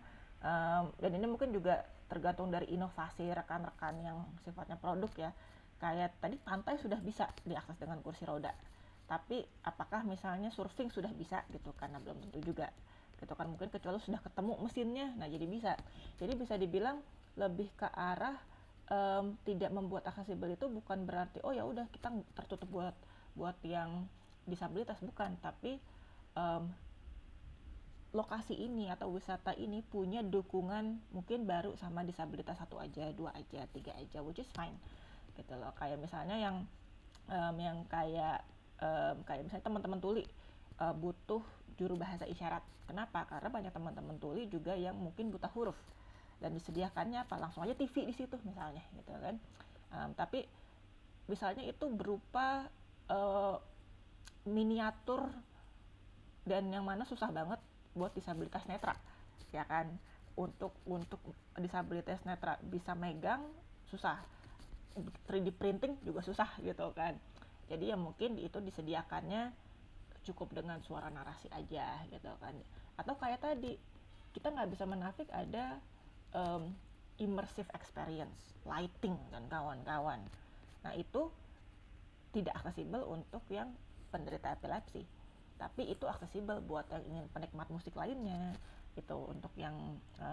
dan ini mungkin juga tergantung dari inovasi rekan-rekan yang sifatnya produk ya. Kayak tadi pantai sudah bisa diakses dengan kursi roda, tapi apakah misalnya surfing sudah bisa gitu, karena belum tentu juga gitu kan, mungkin kecuali sudah ketemu mesinnya, nah jadi bisa dibilang lebih ke arah tidak membuat aksesibel itu bukan berarti oh ya udah kita tertutup buat yang disabilitas, bukan, tapi lokasi ini atau wisata ini punya dukungan mungkin baru sama disabilitas 1 aja, 2 aja, 3 aja, which is fine gitu loh. Kayak misalnya yang kayak misalnya teman-teman tuli butuh juru bahasa isyarat. Kenapa? Karena banyak teman-teman tuli juga yang mungkin buta huruf, dan disediakannya apa, langsung aja TV di situ misalnya gitu kan. Tapi misalnya itu berupa miniatur, dan yang mana susah banget buat disabilitas netra ya kan. Untuk disabilitas netra bisa megang susah, 3D printing juga susah gitu kan. Jadi ya mungkin itu disediakannya cukup dengan suara narasi aja gitu kan. Atau kayak tadi, kita nggak bisa menafik ada immersive experience, lighting dan kawan-kawan. Nah itu tidak aksesibel untuk yang penderita epilepsi, tapi itu aksesibel buat yang ingin penikmat musik lainnya. Itu untuk yang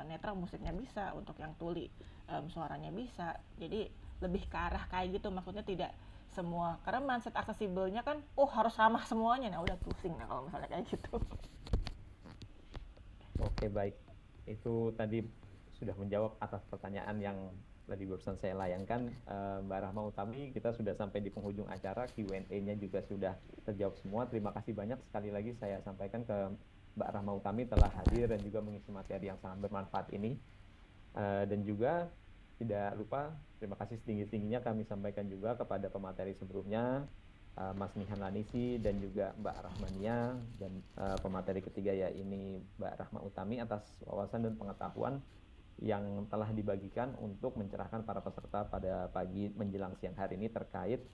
netra musiknya bisa, untuk yang tuli suaranya bisa. Jadi lebih ke arah kayak gitu, maksudnya tidak semua, karena mindset aksesibelnya kan harus ramah semuanya, nah udah pusing nah kalau misalnya kayak gitu. Oke, baik. Itu tadi sudah menjawab atas pertanyaan yang tadi barusan saya layangkan. Mbak Rahma Utami, kita sudah sampai di penghujung acara, Q&A-nya juga sudah terjawab semua. Terima kasih banyak sekali lagi saya sampaikan ke Mbak Rahma Utami telah hadir dan juga mengisi materi yang sangat bermanfaat ini. Dan juga tidak lupa, terima kasih setinggi-tingginya kami sampaikan juga kepada pemateri sebelumnya, Mas Nihan Lanisi dan juga Mbak Rahmania, dan pemateri ketiga ya ini Mbak Rahma Utami, atas wawasan dan pengetahuan yang telah dibagikan untuk mencerahkan para peserta pada pagi menjelang siang hari ini terkait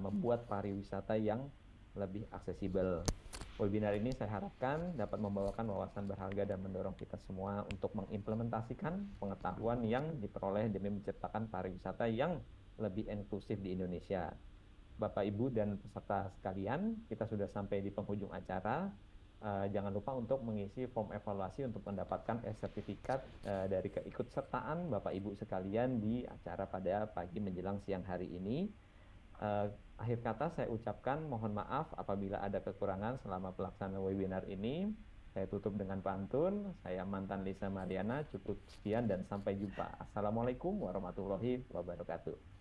membuat pariwisata yang lebih aksesibel. Webinar ini saya harapkan dapat membawakan wawasan berharga dan mendorong kita semua untuk mengimplementasikan pengetahuan yang diperoleh demi menciptakan pariwisata yang lebih inklusif di Indonesia. Bapak, Ibu, dan peserta sekalian, kita sudah sampai di penghujung acara. Jangan lupa untuk mengisi form evaluasi untuk mendapatkan sertifikat dari keikutsertaan Bapak Ibu sekalian di acara pada pagi menjelang siang hari ini. Akhir kata saya ucapkan mohon maaf apabila ada kekurangan selama pelaksanaan webinar ini. Saya tutup dengan pantun. Saya Mantan Lisa Mariana, cukup sekian dan sampai jumpa. Assalamualaikum warahmatullahi wabarakatuh.